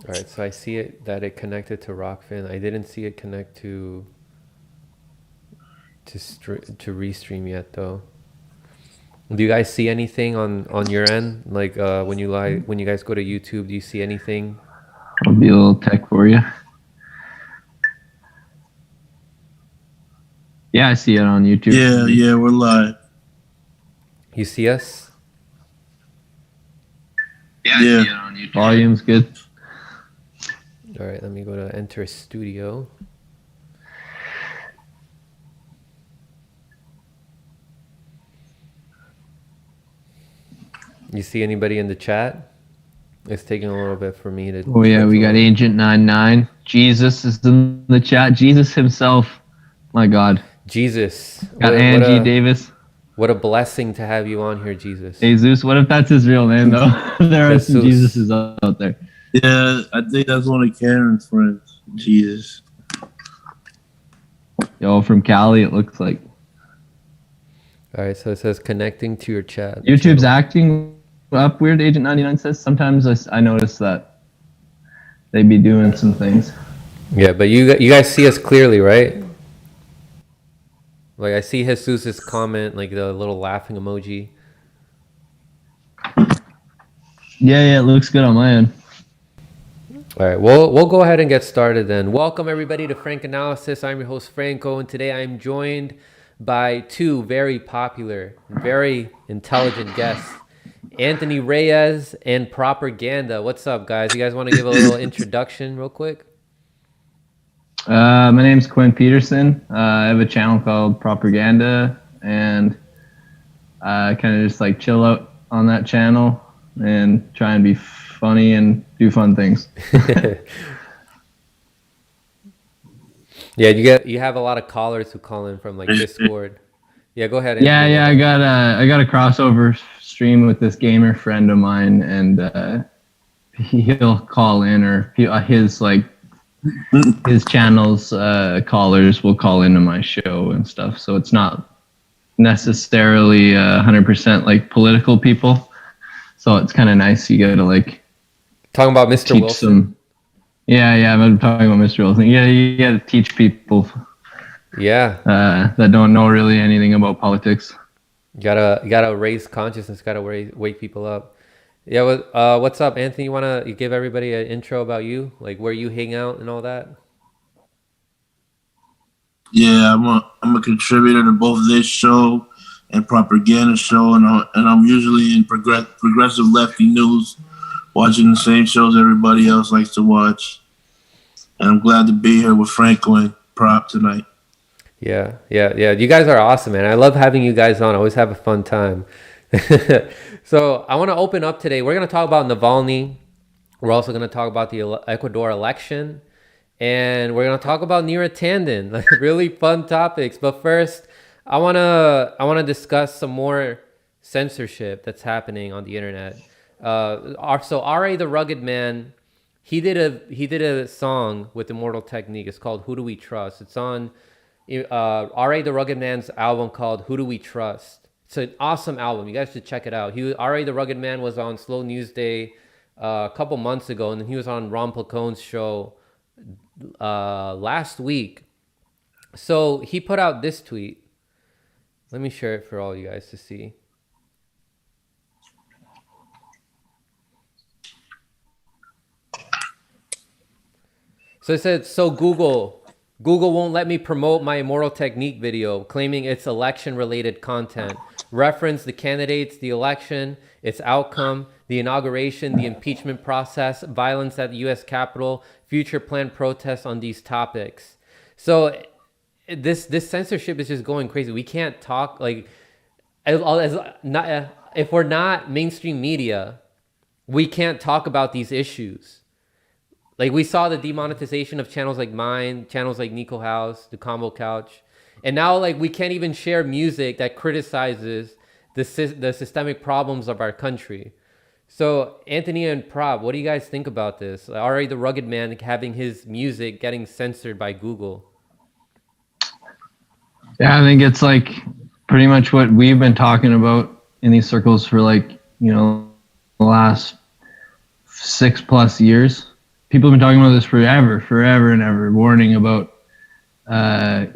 All right, so I see it that it connected to Rockfin. I didn't see it connect to Restream yet though. Do you guys see anything on your end? Like when you guys go to YouTube, do you see anything? I'll be a little tech for you. Yeah, I see it on YouTube. Yeah, we're live. You see us? Yeah, I see it on YouTube. Volume's good. All right, let me go to enter studio. You see anybody in the chat? It's taking a little bit for me to. Oh yeah, we got Agent 99. Jesus is in the chat. Jesus himself. My God. Jesus. Got Angie Davis. What a blessing to have you on here, Jesus. Jesus. What if that's his real name though? There are some Jesuses out there. Yeah, I think that's one of Karen's friends. Jesus. Yo, from Cali, it looks like. All right, so it says connecting to your chat. YouTube's acting up weird, Agent 99 says. Sometimes I notice that they be doing some things. Yeah, but you guys see us clearly, right? Like I see Jesus's comment, like the little laughing emoji. Yeah, it looks good on my end. All right, we'll go ahead and get started then. Welcome everybody to Frank Analysis. I'm your host Franco, and today I'm joined by two very popular, very intelligent guests, Anthony Reyes and Propaganda. What's up, guys? You guys want to give a little introduction real quick? My name's Quinn Peterson. I have a channel called Propaganda, and I kind of just like chill out on that channel and try and be funny and do fun things. Yeah, you have a lot of callers who call in from like Discord. Yeah, go ahead. Yeah, I got a crossover stream with this gamer friend of mine, and he'll call in, or his channel's callers will call into my show and stuff. So it's not necessarily 100% like political people. So it's kind of nice. You gotta like talking about Mr. Wilson. Yeah, I'm talking about Mr. Wilson. Yeah, you gotta teach people. Yeah. That don't know really anything about politics. You gotta raise consciousness. Gotta wake people up. Yeah. What's up, Anthony? You wanna give everybody an intro about you, like where you hang out and all that? Yeah, I'm a contributor to both this show and Propaganda show, and I'm usually in progressive lefty news, watching the same shows everybody else likes to watch. And I'm glad to be here with Franco and Prop tonight. Yeah. You guys are awesome, man. I love having you guys on. I always have a fun time. So I want to open up today. We're going to talk about Navalny. We're also going to talk about the Ecuador election. And we're going to talk about Neera Tanden. Like really fun topics. But first, I want to discuss some more censorship that's happening on the internet. So R.A. the Rugged Man, he did a song with Immortal Technique. It's called Who Do We Trust? It's on R.A. the Rugged Man's album called Who Do We Trust? It's an awesome album. You guys should check it out. R.A. the Rugged Man was on Slow News Day a couple months ago, and then he was on Ron Placone's show last week. So he put out this tweet. Let me share it for all you guys to see. So it said, so Google won't let me promote my Immortal Technique video, claiming it's election-related content. Reference the candidates, the election, its outcome, the inauguration, the impeachment process, violence at the U.S. Capitol, future planned protests on these topics. So this censorship is just going crazy. We can't talk like if we're not mainstream media, we can't talk about these issues. Like we saw the demonetization of channels like mine, channels like Nico House, the Combo Couch, and now like we can't even share music that criticizes the systemic problems of our country. So Anthony and Prab, what do you guys think about this? Already the Rugged Man having his music getting censored by Google. Yeah, I think it's like pretty much what we've been talking about in these circles for like, the last 6+ years. people have been talking about this forever and ever, warning about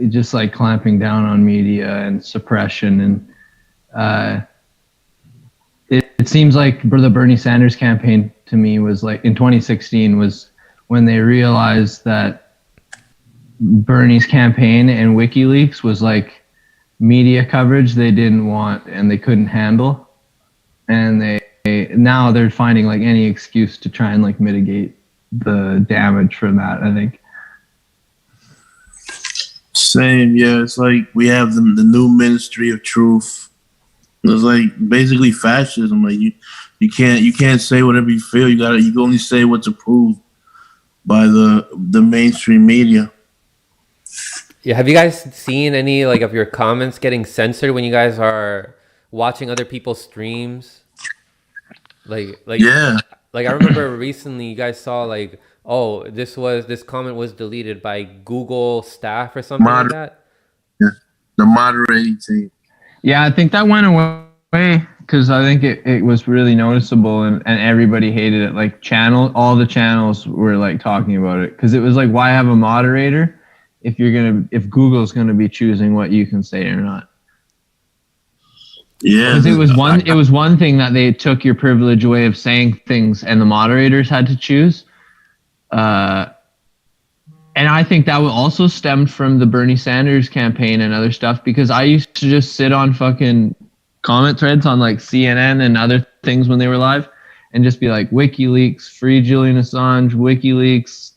just like clamping down on media and suppression. And it seems like the Bernie Sanders campaign to me was like in 2016 was when they realized that Bernie's campaign and WikiLeaks was like media coverage they didn't want and they couldn't handle. And now they're finding like any excuse to try and like mitigate the damage from that, I think. Same, yeah. It's like we have the new Ministry of Truth. It's like basically fascism. Like you can't say whatever you feel. You can only say what's approved by the mainstream media. Yeah, have you guys seen any like of your comments getting censored when you guys are watching other people's streams? Like Yeah. Like I remember recently you guys saw like, oh, this comment was deleted by Google staff or something like that. Yeah, the moderating team. Yeah, I think that went away because I think it was really noticeable and everybody hated it. Like all the channels were like talking about it because it was like, why have a moderator if Google's gonna be choosing what you can say or not? Yeah, because it was one thing that they took your privilege away of saying things and the moderators had to choose. And I think that also stemmed from the Bernie Sanders campaign and other stuff, because I used to just sit on fucking comment threads on like CNN and other things when they were live and just be like, WikiLeaks, free Julian Assange, WikiLeaks,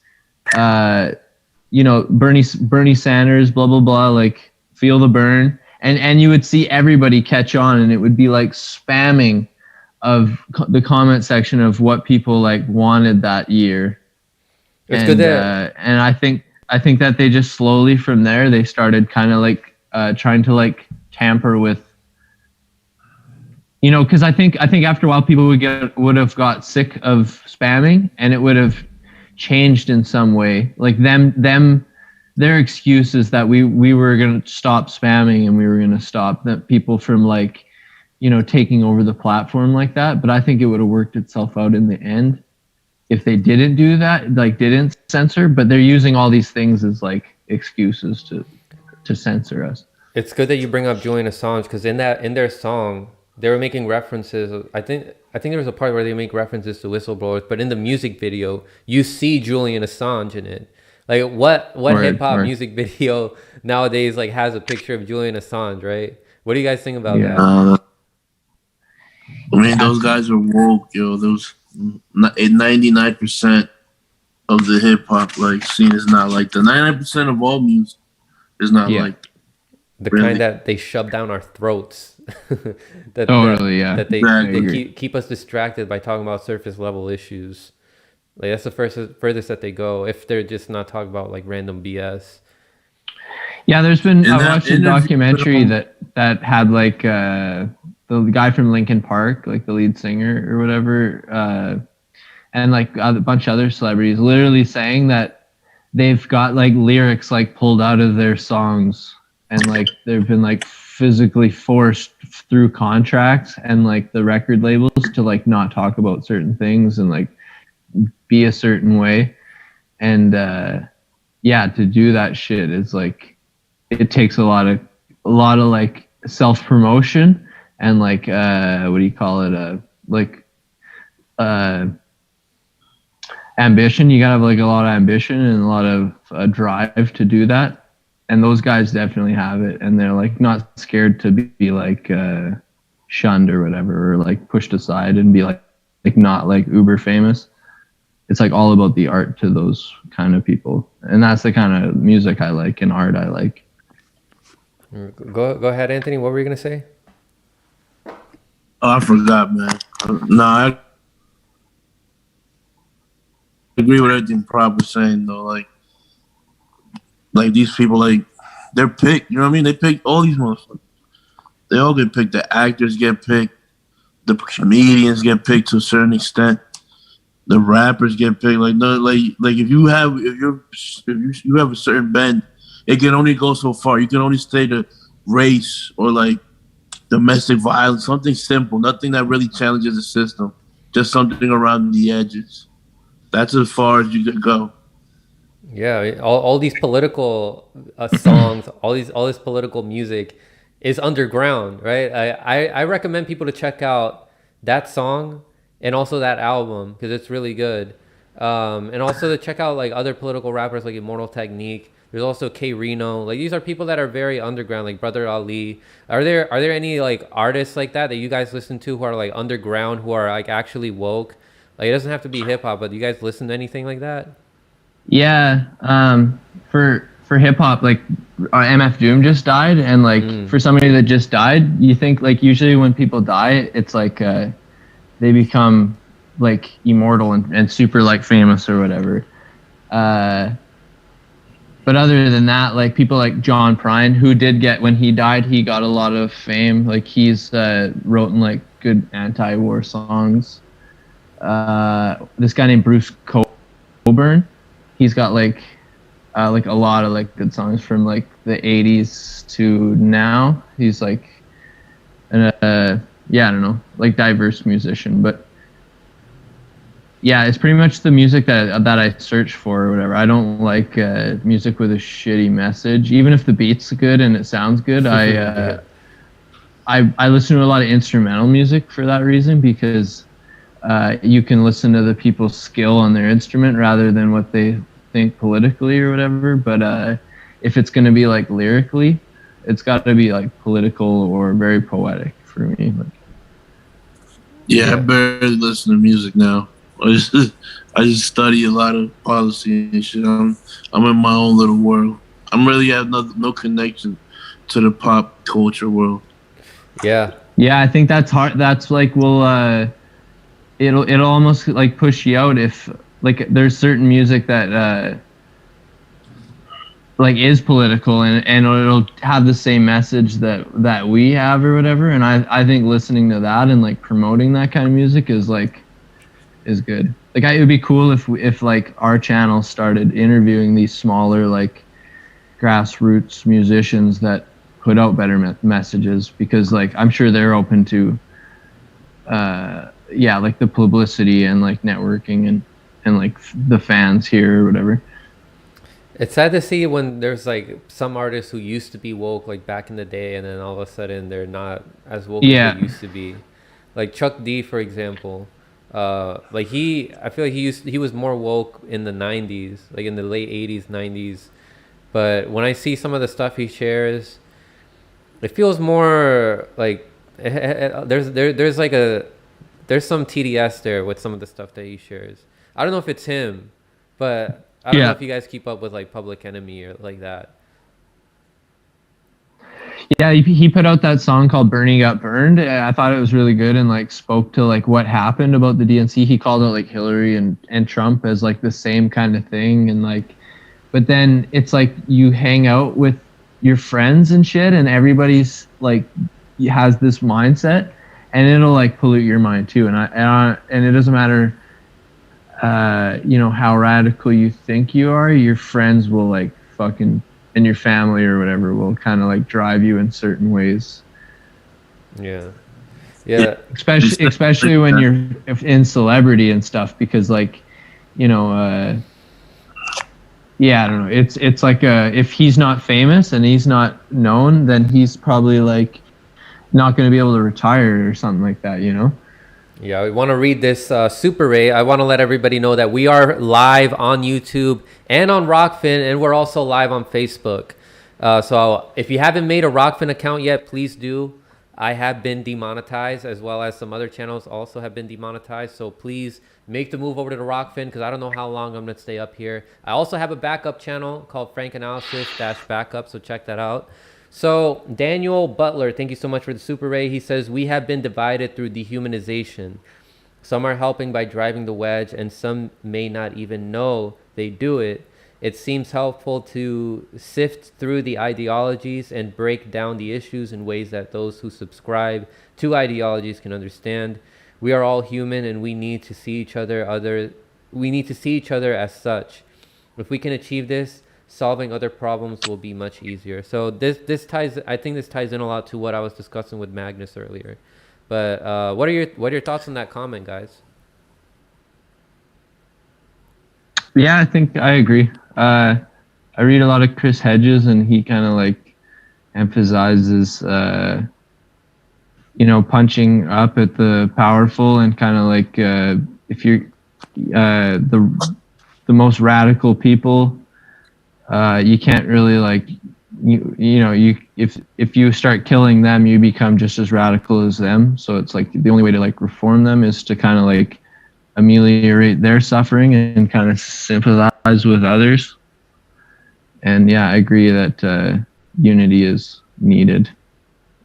Bernie Sanders, blah, blah, blah, like feel the burn. And you would see everybody catch on, and it would be like spamming of the comment section of what people like wanted that year. It's good that, and I think that they just slowly from there they started kind of like trying to like tamper with, because I think after a while people would have got sick of spamming, and it would have changed in some way. Like their excuse is that we were going to stop spamming and we were going to stop that people from like, taking over the platform like that. But I think it would have worked itself out in the end if they didn't do that, like didn't censor. But they're using all these things as like excuses to censor us. It's good that you bring up Julian Assange, because in their song they were making references. I think there was a part where they make references to whistleblowers, but in the music video you see Julian Assange in it. Like what hip hop music video nowadays like has a picture of Julian Assange, right? What do you guys think about that? I mean, those guys are woke, yo. Those 99% of the hip hop like scene is not like the 99% of all music is not like the really kind that they shove down our throats. That they keep us distracted by talking about surface level issues. Like that's the furthest that they go if they're just not talking about like random BS. Yeah, I watched a documentary that had like the guy from Linkin Park, like the lead singer or whatever, and like a bunch of other celebrities literally saying that they've got like lyrics like pulled out of their songs, and like they've been like physically forced through contracts and like the record labels to like not talk about certain things and like be a certain way. And to do that shit is like, it takes a lot of like self-promotion and like what do you call it, ambition. You gotta have like a lot of ambition and a lot of drive to do that, and those guys definitely have it, and they're like not scared to be like shunned or whatever, or like pushed aside and be like not like uber famous. It's like all about the art to those kind of people, and that's the kind of music I like and art I like. Go ahead, Anthony. What were you gonna say? Oh, I forgot, man. No, I agree with everything Prop was saying though. Like these people, like they're picked. You know what I mean? They pick all these motherfuckers. They all get picked. The actors get picked. The comedians get picked to a certain extent. The rappers get picked. Like if you have a certain bend, it can only go so far. You can only stay to race or like domestic violence, something simple, nothing that really challenges the system, just something around the edges. That's as far as you could go. Yeah, all these political songs, all this political music is underground, right? I recommend people to check out that song and also that album because it's really good. And also to check out like other political rappers like Immortal Technique. There's also K Reno. Like these are people that are very underground, like Brother Ali. Are there any like artists like that you guys listen to who are like underground, who are like actually woke? Like it doesn't have to be hip hop, but do you guys listen to anything like that? Yeah, for hip hop, like MF Doom just died, and like for somebody that just died, you think like usually when people die, it's like they become like immortal and super like famous or whatever. But other than that, like people like John Prine, who did get when he died, he got a lot of fame. Like he's wrote in like good anti-war songs. This guy named Bruce Coburn, he's got like a lot of like good songs from like the 80s to now. He's like an yeah, I don't know, like diverse musician, but yeah, it's pretty much the music that I search for or whatever. I don't like music with a shitty message, even if the beat's good and it sounds good. Yeah. I listen to a lot of instrumental music for that reason, because you can listen to the people's skill on their instrument rather than what they think politically or whatever. But if it's going to be like lyrically, it's got to be like political or very poetic for me. Like, Yeah, I barely listen to music now. I just study a lot of policy and shit. I'm in my own little world. I'm really have no connection to the pop culture world. Yeah. yeah, I think that's hard. That's like it'll almost like push you out if like there's certain music that like is political and it'll have the same message that we have or whatever. And I think listening to that and like promoting that kind of music is good. Like it would be cool if like our channel started interviewing these smaller like grassroots musicians that put out better messages, because like I'm sure they're open to yeah, like the publicity and like networking and like the fans here or whatever. It's sad to see when there's like some artists who used to be woke like back in the day, and then all of a sudden they're not as woke as Yeah. they used to be. Like Chuck D, for example. Like I feel like he was more woke in the 90s, like in the late 80s, 90s. But when I see some of the stuff he shares, it feels more like there's like there's some TDS there with some of the stuff that he shares. I don't know if it's him, but I don't know Yeah. if you guys keep up with like Public Enemy or like that. Yeah, he put out that song called "Bernie Got Burned." I thought it was really good and like spoke to like what happened about the DNC. He called out like Hillary and Trump as like the same kind of thing, and like, but then it's like you hang out with your friends and shit, and everybody's like has this mindset, and it'll like pollute your mind too. And it doesn't matter, you know, how radical you think you are. Your friends will like fucking, and your family or whatever will kind of like drive you in certain ways. Yeah. Yeah. Especially when you're in celebrity and stuff, because like, you know, yeah, I don't know. It's like if he's not famous and he's not known, then he's probably like not going to be able to retire or something like that, you know? Yeah, we want to read this Super Ray. I want to let everybody know that we are live on YouTube and on Rockfin, and we're also live on Facebook. So if you haven't made a Rockfin account yet, please do. I have been demonetized, as well as some other channels also have been demonetized. So please make the move over to the Rockfin, because I don't know how long I'm going to stay up here. I also have a backup channel called Frank Analysis Backup, so check that out. So Daniel Butler, thank you so much for the Super Ray. He says, we have been divided through dehumanization. Some are helping by driving the wedge, and some may not even know they do it. It seems helpful to sift through the ideologies and break down the issues in ways that those who subscribe to ideologies can understand. We are all human, and we need to see each other as such. If we can achieve this, solving other problems will be much easier. So I think this ties in a lot to what I was discussing with Magnus earlier. But what are your thoughts on that comment, guys? Yeah, I think I agree. I read a lot of Chris Hedges, and he kind of like emphasizes, punching up at the powerful, and kind of like if you're the most radical people, you can't really like you if you start killing them, you become just as radical as them. So it's like the only way to like reform them is to kind of like ameliorate their suffering and kind of sympathize with others. And yeah, I agree that unity is needed.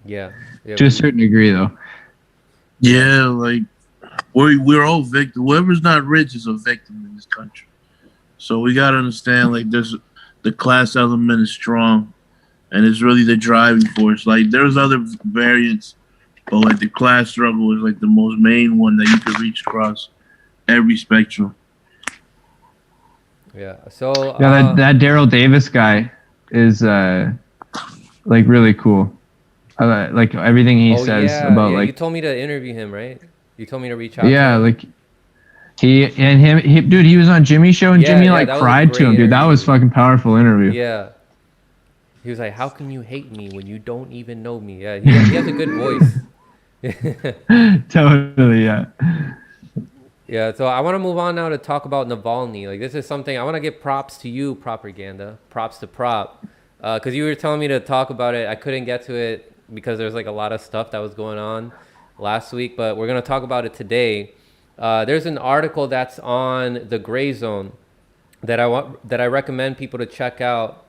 Yeah. To a certain degree, though. Yeah, like we're all victims. Whoever's not rich is a victim in this country. So we gotta understand, like, the class element is strong, and it's really the driving force. Like, there's other variants, but like the class struggle is like the most main one that you can reach across every spectrum. Yeah. So yeah, that Daryl Davis guy is like really cool. Like everything he says about like. You told me to interview him, right? You told me to reach out. Yeah, to him. like dude, he was on Jimmy's show, and Jimmy like cried to him, dude. That was fucking powerful interview. Yeah. He was like, "How can you hate me when you don't even know me?" Yeah, he has a good voice. Totally, yeah. Yeah, so I want to move on now to talk about Navalny. Like, this is something I want to give props to you, Propaganda. Props to Prop. Because you were telling me to talk about it. I couldn't get to it because there's like a lot of stuff that was going on last week. But we're going to talk about it today. There's an article that's on the Gray Zone that I recommend people to check out.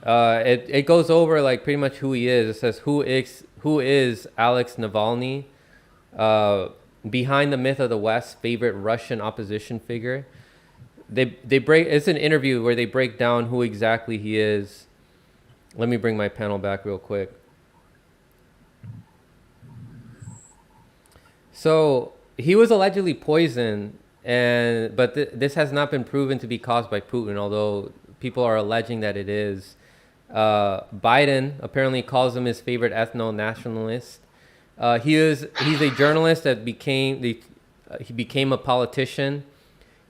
It goes over like pretty much who he is. It says who is Alex Navalny, behind the myth of the West's favorite Russian opposition figure. It's an interview where they break down who exactly he is. Let me bring my panel back real quick. So he was allegedly poisoned, but this has not been proven to be caused by Putin, although people are alleging that it is. Biden apparently calls him his favorite ethno-nationalist. He's a journalist that he became a politician.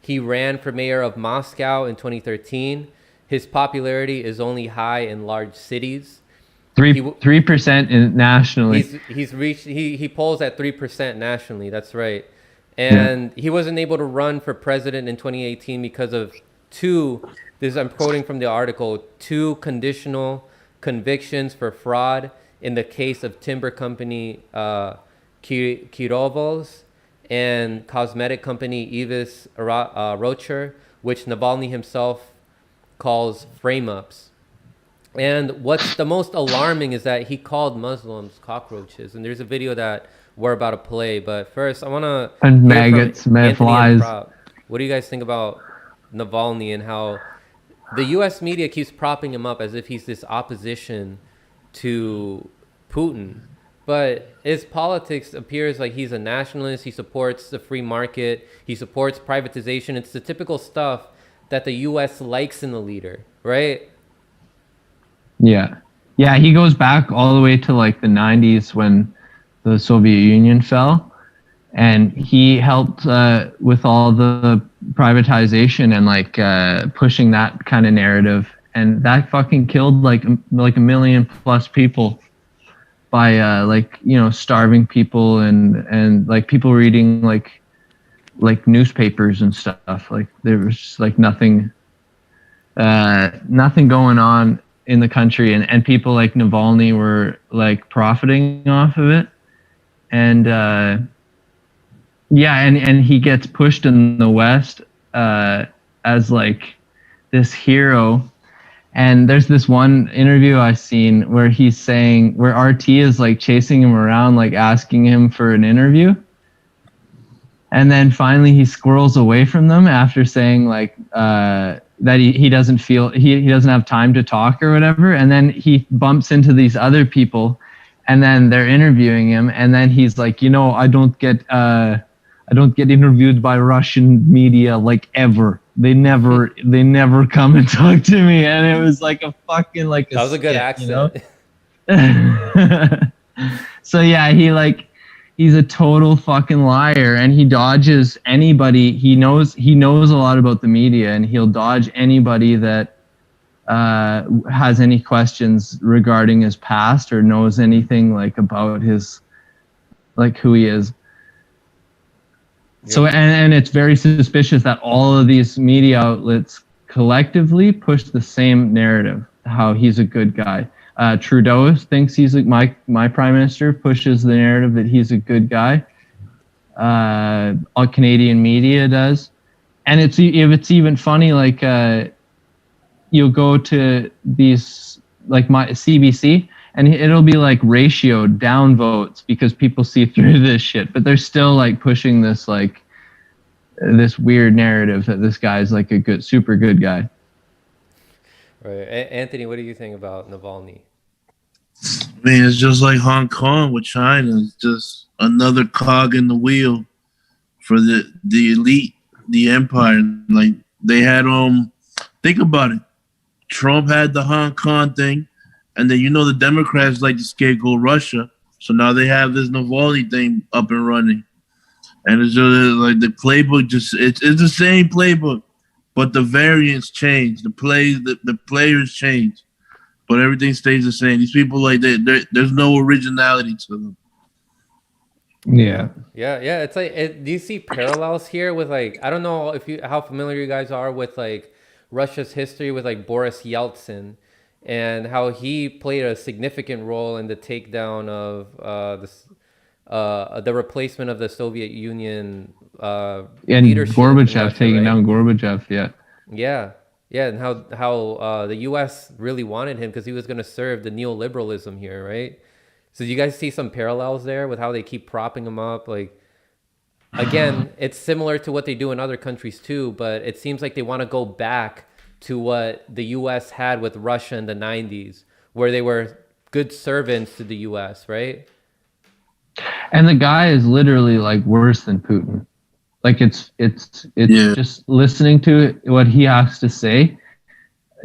He ran for mayor of Moscow in 2013. His popularity is only high in large cities. 3% nationally. He polls at 3% nationally. That's right. And he wasn't able to run for president in 2018 because of I'm quoting from the article, 2 conditional convictions for fraud in the case of timber company Kirovos and cosmetic company Yves Rocher, which Navalny himself calls frame-ups. And what's the most alarming is that he called Muslims cockroaches. And there's a video that we're about to play. But first, I want to and maggots, mayflies. What do you guys think about Navalny and how the U.S. media keeps propping him up as if he's this opposition to Putin? But his politics appears like he's a nationalist. He supports the free market. He supports privatization. It's the typical stuff that the U.S. likes in the leader, right? Yeah. Yeah, he goes back all the way to like the 90s when the Soviet Union fell. And he helped with all the privatization and like pushing that kind of narrative. And that fucking killed like a million plus people by starving people and like people reading like newspapers and stuff. Like there was just like nothing going on in the country, and people like Navalny were like profiting off of it. And and he gets pushed in the West as like this hero. And there's this one interview I've seen where where RT is like chasing him around, like asking him for an interview. And then finally he squirrels away from them after saying like that he doesn't feel he doesn't have time to talk or whatever. And then he bumps into these other people, and then they're interviewing him, and then he's like, I don't get interviewed by Russian media like ever. They never come and talk to me. And it was like a fucking like that was a good accent. So yeah, he He's a total fucking liar, and he dodges anybody. He knows a lot about the media, and he'll dodge anybody that has any questions regarding his past or knows anything like about his like who he is. Yep. So and it's very suspicious that all of these media outlets collectively push the same narrative, how he's a good guy. Trudeau thinks he's my prime minister pushes the narrative that he's a good guy. All Canadian media does, and it's even funny. Like you'll go to these like my CBC, and it'll be like ratioed down votes because people see through this shit, but they're still like pushing this like this weird narrative that this guy's like a super good guy. Right, Anthony, what do you think about Navalny? I mean, it's just like Hong Kong with China. It's just another cog in the wheel for the elite, the empire. Like they had think about it. Trump had the Hong Kong thing, and then the Democrats like to scapegoat Russia. So now they have this Navalny thing up and running. And it's just like the playbook it's the same playbook, but the variants change. The players change. But everything stays the same. These people, like, there's no originality to them. Yeah. It's like, do you see parallels here with, like, I don't know how familiar you guys are with, like, Russia's history with, like, Boris Yeltsin and how he played a significant role in the takedown of the replacement of the Soviet Union and Gorbachev taking down Gorbachev. Yeah, and how the U.S. really wanted him because he was going to serve the neoliberalism here, right? So you guys see some parallels there with how they keep propping him up? Like, again, it's similar to what they do in other countries too, but it seems like they want to go back to what the U.S. had with Russia in the 90s, where they were good servants to the U.S., right? And the guy is literally like worse than Putin. Like it's just listening to what he has to say.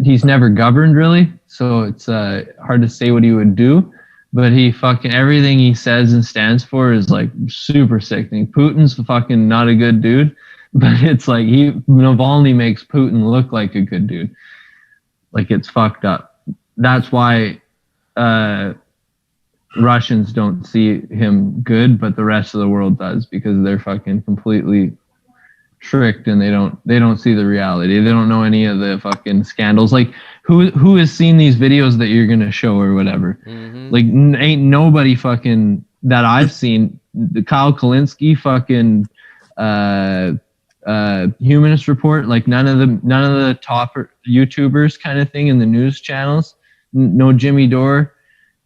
He's never governed really, so it's hard to say what he would do. But he fucking everything he says and stands for is like super sickening. Putin's fucking not a good dude, but it's like Navalny makes Putin look like a good dude. Like it's fucked up. That's why Russians don't see him good, but the rest of the world does because they're fucking completely tricked and they don't see the reality. They don't know any of the fucking scandals. Like who has seen these videos that you're gonna show or whatever? Mm-hmm. Like ain't nobody fucking that I've seen. The Kyle Kalinske fucking Humanist Report. Like none of the top YouTubers kind of thing in the news channels. No Jimmy Dore.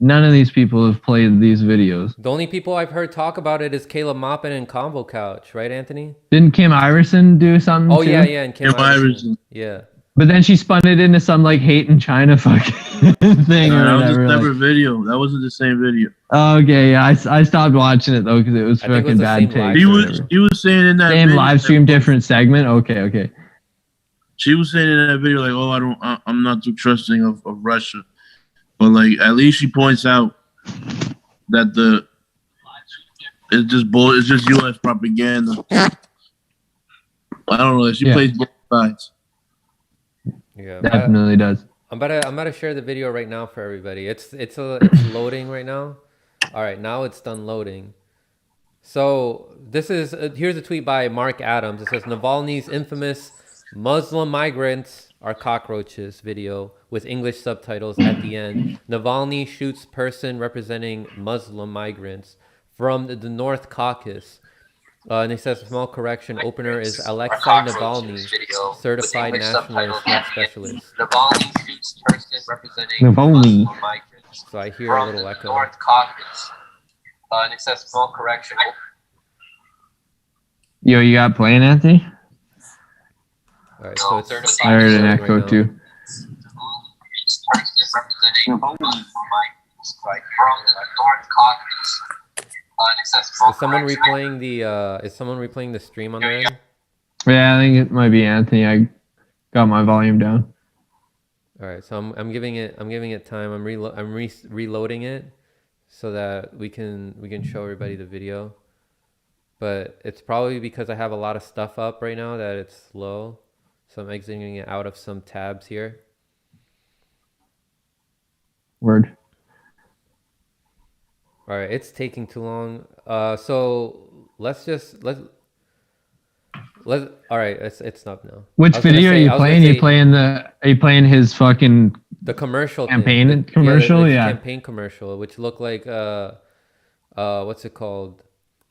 None of these people have played these videos. The only people I've heard talk about it is Caleb Maupin and Convo Couch, right, Anthony? Didn't Kim Iverson do something too? Yeah, and Kim Iverson. Yeah. But then she spun it into some like hate in China fucking thing or whatever. That was a separate video. That wasn't the same video. Okay, yeah, I stopped watching it though because it was fucking bad taste. He was saying in that same live stream, different segment. Okay. She was saying in that video like, I'm not too trusting of Russia. But like, at least she points out that it's just U.S. propaganda. I don't know. She plays both sides. Yeah, definitely does. I'm about to share the video right now for everybody. It's loading right now. All right, now it's done loading. So this is here's a tweet by Mark Adams. It says Navalny's infamous Muslim migrants are cockroaches video with English subtitles at the end. Navalny shoots person representing Muslim migrants from the North Caucasus. And it says, small correction, opener is Alexei Navalny, certified nationalist, not specialist. Navalny shoots person representing Muslim migrants. So I hear a little echo. North Caucasus. And it says, small correction. Yo, you got playing, Anthony? All right, so it's I heard an echo right too. Is someone replaying the stream on their end? Yeah, I think it might be Anthony. I got my volume down. All right, so I'm giving it time. I'm reloading it. so that we can show everybody the video. But it's probably because I have a lot of stuff up right now that it's slow. So I'm exiting it out of some tabs here. Word. All right, it's taking too long. So let's all right, it's up now. Which video are you playing? Are you playing his fucking the commercial campaign commercial? The Yeah. campaign commercial, which looked like what's it called?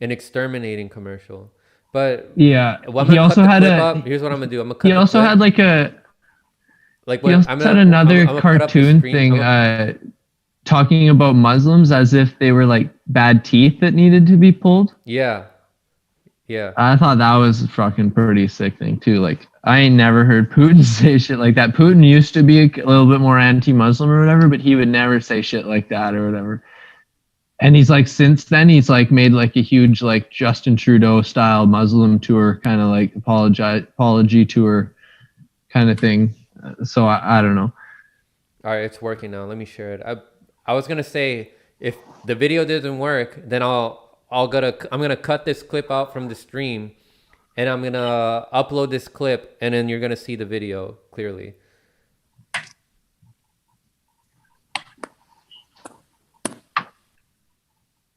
An exterminating commercial. But yeah, he also had here's what I'm gonna do. I'm gonna cut. He also had like a like he also had another cartoon thing talking about Muslims as if they were like bad teeth that needed to be pulled. Yeah. Yeah. I thought that was a fucking pretty sick thing too. Like I ain't never heard Putin say shit like that. Putin used to be a little bit more anti-Muslim or whatever, but he would never say shit like that or whatever. And he's like, since then he's like made like a huge like Justin Trudeau style Muslim tour, kind of like apology tour kind of thing. So I don't know. All right, it's working now. Let me share it. I was gonna say if the video doesn't work, then I'm gonna cut this clip out from the stream, and I'm gonna upload this clip, and then you're gonna see the video clearly.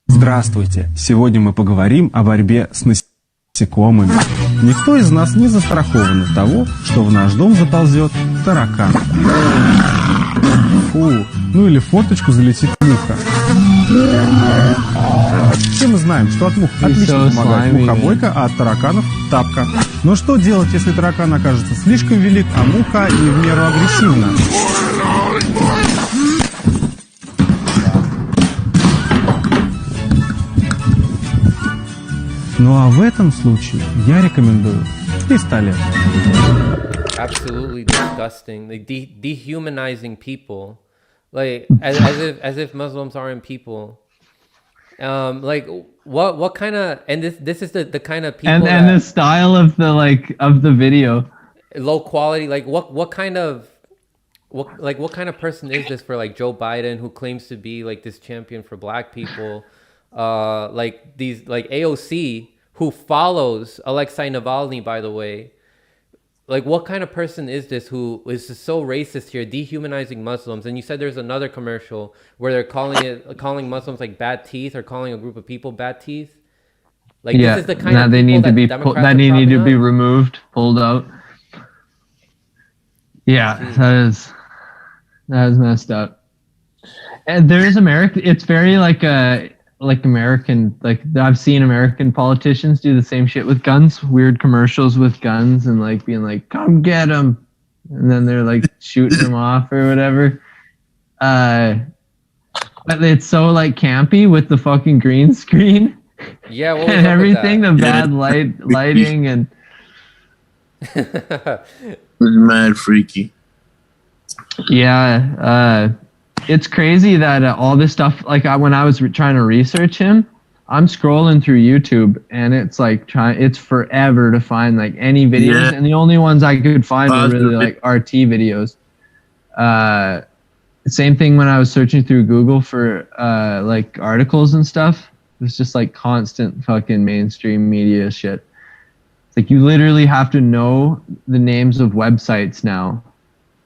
Здравствуйте! Сегодня мы поговорим о борьбе с насекомыми. Никто из нас не застрахован от того, что в наш дом заползет таракан. Фу, ну или в форточку залетит муха. Все мы знаем, что от мух отлично помогает мухобойка, а от тараканов тапка. Но что делать, если таракан окажется слишком велик, а муха не в меру агрессивна? Ну а в этом случае я рекомендую пистолет. Absolutely disgusting. Like dehumanizing people, like as if Muslims aren't people. Like what kind of, and this is the kind of people and the style of the video, low quality. Like what kind of person is this for like Joe Biden, who claims to be like this champion for black people? Like these like AOC, who follows Alexei Navalny, by the way. Like what kind of person is this who is so racist here, dehumanizing Muslims? And you said there's another commercial where they're calling Muslims like bad teeth, or calling a group of people bad teeth. Like yeah, this is the kind of they need to be that need to be removed, pulled out. Yeah, jeez. that is messed up. And there is it's very like American, like I've seen American politicians do the same shit with guns, weird commercials with guns, and like being like, come get them, and then they're like shooting them off or whatever. But it's so like campy with the fucking green screen. Yeah, and everything, the bad lighting and it's mad freaky. Yeah, it's crazy that all this stuff, like when I was trying to research him, I'm scrolling through YouTube and it's like it's forever to find like any videos, and the only ones I could find were really like RT videos. Same thing when I was searching through Google for like articles and stuff. It was just like constant fucking mainstream media shit. It's like you literally have to know the names of websites now.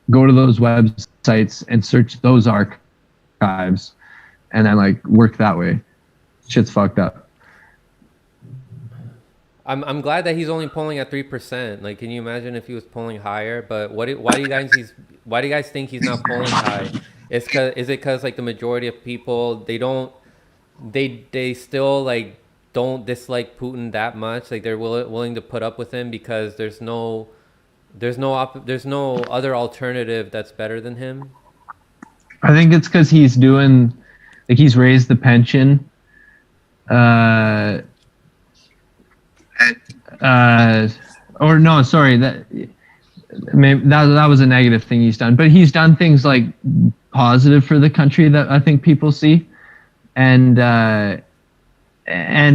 Go to those websites and search those archives, and then like work that way. Shit's fucked up. I'm glad that he's only polling at 3%. Like, can you imagine if he was polling higher? But why do you guys think he's not polling high? Is it because like the majority of people they still like don't dislike Putin that much? Like they're willing to put up with him because there's no other alternative that's better than him? I think it's because he's he's raised the pension. Or no, sorry, that was a negative thing he's done. But he's done things like positive for the country that I think people see, and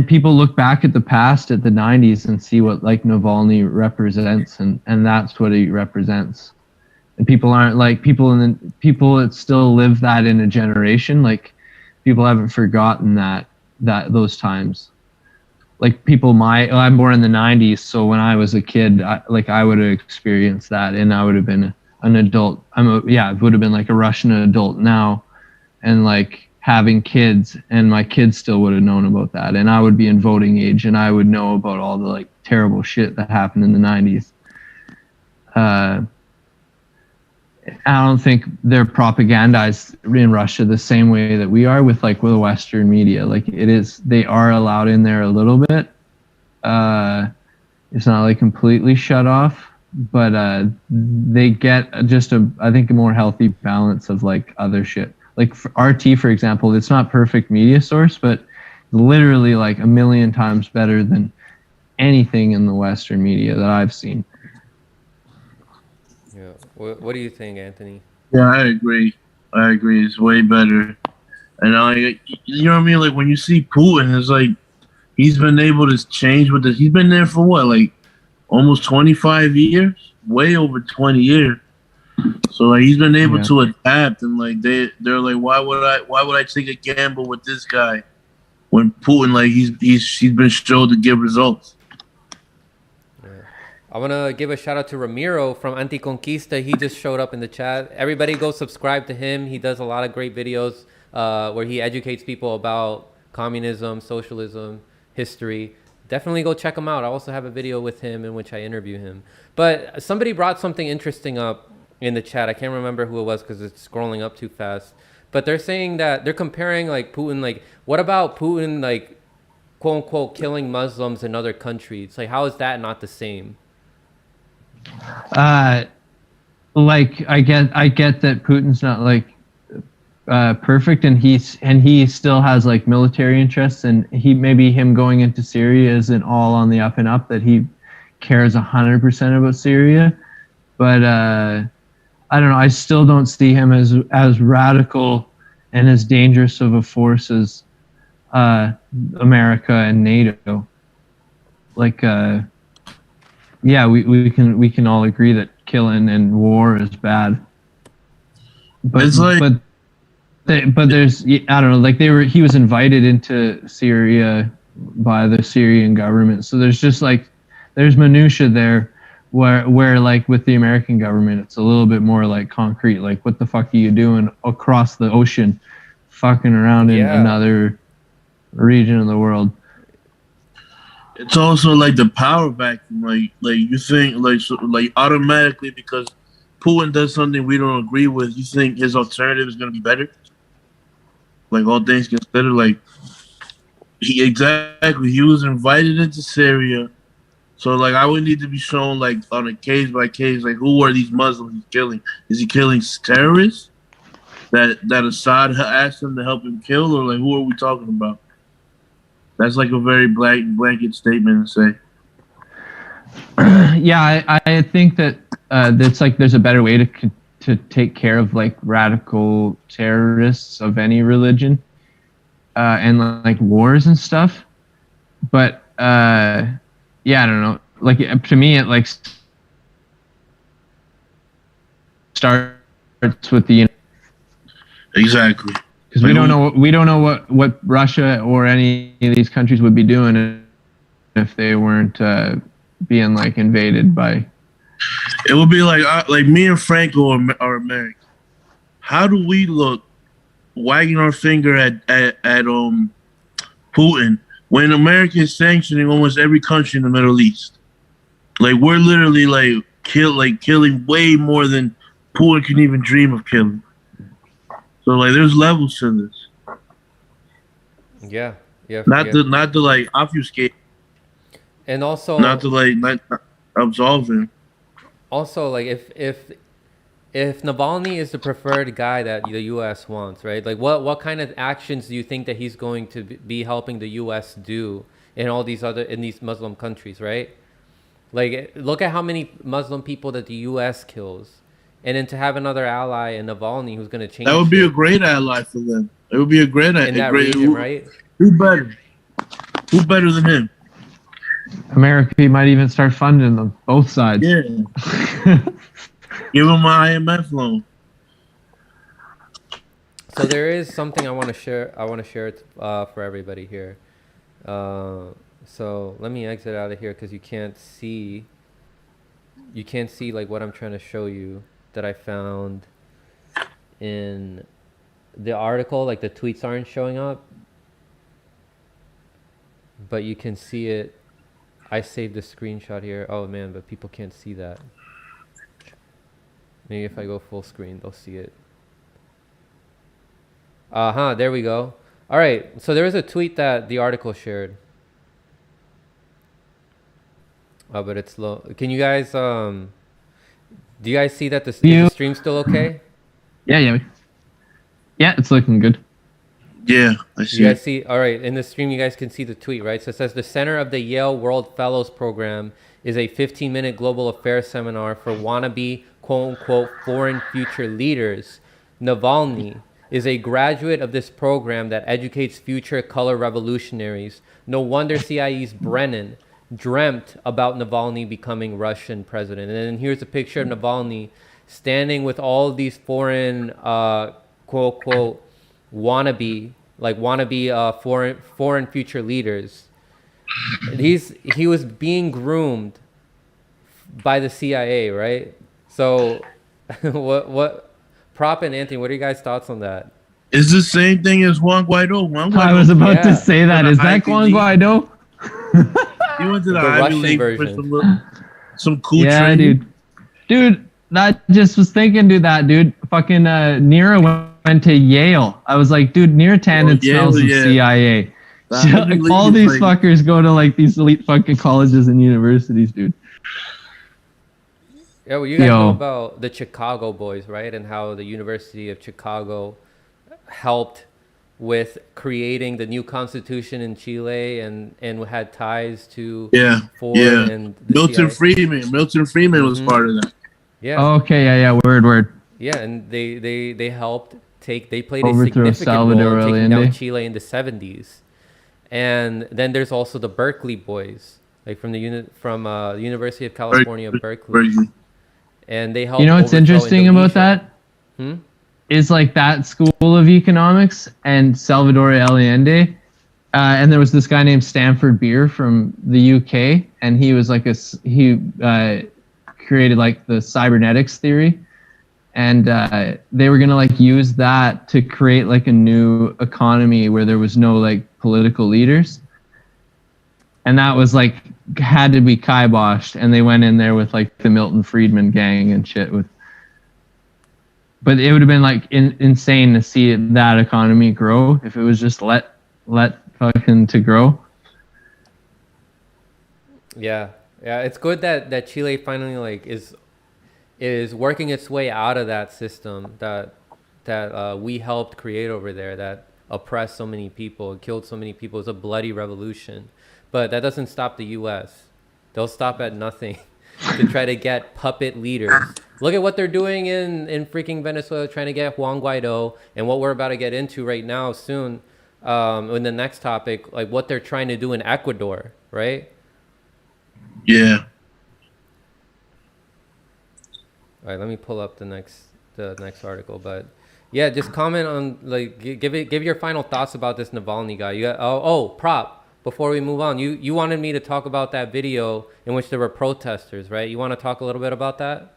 people look back at the past, at the 90s, and see what like Navalny represents, and that's what he represents. And people aren't like people that still live that in a generation. Like people haven't forgotten that those times. Like I'm born in the 90s, so when I was a kid, I would have experienced that, and I would have been an adult. I would have been like a Russian adult now, and like having kids, and my kids still would have known about that, and I would be in voting age, and I would know about all the like terrible shit that happened in the 90s. I don't think they're propagandized in Russia the same way that we are with the Western media. Like they are allowed in there a little bit. It's not like completely shut off, but they get just I think a more healthy balance of like other shit. Like for RT, for example, it's not perfect media source, but literally like a million times better than anything in the Western media that I've seen. Yeah. What do you think, Anthony? Yeah, I agree. It's way better. And you know what I mean? Like when you see Putin, it's like he's been able to change with this. He's been there for what, like almost 25 years? Way over 20 years. So like he's been able to adapt, and like they're like, why would I take a gamble with this guy when Putin, like he's been shown to give results. I want to give a shout out to Ramiro from Anticonquista. He just showed up in the chat. Everybody go subscribe to him. He does a lot of great videos where he educates people about communism, socialism, history. Definitely go check him out. I also have a video with him in which I interview him. But somebody brought something interesting up in the chat. I can't remember who it was because it's scrolling up too fast. But they're saying that they're comparing like Putin, like what about Putin, like quote unquote killing Muslims in other countries? Like how is that not the same? Like I get that Putin's not like perfect, and he still has like military interests, and him going into Syria isn't all on the up and up, that he cares 100% about Syria. But I don't know, I still don't see him as radical and as dangerous of a force as America and NATO. Like yeah, we can all agree that killing and war is bad. But it's like, but there's, I don't know, like he was invited into Syria by the Syrian government. So there's just like there's minutia there where like with the American government it's a little bit more like concrete. Like what the fuck are you doing across the ocean, fucking around in another region of the world? It's also like the power vacuum. Like you think like automatically because Putin does something we don't agree with, you think his alternative is gonna be better? Like all things considered, like he was invited into Syria, so like I would need to be shown like on a case by case, like who are these Muslims he's killing? Is he killing terrorists that Assad asked him to help him kill, or like who are we talking about? That's like a very blanket statement to say. Yeah, I think that that's like there's a better way to take care of like radical terrorists of any religion and like wars and stuff. But yeah, I don't know. Like to me, it like starts with the Exactly. Because we don't know what Russia or any of these countries would be doing if they weren't being like invaded by. It would be like me and Franco are American. How do we look wagging our finger at Putin when America is sanctioning almost every country in the Middle East? Like we're literally like killing way more than Putin can even dream of killing. So like, there's levels to this. Yeah. Not to like obfuscate, and also not to like not absolve him. Also, like if Navalny is the preferred guy that the U.S. wants, right? Like what kind of actions do you think that he's going to be helping the U.S. do in these Muslim countries, right? Like look at how many Muslim people that the U.S. kills. And then to have another ally in Navalny who's going to change. That would be a great ally for them. It would be a great in that region, right? Who better? Who better than him? America might even start funding them, both sides. Yeah. Give him an IMF loan. So there is something I want to share. I want to share it for everybody here. So let me exit out of here because you can't see. You can't see like what I'm trying to show you that I found in the article. Like the tweets aren't showing up, but you can see it. I saved the screenshot here. Oh man, but people can't see that. Maybe if I go full screen, they'll see it. There we go. All right, so there was a tweet that the article shared. Oh, but it's low. Can you guys, do you guys see that is the stream still okay? Yeah, it's looking good. Yeah, I see. You guys see? All right, in the stream, you guys can see the tweet, right? So it says the center of the Yale World Fellows Program is a 15-minute global affairs seminar for wannabe, quote-unquote, foreign future leaders. Navalny is a graduate of this program that educates future color revolutionaries. No wonder CIE's Brennan dreamt about Navalny becoming Russian president. And then here's a picture of Navalny standing with all these foreign, quote-unquote, wannabe foreign future leaders. He was being groomed by the CIA, right? So what Prop and Anthony, what are you guys' thoughts on that? It's the same thing as Juan Guaido. I was about to say that. Is that Juan Guaido? He went to the Ivy Russian League version. for some cool training. Dude, that just was thinking, dude. Fucking Neera went to Yale. I was like, dude, Neera Tanden smells of CIA. Like, all these fuckers go to like these elite fucking colleges and universities, dude. Yeah, well, you guys know about the Chicago boys, right? And how the University of Chicago helped with creating the new constitution in Chile and had ties to Ford and Milton Friedman. Milton Friedman was part of that. Yeah. Okay, yeah, word. Yeah, and they helped they played Overthrow a significant role in taking Allende. down Chile in the 70s. And then there's also the Berkeley boys, like from the University of California, Berkeley. And they helped. You know what's interesting Indonesia. about that? Is like that school of economics and Salvador Allende. And there was this guy named Stanford Beer from the UK, and he was like he created like the cybernetics theory, and they were gonna like use that to create like a new economy where there was no like political leaders, and that was like had to be kiboshed, and they went in there with like the Milton Friedman gang and shit with. But it would have been like insane to see that economy grow if it was just let fucking to grow. Yeah, it's good that Chile finally like is working its way out of that system that we helped create over there, that oppressed so many people, killed so many people. It's a bloody revolution, but that doesn't stop the U.S. They'll stop at nothing to try to get puppet leaders. Look at what they're doing in freaking Venezuela, trying to get Juan Guaido, and what we're about to get into right now soon in the next topic, like what they're trying to do in Ecuador, right? Yeah. All right, let me pull up the next article, but yeah, just comment on like give your final thoughts about this Navalny guy. You got Prop. Before we move on, you wanted me to talk about that video in which there were protesters, right? You want to talk a little bit about that?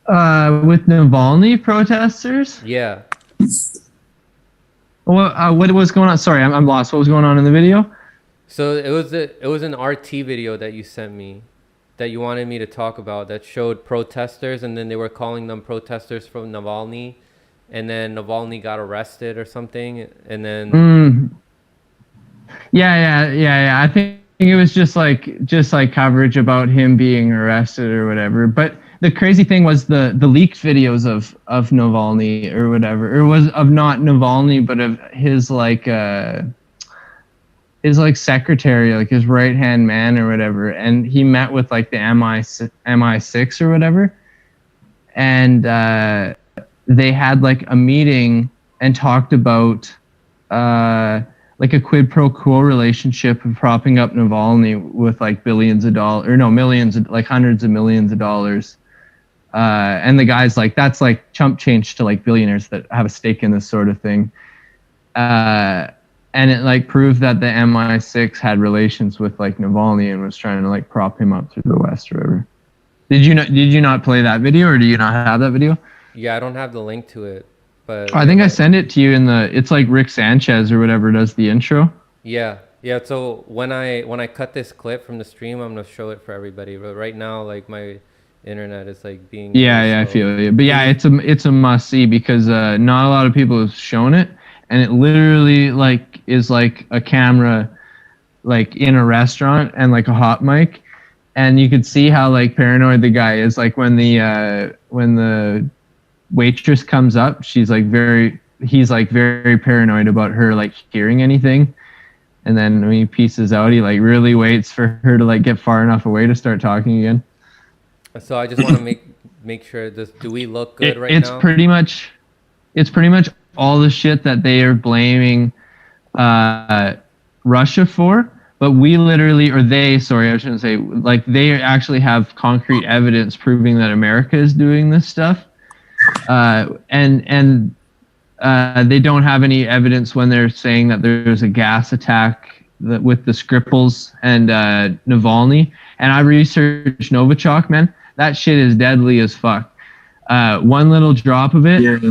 With Navalny protesters? Yeah. What was going on? Sorry, I'm lost. What was going on in the video? So it was an RT video that you sent me that you wanted me to talk about that showed protesters, and then they were calling them protesters from Navalny, and then Navalny got arrested or something, and then yeah. I think it was just like coverage about him being arrested or whatever. But the crazy thing was the leaked videos of Navalny or whatever. It was of not Navalny, but of his secretary, like his right hand man or whatever. And he met with like the MI6 or whatever, and they had like a meeting and talked about like a quid pro quo relationship of propping up Navalny with like billions of dollars, or no, millions, like hundreds of millions of dollars And the guy's like, that's like chump change to like billionaires that have a stake in this sort of thing. And it like proved that the MI6 had relations with like Navalny and was trying to like prop him up through the West or whatever. Did you not play that video, or do you not have that video? Yeah, I don't have the link to it, but I think I sent it to you it's like Rick Sanchez or whatever does the intro. yeah. So when I cut this clip from the stream, I'm gonna show it for everybody. But right now, like my internet is like being I feel you. But yeah, it's a must see because not a lot of people have shown it, and it literally like is like a camera like in a restaurant and like a hot mic, and you could see how like paranoid the guy is. Like when the waitress comes up, he's like very paranoid about her like hearing anything. And then when he pieces out, he like really waits for her to like get far enough away to start talking again. So I just want to make sure this. Do we look good right it's now? It's pretty much all the shit that they are blaming Russia for. But we literally, or they, sorry, I shouldn't say, like they actually have concrete evidence proving that America is doing this stuff. And they don't have any evidence when they're saying that there's a gas attack with the Skripals and Navalny. And I researched Novichok, man. That shit is deadly as fuck. One little drop of it,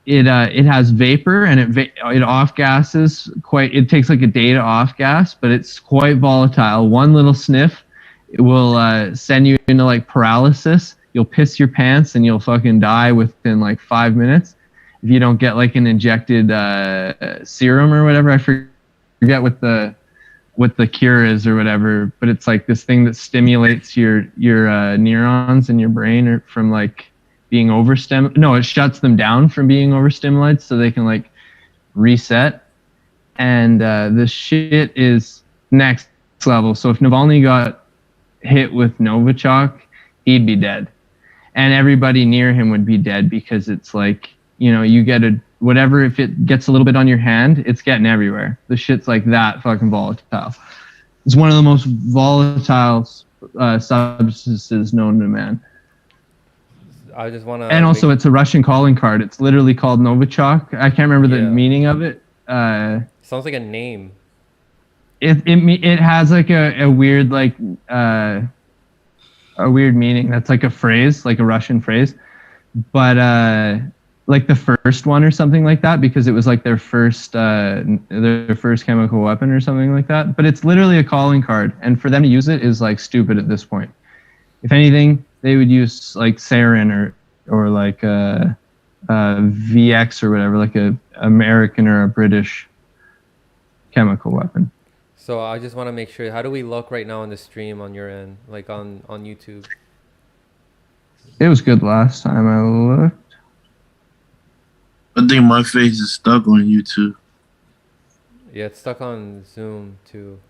it has vapor and it off gases quite. It takes like a day to off gas, but it's quite volatile. One little sniff, it will send you into like paralysis. You'll piss your pants and you'll fucking die within like 5 minutes. If you don't get like an injected serum or whatever, I forget what the cure is or whatever, but it's like this thing that stimulates your neurons in your brain or from like being overstimulated. No, it shuts them down from being overstimulated so they can like reset. And the shit is next level. So if Navalny got hit with Novichok, he'd be dead, and everybody near him would be dead because it's like, you know, you get whatever, if it gets a little bit on your hand, it's getting everywhere. The shit's like that fucking volatile. It's one of the most volatile substances known to man. I just want to. And also, it's a Russian calling card. It's literally called Novichok. I can't remember the meaning of it. Sounds like a name. It has like a weird like a weird meaning. That's like a phrase, like a Russian phrase, but like the first one or something like that, because it was like their first chemical weapon or something like that. But it's literally a calling card, and for them to use it is like stupid at this point. If anything, they would use like sarin or like VX or whatever, like a American or a British chemical weapon. So I just want to make sure, how do we look right now on the stream on your end, like on YouTube? It was good last time I looked. I think my face is stuck on YouTube. Yeah, it's stuck on Zoom too.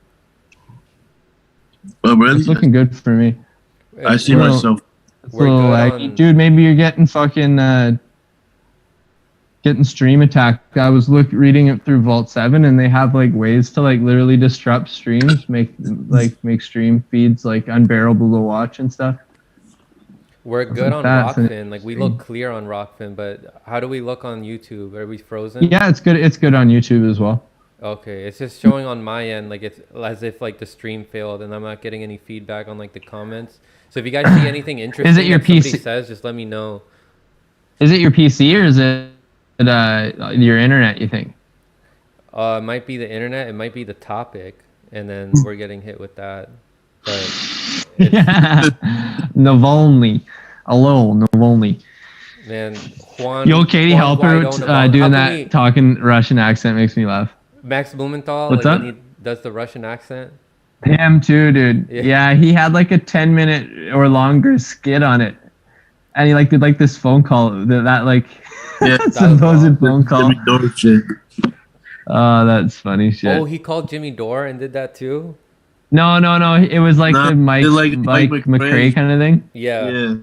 Oh, really? It's looking good for me. I see myself. It's a little laggy. Dude, maybe you're getting fucking getting stream attacked. I was reading it through Vault 7, and they have like ways to like literally disrupt streams, make stream feeds like unbearable to watch and stuff. We're good on Rockfin. Like we look clear on Rockfin, but how do we look on YouTube? Are we frozen? Yeah, it's good. It's good on YouTube as well. Okay, it's just showing on my end like it's as if like the stream failed, and I'm not getting any feedback on like the comments. So if you guys see anything interesting, is it your PC? Somebody says, just let me know. Is it your PC or is it your internet? You think? It might be the internet. It might be the topic, and then we're getting hit with that. But yeah, Navalny. Hello, Navalny. Man, Juan. Yo, Katie Halper doing that talking Russian accent makes me laugh. Max Blumenthal. What's like, up? when he does the Russian accent. Him too, dude. Yeah, he had like a 10-minute or longer skit on it, and he like did like this phone call that like supposed phone call. Oh, that's funny shit. Oh, he called Jimmy Dore and did that too. No. It was like the Mike McRae kind of thing. Yeah. It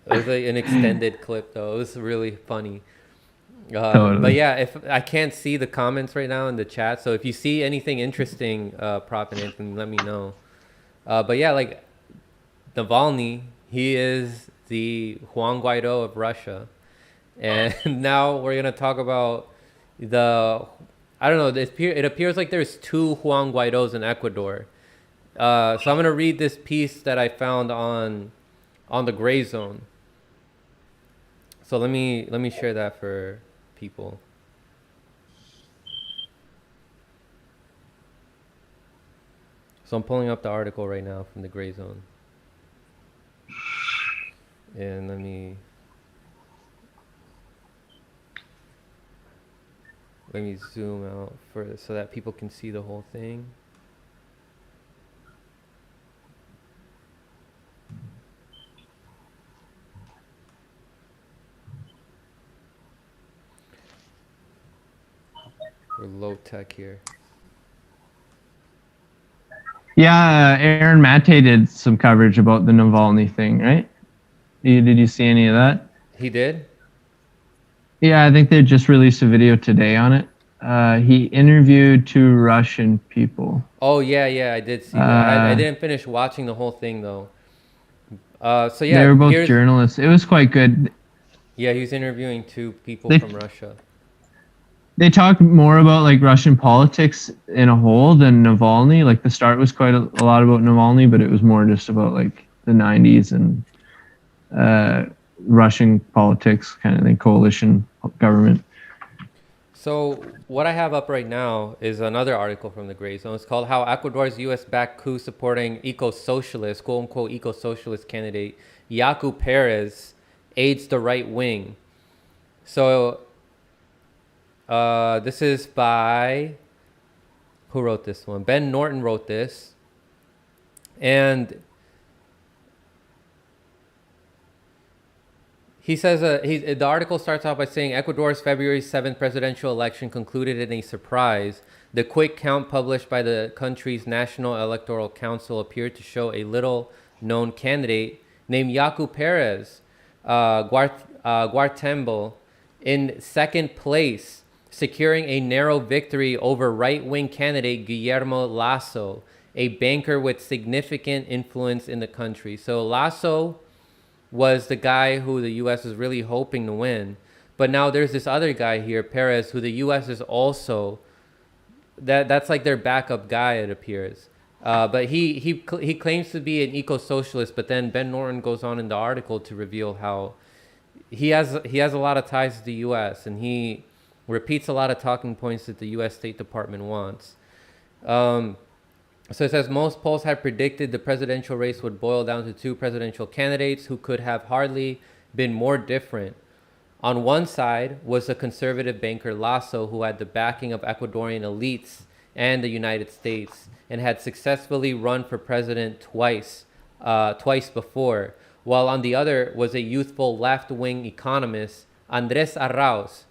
was like an extended clip though. It was really funny. Totally. But yeah, if I can't see the comments right now in the chat, so if you see anything interesting, Prop and Anthony, let me know. But yeah, like Navalny, He is the Juan Guaido of Russia. And now we're going to talk about the, I don't know, it appears like there's two Juan Guaidos in Ecuador. So I'm going to read this piece that I found on the Gray Zone. So let me share that for people. So I'm pulling up the article right now from the Gray Zone. And let me zoom out so that people can see the whole thing. We're low tech here. Yeah, Aaron Mate did some coverage about the Navalny thing, right? Did you see any of that? He did? Yeah, I think they just released a video today on it. He interviewed two Russian people. Oh, yeah, I did see that. I didn't finish watching the whole thing, though. So, yeah. They were both journalists. It was quite good. Yeah, he was interviewing two people from Russia. They talked more about like Russian politics in a whole than Navalny. Like the start was quite a lot about Navalny, but it was more just about like the 90s and Russian politics, kind of thing, coalition government. So what I have up right now is another article from the Gray Zone. It's called "How Ecuador's U.S.-backed coup supporting eco-socialist, quote-unquote eco-socialist candidate Yaku Perez aids the right wing." So this is by, who wrote this one? Ben Norton wrote this. And he says, the article starts off by saying Ecuador's February 7th presidential election concluded in a surprise. The quick count published by the country's National Electoral Council appeared to show a little-known candidate named Yaku Perez Guartembo in second place, securing a narrow victory over right-wing candidate Guillermo Lasso, a banker with significant influence in the country. So Lasso was the guy who the U.S. is really hoping to win. But now there's this other guy here, Perez, who the U.S. is also, that's like their backup guy, it appears. But he claims to be an eco-socialist, but then Ben Norton goes on in the article to reveal how he has a lot of ties to the U.S. and he repeats a lot of talking points that the U.S. State Department wants. So it says most polls had predicted the presidential race would boil down to two presidential candidates who could have hardly been more different. On one side was the conservative banker Lasso, who had the backing of Ecuadorian elites and the United States and had successfully run for president twice before, while on the other was a youthful left-wing economist, Andrés Arauz,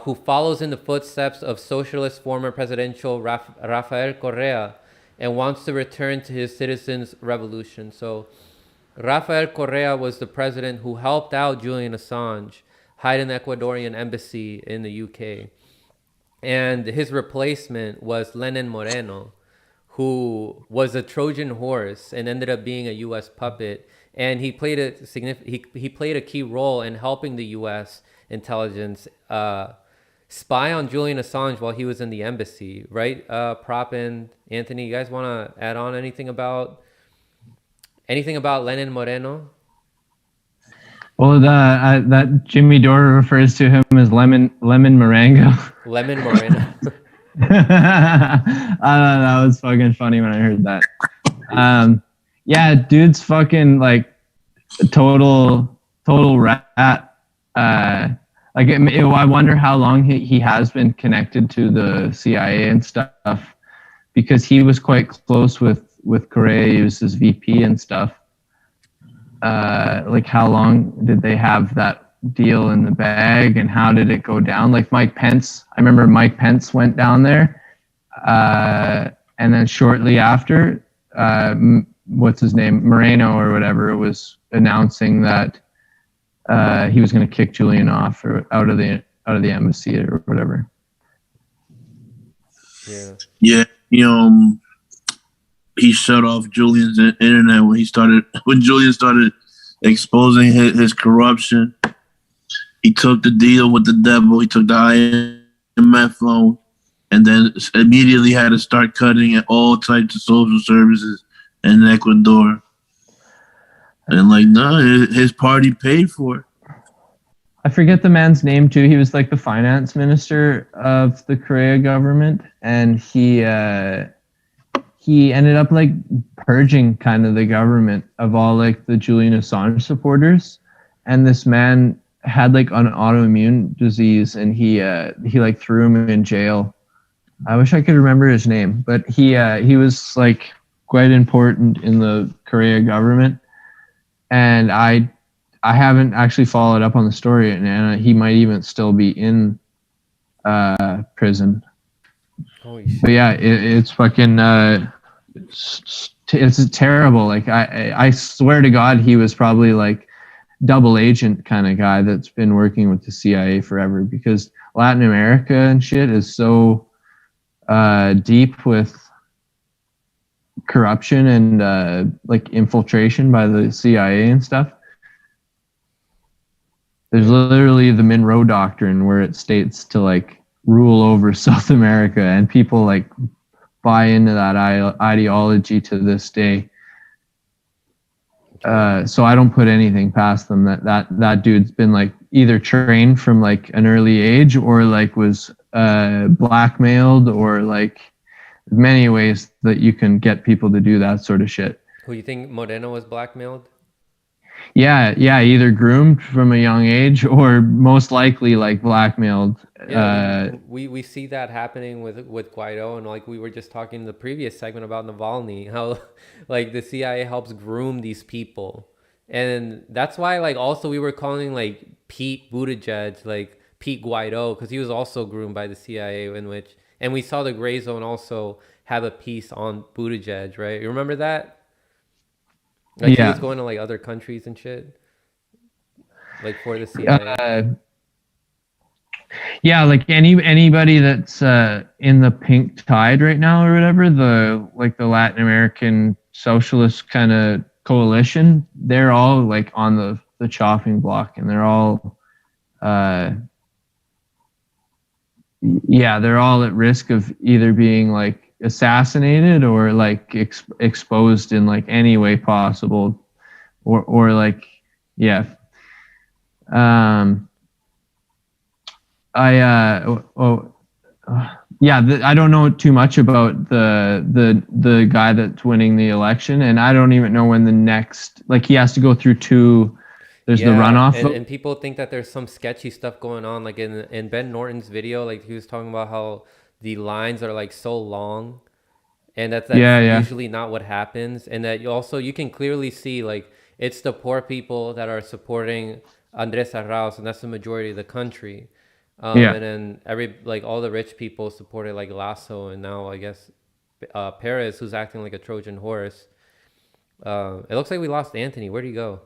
who follows in the footsteps of socialist former presidential Rafael Correa and wants to return to his citizens' revolution. So Rafael Correa was the president who helped out Julian Assange hide in the Ecuadorian embassy in the UK. And his replacement was Lenin Moreno, who was a Trojan horse and ended up being a U.S. puppet. And he played he played a key role in helping the U.S. intelligence spy on Julian Assange while he was in the embassy, right? Prop and Anthony, you guys want to add on anything about Lenin Moreno? Well, that Jimmy Dore refers to him as Lemon Marengo. Lemon Moreno. That was fucking funny when I heard that. Yeah, dude's fucking like total rat. I wonder how long he has been connected to the CIA and stuff, because he was quite close with Correa. He was his VP and stuff. Like how long did they have that deal in the bag, and how did it go down? Like Mike Pence, I remember Mike Pence went down there, and then shortly after, what's his name, Moreno or whatever, was announcing that he was going to kick Julian off or out of the embassy or whatever. Yeah. He shut off Julian's internet when Julian started exposing his corruption. He took the deal with the devil. He took the IMF loan, and then immediately had to start cutting at all types of social services in Ecuador. And like, no, his party paid for it. I forget the man's name too. He was like the finance minister of the Korea government, and he ended up like purging kind of the government of all like the Julian Assange supporters. And this man had like an autoimmune disease, and he like threw him in jail. I wish I could remember his name, but he was like quite important in the Korea government. And I haven't actually followed up on the story, and he might even still be in prison. Holy shit. But yeah, it's fucking it's terrible. Like I swear to God, he was probably like double agent kind of guy that's been working with the CIA forever, because Latin America and shit is so deep with corruption and like infiltration by the CIA and stuff. There's literally the Monroe Doctrine, where it states to like rule over South America, and people like buy into that ideology to this day. So I don't put anything past them. That dude's been like either trained from like an early age, or like was blackmailed, or like many ways that you can get people to do that sort of shit. Who you think Moreno was blackmailed? Yeah, either groomed from a young age, or most likely like blackmailed. Yeah, we see that happening with Guaido, and like we were just talking in the previous segment about Navalny, how like the CIA helps groom these people. And that's why like also we were calling like Pete Buttigieg like Pete Guaido, because he was also groomed by the CIA, and we saw the Gray Zone also have a piece on Buttigieg, right? You remember that? Like he was going to like other countries and shit, like for the CIA. Yeah, like anybody that's in the pink tide right now or whatever, the Latin American socialist kind of coalition, they're all like on the chopping block, and they're all they're all at risk of either being like assassinated or like exposed in like any way possible, or like I don't know too much about the guy that's winning the election, and I don't even know when the next, like, he has to go through two. There's the runoff, and people think that there's some sketchy stuff going on. Like in Ben Norton's video, like he was talking about how the lines are like so long, and that's usually not what happens. And that you can clearly see like it's the poor people that are supporting Andres Arrauz, and that's the majority of the country. And then all the rich people supported like Lasso, and now I guess Perez, who's acting like a Trojan horse. It looks like we lost Anthony. Where'd he go?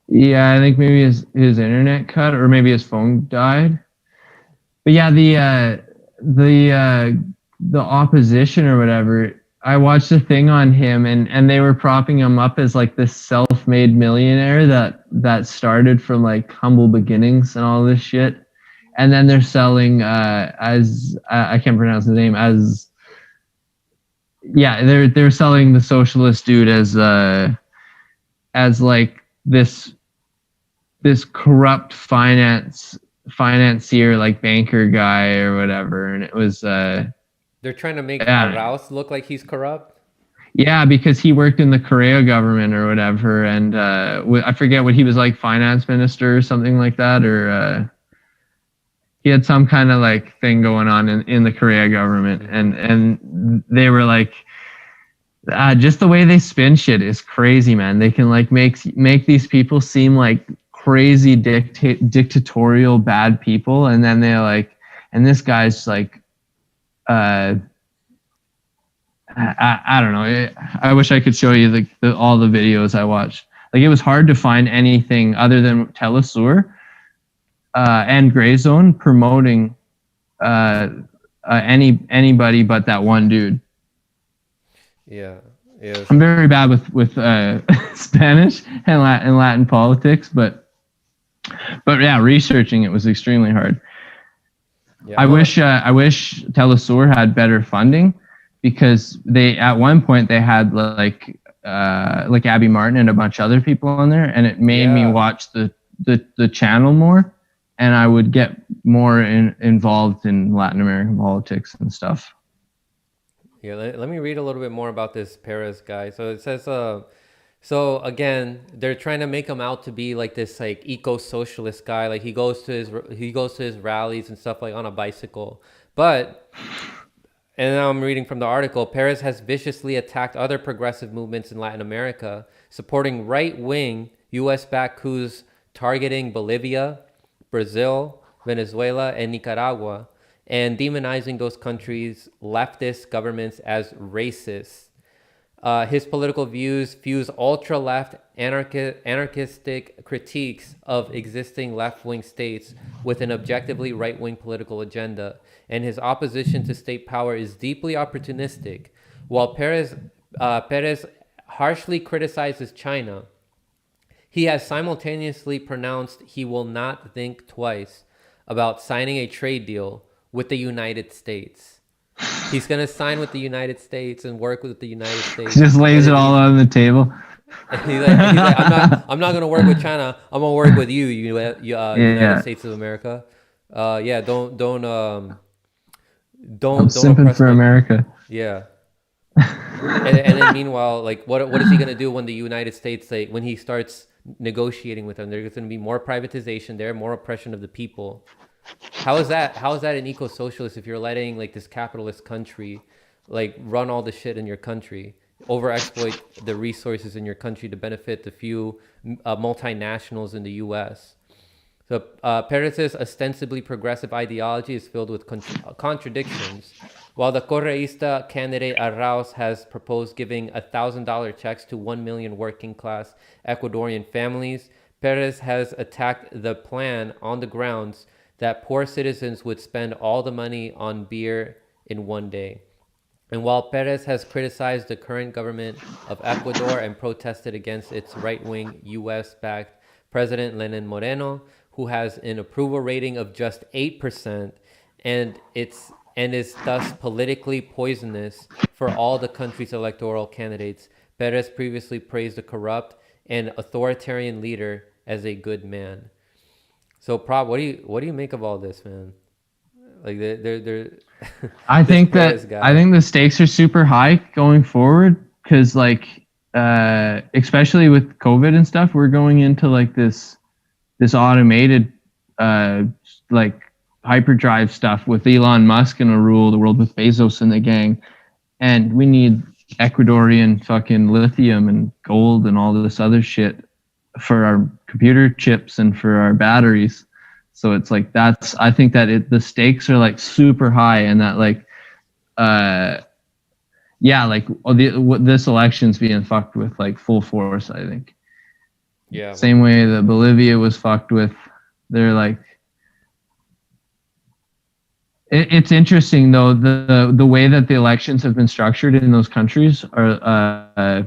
Yeah, I think maybe his internet cut, or maybe his phone died. But yeah, the opposition or whatever, I watched a thing on him, and they were propping him up as like this self-made millionaire that started from like humble beginnings and all this shit. And then they're selling as I can't pronounce the name, they're selling the socialist dude as like this corrupt financier, like banker guy or whatever. And it was they're trying to make Arrauz look like he's corrupt. Yeah, because he worked in the Correa government or whatever, and I forget what he was, like finance minister or something like that, or he had some kind of like thing going on in the Correa government, and they were like, just the way they spin shit is crazy, man. They can like make these people seem like crazy dictatorial bad people, and then they're like, and this guy's like, I don't know. I wish I could show you all the videos I watched. Like, it was hard to find anything other than Telesur and Gray Zone promoting anybody but that one dude. Yeah, Yes. I'm very bad with Spanish and Latin politics, but yeah, researching it was extremely hard. Yeah, I wish Telesur had better funding, because they at one point they had like Abby Martin and a bunch of other people on there, and it made me watch the channel more, and I would get more involved in Latin American politics and stuff. Yeah, let me read a little bit more about this Perez guy. So it says, so again, they're trying to make him out to be like this like eco-socialist guy. Like he goes to his rallies and stuff like on a bicycle. But, and now I'm reading from the article, Perez has viciously attacked other progressive movements in Latin America, supporting right-wing U.S.-backed coups targeting Bolivia, Brazil, Venezuela, and Nicaragua, and demonizing those countries' leftist governments as racist. His political views fuse ultra-left anarchistic critiques of existing left-wing states with an objectively right-wing political agenda, and his opposition to state power is deeply opportunistic. While Perez harshly criticizes China, he has simultaneously pronounced he will not think twice about signing a trade deal with the United States. He's going to sign with the United States and work with the United States. He just lays it all on the table. He's like, I'm not going to work with China. I'm going to work with you, United States of America. Don't simping for America. Yeah. and then meanwhile, like, what is he going to do when the United States, like, when he starts negotiating with them? There's going to be more privatization there, more oppression of the people. How is that an eco-socialist if you're letting like this capitalist country like run all the shit in your country, overexploit the resources in your country to benefit the few multinationals in the US? So Perez's ostensibly progressive ideology is filled with contradictions. While the Correísta candidate Arrauz has proposed giving $1,000 checks to 1 million working class Ecuadorian families, Perez has attacked the plan on the grounds that poor citizens would spend all the money on beer in one day. And while Perez has criticized the current government of Ecuador and protested against its right-wing US-backed President Lenin Moreno, who has an approval rating of just 8% and is thus politically poisonous for all the country's electoral candidates, Perez previously praised the corrupt and authoritarian leader as a good man. So, Prab, what do you make of all this, man? Like, they're I think the stakes are super high going forward, because like especially with COVID and stuff, we're going into like this automated like hyperdrive stuff with Elon Musk gonna rule the world with Bezos and the gang, and we need Ecuadorian fucking lithium and gold and all this other shit for our computer chips and for our batteries. So it's like I think that the stakes are like super high, and that like this election's being fucked with like full force, I think. Yeah. Same way that Bolivia was fucked with. They're like, it's interesting though, the way that the elections have been structured in those countries are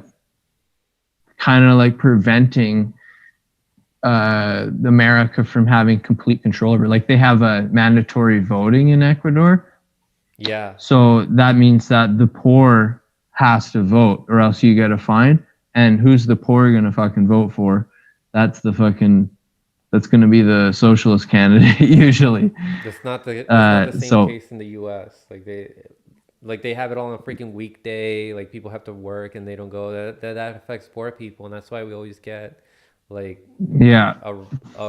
kind of like preventing America from having complete control over. Like, they have a mandatory voting in Ecuador. Yeah. So that means that the poor has to vote, or else you get a fine. And who's the poor gonna fucking vote for? That's going to be the socialist candidate usually. That's not the same case in the U.S. Like they have it all on a freaking weekday. Like, people have to work and they don't go. That affects poor people, and that's why we always get like a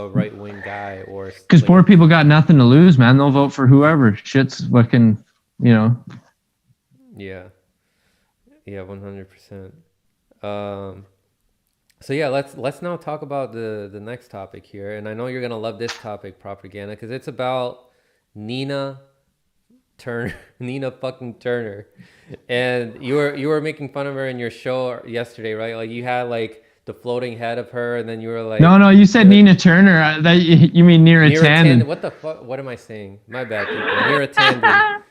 right wing guy, or because poor people got nothing to lose, man. They'll vote for whoever. Shit's fucking, Yeah. 100%. So yeah, let's now talk about the next topic here, and I know you're gonna love this topic, propaganda, because it's about Nina fucking Turner, and you were making fun of her in your show yesterday, right? Like, you had like the floating head of her, and then you were like, no, you said Nina Turner. That you mean Neera Tanden? What the fuck? What am I saying? My bad, people. Neera Tanden.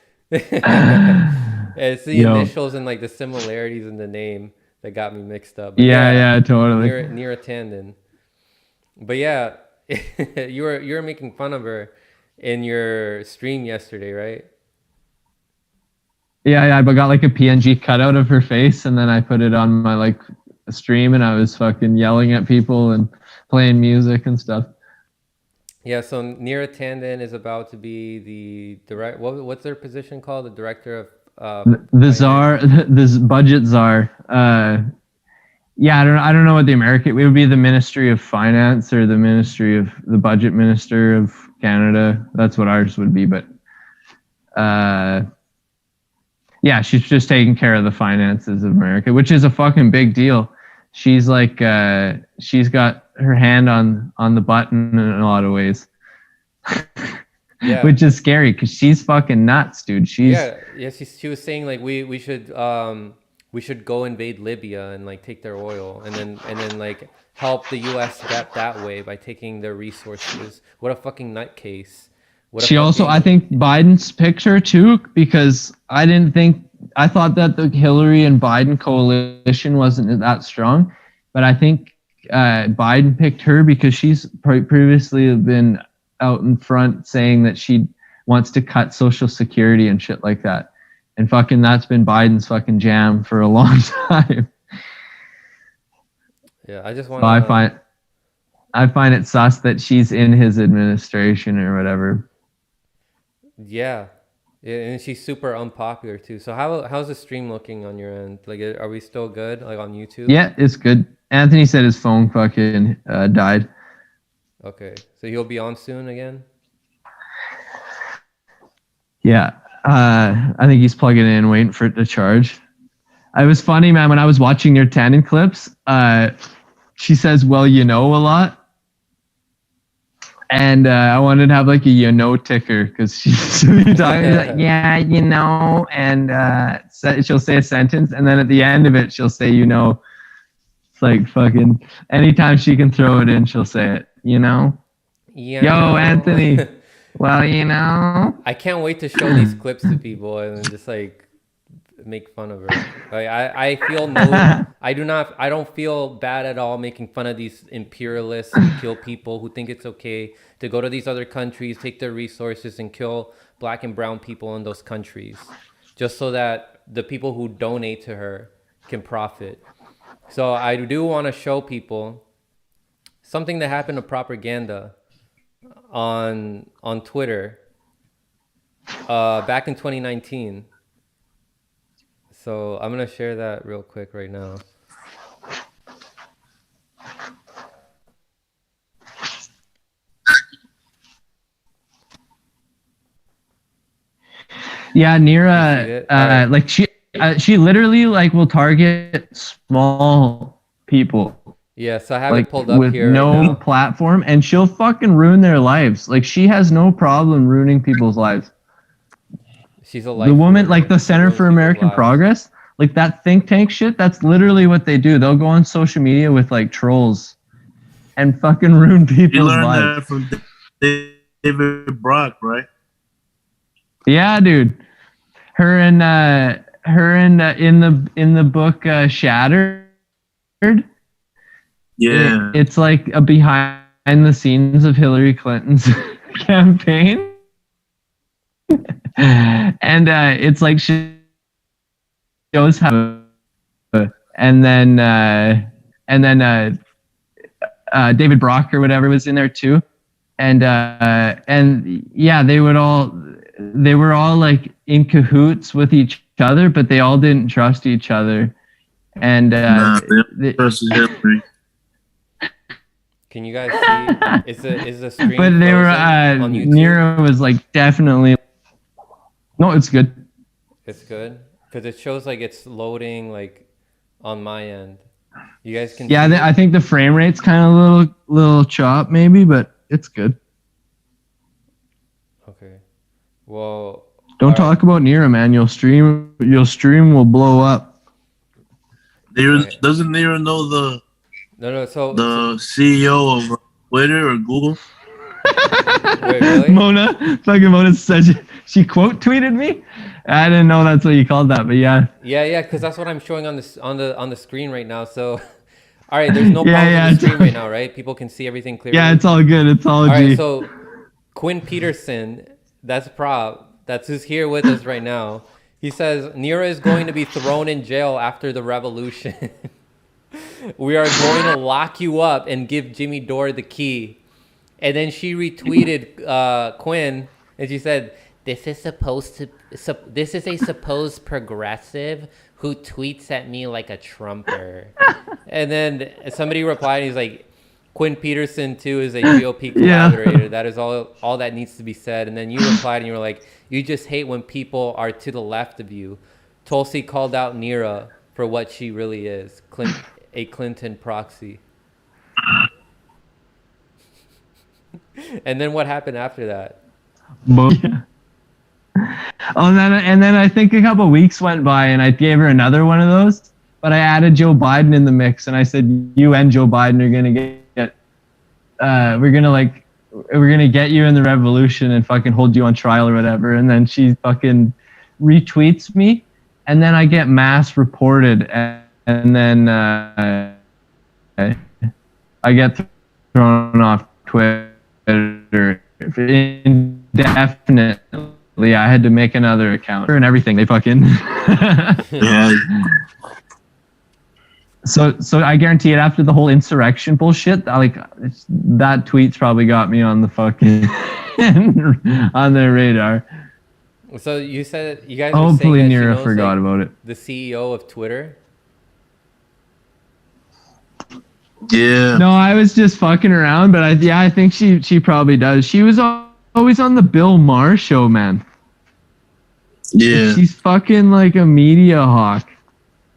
It's the initials and like the similarities in the name. that got me mixed up. But yeah, totally. Neera Tanden. But yeah, you were making fun of her in your stream yesterday, right? Yeah, I got like a PNG cutout of her face, and then I put it on my like stream, and I was fucking yelling at people and playing music and stuff. Yeah, so Neera Tanden is about to be the direct. What's their position called? The director of the czar, this budget czar. Yeah, I don't know what the American. It would be the Ministry of Finance or the Ministry of the Budget Minister of Canada. That's what ours would be, but yeah, she's just taking care of the finances of America, which is a fucking big deal. She's like, she's got her hand on the button in a lot of ways. Yeah. Which is scary because she's fucking nuts, dude. She was saying like we should go invade Libya and like take their oil and then like help the US that way by taking their resources. What a fucking nutcase. I think Biden's picked her too, because I thought that the Hillary and Biden coalition wasn't that strong, but I think Biden picked her because she's previously been out in front saying that she wants to cut Social Security and shit like that. And fucking that's been Biden's fucking jam for a long time. Yeah, I just want to... I find it sus that she's in his administration or whatever. Yeah, and she's super unpopular too. So how's the stream looking on your end? Like, are we still good? Like on YouTube? Yeah, it's good. Anthony said his phone fucking died. Okay, so he'll be on soon again? Yeah, I think he's plugging in, waiting for it to charge. It was funny, man, when I was watching your Tanden clips, she says, well, you know, a lot. And I wanted to have like a you know ticker because she's talking like, yeah, you know, and she'll say a sentence, and then at the end of it, she'll say, you know. It's like fucking anytime she can throw it in, she'll say it, you know? Yeah. Yo, Anthony. Well, you know. I can't wait to show these clips to people and just like make fun of her. Like I feel I don't feel bad at all making fun of these imperialists and kill people who think it's okay to go to these other countries, take their resources and kill black and brown people in those countries just so that the people who donate to her can profit. So I do want to show people something that happened to propaganda on Twitter back in 2019. So I'm going to share that real quick right now. Yeah, Neera, like she literally like will target small people. Yeah, so I have like, it pulled up with here. No right platform, and she'll fucking ruin their lives. Like she has no problem ruining people's lives. She's a the woman, like the Center for American Progress, like that think tank shit. That's literally what they do. They'll go on social media with like trolls and fucking ruin people's lives. You learned that from David Brock, right? Yeah, dude. Her and in the book Shattered. Yeah, it's like a behind the scenes of Hillary Clinton's campaign, and it's like she shows how, and then David Brock or whatever was in there too, and yeah, they were all like in cahoots with each other, but they all didn't trust each other, and they trusted Hillary. Can you guys see? Is the stream? But they were on YouTube? Neera was like definitely. No, it's good. It's good because it shows like it's loading like on my end. You guys can. Yeah, I think the frame rate's kind of a little chop maybe, but it's good. Okay. Well. Don't talk about Neera, man. Your stream will blow up. Doesn't Neera know the? No. So the CEO of Twitter or Google. Wait, really? Mona said she quote tweeted me. I didn't know that's what you called that, but yeah. Yeah, because that's what I'm showing on the screen right now. So, all right, there's no Yeah, problems yeah, on the it's- screen right now, right? People can see everything clearly. Yeah, it's all good. It's all All right, G. so Quinn Peterson, that's prop. That's who's here with us right now. He says Neera is going to be thrown in jail after the revolution. We are going to lock you up and give Jimmy Dore the key. And then she retweeted Quinn, and she said, "This is this is a supposed progressive who tweets at me like a Trumper." And then somebody replied, he's like, "Quinn Peterson too is a GOP collaborator. Yeah. That is all that needs to be said." And then you replied, and you were like, "You just hate when people are to the left of you." Tulsi called out Neera for what she really is, a Clinton proxy. And then what happened after that? Yeah. Oh, and then I think a couple of weeks went by, and I gave her another one of those. But I added Joe Biden in the mix, and I said, "You and Joe Biden are gonna get, we're gonna get you in the revolution and fucking hold you on trial or whatever." And then she fucking retweets me, and then I get mass reported, and then I get thrown off Twitter indefinitely. I had to make another account and everything. They fucking Yeah. So I guarantee it, after the whole insurrection bullshit, that tweet's probably got me on the fucking on their radar. So you said you guys were Hopefully saying that she Neera knows, forgot like, about it. the CEO of Twitter. Yeah. No, I was just fucking around, but I think she probably does. She was always on the Bill Maher show, man. Yeah. She's fucking like a media hawk.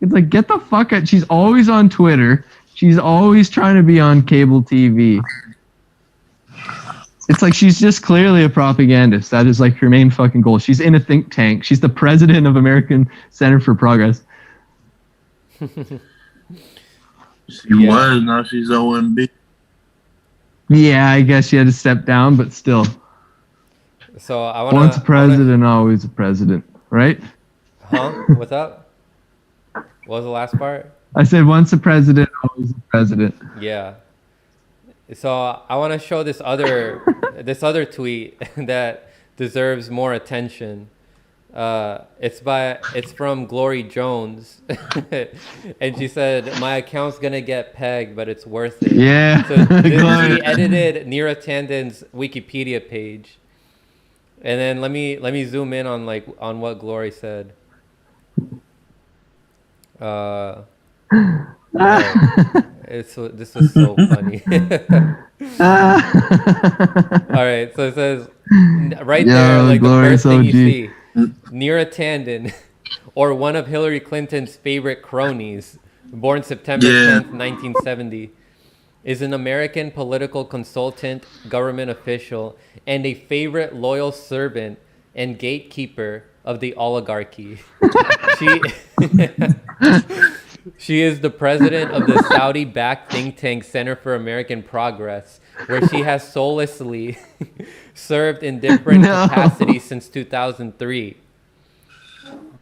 It's like, get the fuck out. She's always on Twitter. She's always trying to be on cable TV. It's like she's just clearly a propagandist. That is like her main fucking goal. She's in a think tank. She's the president of American Center for Progress. She was, now she's OMB. Yeah, I guess she had to step down, but still. So I want to. Once a president, always a president, right? Huh? What's up? What was the last part? I said once a president, always a president. Yeah. So I want to show this other tweet that deserves more attention. It's from Glory Jones, and she said, "My account's gonna get pegged, but it's worth it." Yeah. So she edited Neera Tanden's Wikipedia page, and then let me zoom in on what Glory said. This is so funny. All right, so it says right there, like the first thing you see, Neera Tanden, or one of Hillary Clinton's favorite cronies, born September 10th, 1970, is an American political consultant, government official, and a favorite loyal servant and gatekeeper of the oligarchy. She is the president of the Saudi-backed think tank Center for American Progress, where she has soullessly served in different capacities since 2003.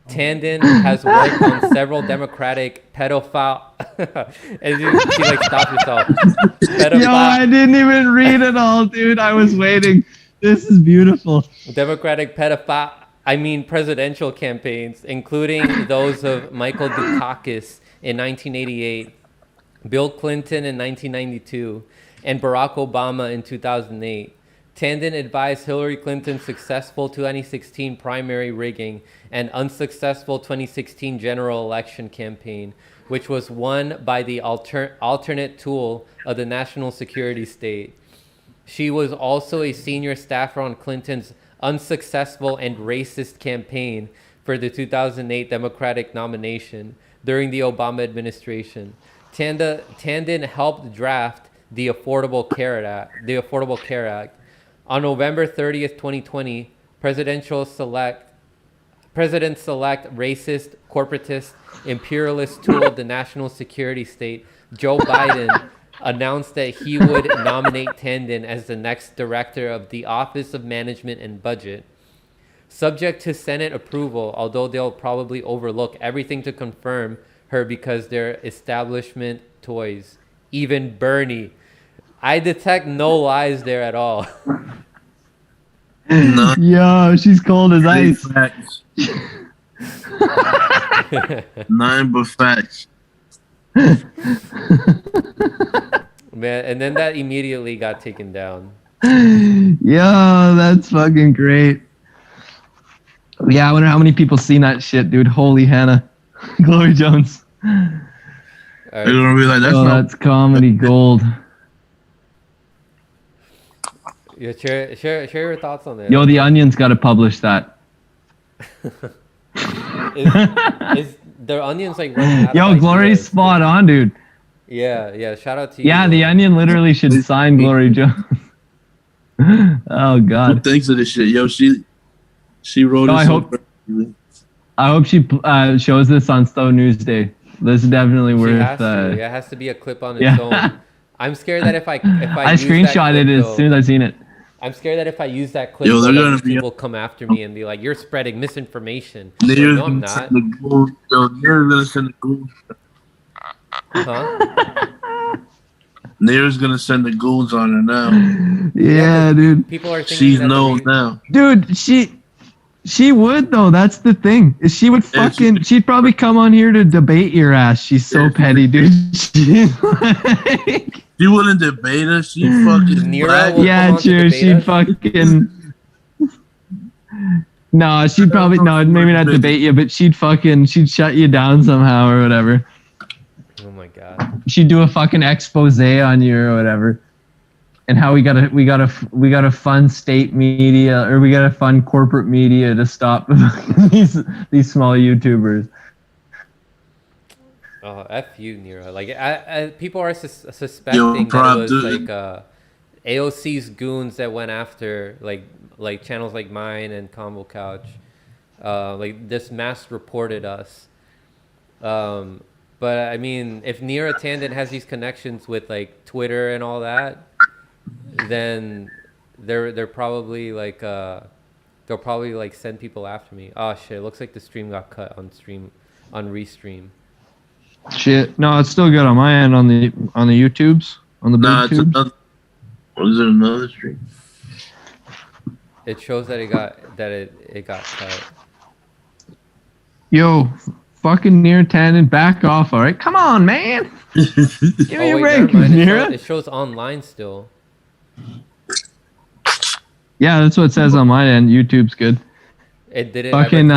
Tanden has worked on several Democratic pedophile... and she like stopped herself. Yo, I didn't even read it all, dude. I was waiting. This is beautiful. Democratic presidential campaigns, including those of Michael Dukakis in 1988, Bill Clinton in 1992, and Barack Obama in 2008. Tanden advised Hillary Clinton's successful 2016 primary rigging and unsuccessful 2016 general election campaign, which was won by the alternate tool of the national security state. She was also a senior staffer on Clinton's unsuccessful and racist campaign for the 2008 Democratic nomination during the Obama administration. Tanden helped draft the Affordable Care Act. On November 30th, 2020, President-select racist, corporatist, imperialist tool of the national security state, Joe Biden, announced that he would nominate Tanden as the next director of the Office of Management and Budget. Subject to Senate approval, although they'll probably overlook everything to confirm her because they're establishment toys. Even Bernie. I detect no lies there at all. Yo, she's cold as ice. Facts. Nine but facts. Man, and then that immediately got taken down. Yo, that's fucking great. Yeah, I wonder how many people seen that shit, dude. Holy Hannah. Glory Jones. All They're right. gonna be like, That's comedy gold. Yeah, share your thoughts on that. Yo, the Onion's got to publish that. Is the Onion's like running out of Yo, Glory's ideas? spot on, dude. Yeah. Shout out to you. Yeah, the Onion literally should sign Glory Jones. Oh Who God. thinks of this shit? Yo, she wrote No, it I so hope- perfectly. I hope she shows this on Stowe Newsday. This is definitely She worth. has to. Yeah, it has to be a clip on its yeah. own. I'm scared that if I I use that screenshotted clip, it as though, soon as I seen it. I'm scared that if I use that clip, Yo, they're though, gonna that be- people come after me and be like, "You're spreading misinformation." Like, Neera's no, I'm gonna not. send the goons. Yo, Neera's gonna send the goons. Huh? Neera's gonna send the goons on her now. Yeah, dude. People are thinking She's that known now. Dude, she would though. That's the thing. Is she would Yeah, fucking. She'd probably come on here to debate your ass. She's so Yeah, petty, dude. She's like, She wouldn't debate us. She fucking Neera black. will- yeah, come on to true. debate She'd us? fucking. No, she'd probably no, maybe not debate you, but she'd shut you down somehow or whatever. Oh my god. She'd do a fucking expose on you or whatever, and how we got to fund state media or we got to fund corporate media to stop these small YouTubers. Oh, F you, Neera. Like, people are suspecting that prob, it was dude. like AOC's goons that went after like channels like mine and Combo Couch. Like this mass reported us. But I mean, if Neera Tanden has these connections with like Twitter and all that, then they're probably like they'll probably like send people after me. Oh shit! It looks like the stream got cut on restream. Shit, no, it's still good on my end on the YouTubes on the Nah, big it's tubes. another. Was it another stream? It shows that it got cut. Yo, fucking Neera Tanden, back off, all right? Come on, man. Give me a break, never mind. Neera. It shows online still. Yeah, that's what it says on my end. YouTube's good. It didn't. Fucking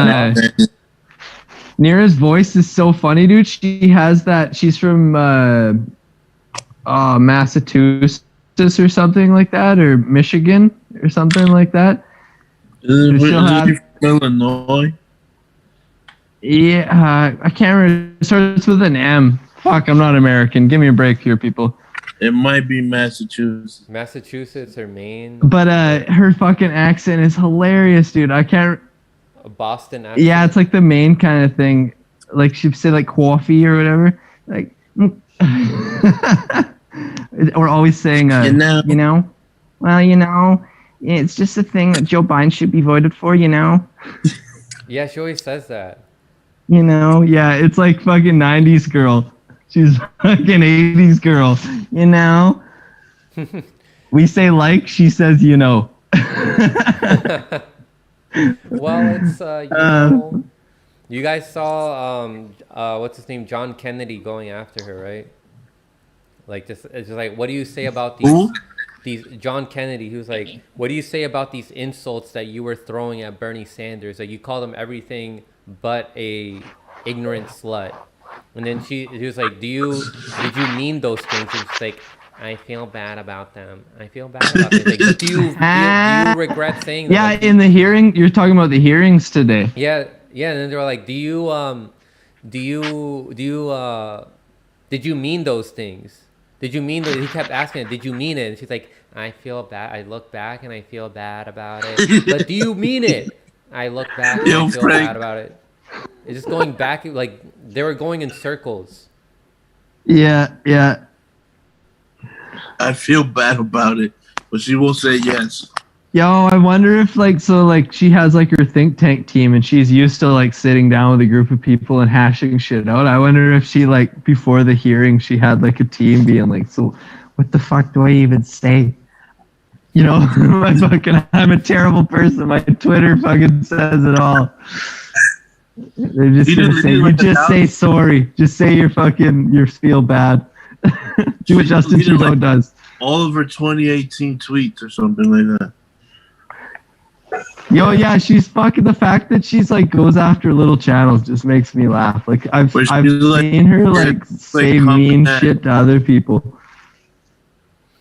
Neera's voice is so funny, dude. She has that. She's from Massachusetts or something like that, or Michigan or something like that. Is She'll have- it from Illinois? Yeah, I can't remember. It starts with an M. Fuck, I'm not American. Give me a break here, people. It might be Massachusetts. Massachusetts or Maine. But her fucking accent is hilarious, dude. I can't. A Boston accent. Yeah, it's like the main kind of thing. Like she'd say like coffee or whatever. Like, or always saying, You know. it's just a thing that Joe Biden should be voted for, Yeah, she always says that. Yeah, it's like fucking 90s girl. She's fucking 80s girl, We say like, she says, Well, it's you guys saw what's his name, John Kennedy going after her, right? Like it's just like, what do you say about these John Kennedy? He was like, what do you say about these insults that you were throwing at Bernie Sanders? Like you called him everything but a ignorant slut. And then he was like, did you mean those things? And she's like, I feel bad about them. I feel bad about them. Like, do you regret saying that? Yeah, Like, in the hearing, you're talking about the hearings today. yeah, and then they were like, did you mean those things? Did you mean those? He kept asking, did you mean it? And she's like, I feel bad. I look back and I feel bad about it. But do you mean it? I look back and I feel bad about it. It's just going back, like they were going in circles. Yeah. I feel bad about it, but she will say yes. Yo, I wonder if she has like her think tank team and she's used to like sitting down with a group of people and hashing shit out. I wonder if she like before the hearing she had like a team being like, so what the fuck do I even say? You know, I'm a terrible person. My Twitter fucking says it all. They're just gonna say, you just say sorry. Just say you feel bad. Do what Justin Trudeau does. All of her 2018 tweets or something like that. Yo, yeah, she's fucking the fact that she's like goes after little channels just makes me laugh. Like I've seen her like say mean shit to other people.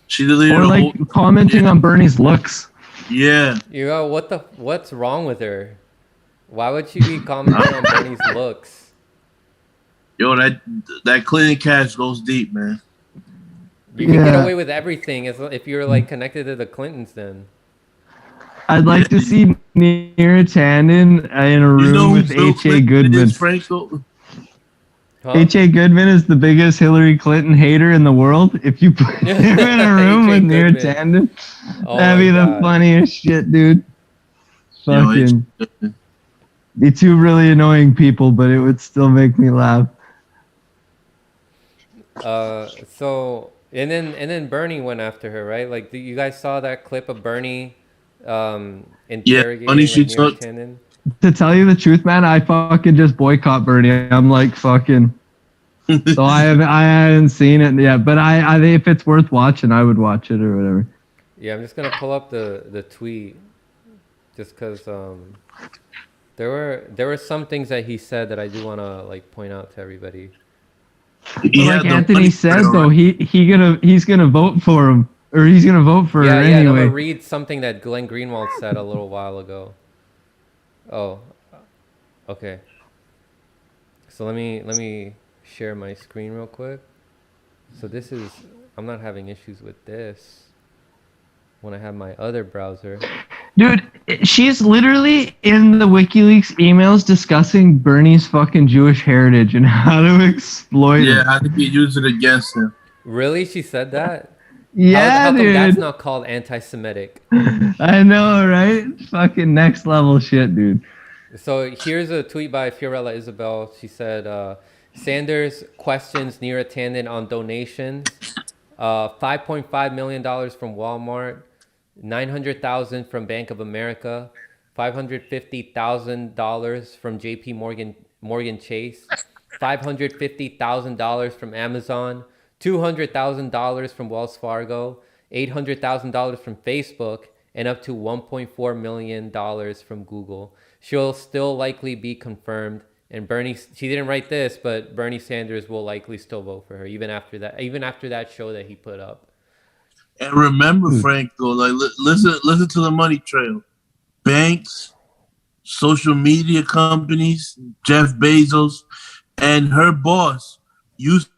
She deleted or like commenting on Bernie's looks. Yeah. You know what's wrong with her? Why would she be commenting on Bernie's looks? Yo, that Clinton cash goes deep, man. You can get away with everything if you're like connected to the Clintons. Then I'd like to see Neera Tanden in a room with H.A. Goodman. H.A. Goodman is the biggest Hillary Clinton hater in the world. If you put him in a room with Neera Tanden, that'd be the funniest shit, dude. Fucking be two really annoying people, but it would still make me laugh. So and then Bernie went after her, right? Like you guys saw that clip of Bernie interrogating Neera Tanden? To tell you the truth, man, I fucking just boycott Bernie. I'm like fucking. So I haven't seen it yet, but I if it's worth watching, I would watch it or whatever. Yeah, I'm just gonna pull up the tweet, just because there were some things that he said that I do want to like point out to everybody. Like Anthony said, though, he's gonna vote for him, or he's gonna vote for her anyway. Yeah, I'm gonna read something that Glenn Greenwald said a little while ago. Oh, okay. So let me share my screen real quick. So this is, I'm not having issues with this when I have my other browser. Dude, she's literally in the WikiLeaks emails discussing Bernie's fucking Jewish heritage and how to exploit it. Yeah, how to use it against him. Really? She said that? Yeah, how come dude. That's not called anti-Semitic? I know, right? Fucking next level shit, dude. So here's a tweet by Fiorella Isabel. She said, Sanders questions Neera Tanden on donations. $5.5 million from Walmart. $900,000 from Bank of America. $550,000 from JP Morgan Chase. $550,000 from Amazon. $200,000 from Wells Fargo, $800,000 from Facebook, and up to $1.4 million from Google. She'll still likely be confirmed. And she didn't write this, but Bernie Sanders will likely still vote for her, even after that show that he put up. And remember, Frank, though, like listen to the money trail. Banks, social media companies, Jeff Bezos, and her boss used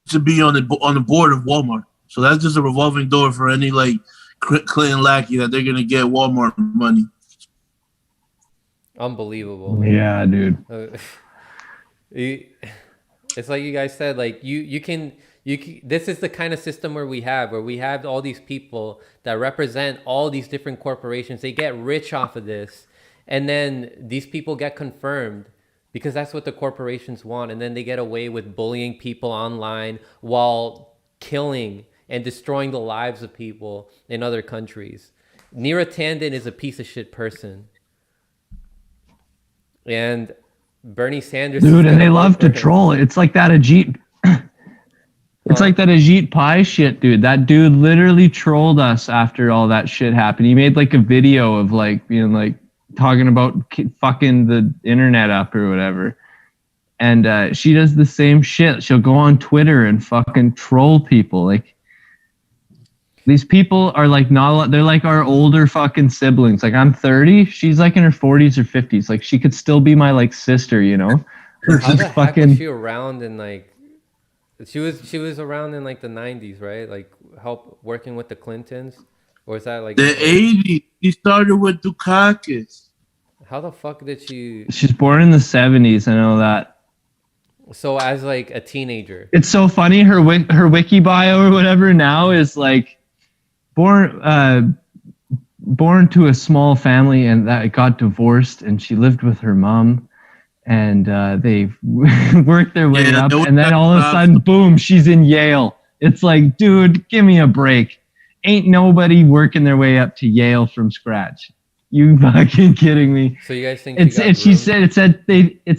to be on the board of Walmart. So that's just a revolving door for any like Clinton lackey that they're gonna get Walmart money. Unbelievable. Yeah, dude. It's like you guys said, like you can this is the kind of system where we have all these people that represent all these different corporations. They get rich off of this, and then these people get confirmed because that's what the corporations want, and then they get away with bullying people online while killing and destroying the lives of people in other countries. Neera Tanden is a piece of shit person. And Bernie Sanders... Dude, and they love to troll. It's like that Ajit... It's like that Ajit Pai shit, dude. That dude literally trolled us after all that shit happened. He made like a video of like being like talking about fucking the internet up or whatever. And she does the same shit. She'll go on Twitter and fucking troll people. Like, these people are like they're like our older fucking siblings. Like, I'm 30. She's like in her 40s or 50s. Like, she could still be my like sister, you know? How the heck was she around in like... She was around in like the 90s, right? Like working with the Clintons? Or is that like... The 80s. She started with Dukakis. How the fuck did she... She's born in the 70s. I know that. So as like a teenager. It's so funny. Her wiki bio or whatever now is like born to a small family and that got divorced, and she lived with her mom, and they worked their way up, and then all of a sudden, boom, she's in Yale. It's like, dude, give me a break. Ain't nobody working their way up to Yale from scratch. You fucking kidding me? So you guys think it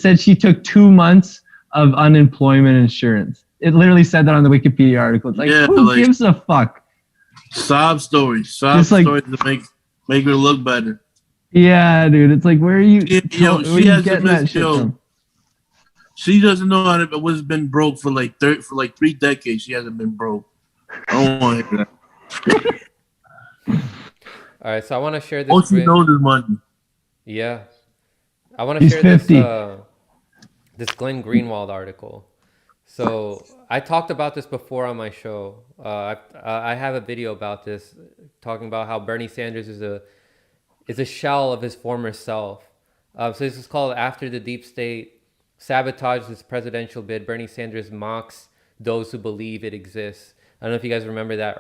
said she took 2 months of unemployment insurance. It literally said that on the Wikipedia article. It's like, who gives a fuck? Sob stories to make her look better. Yeah, dude. It's like, where are you? She hasn't missed, she doesn't know how to what's been broke for like 3 decades. She hasn't been broke. I don't want to hear that. All right, so I want to share this. Oh, she knows his money. Yeah, I want to share 50. This Glenn Greenwald article. So I talked about this before on my show. I have a video about this, talking about how Bernie Sanders is a shell of his former self. So this is called "After the Deep State Sabotages His Presidential Bid, Bernie Sanders Mocks Those Who Believe It Exists." I don't know if you guys remember that.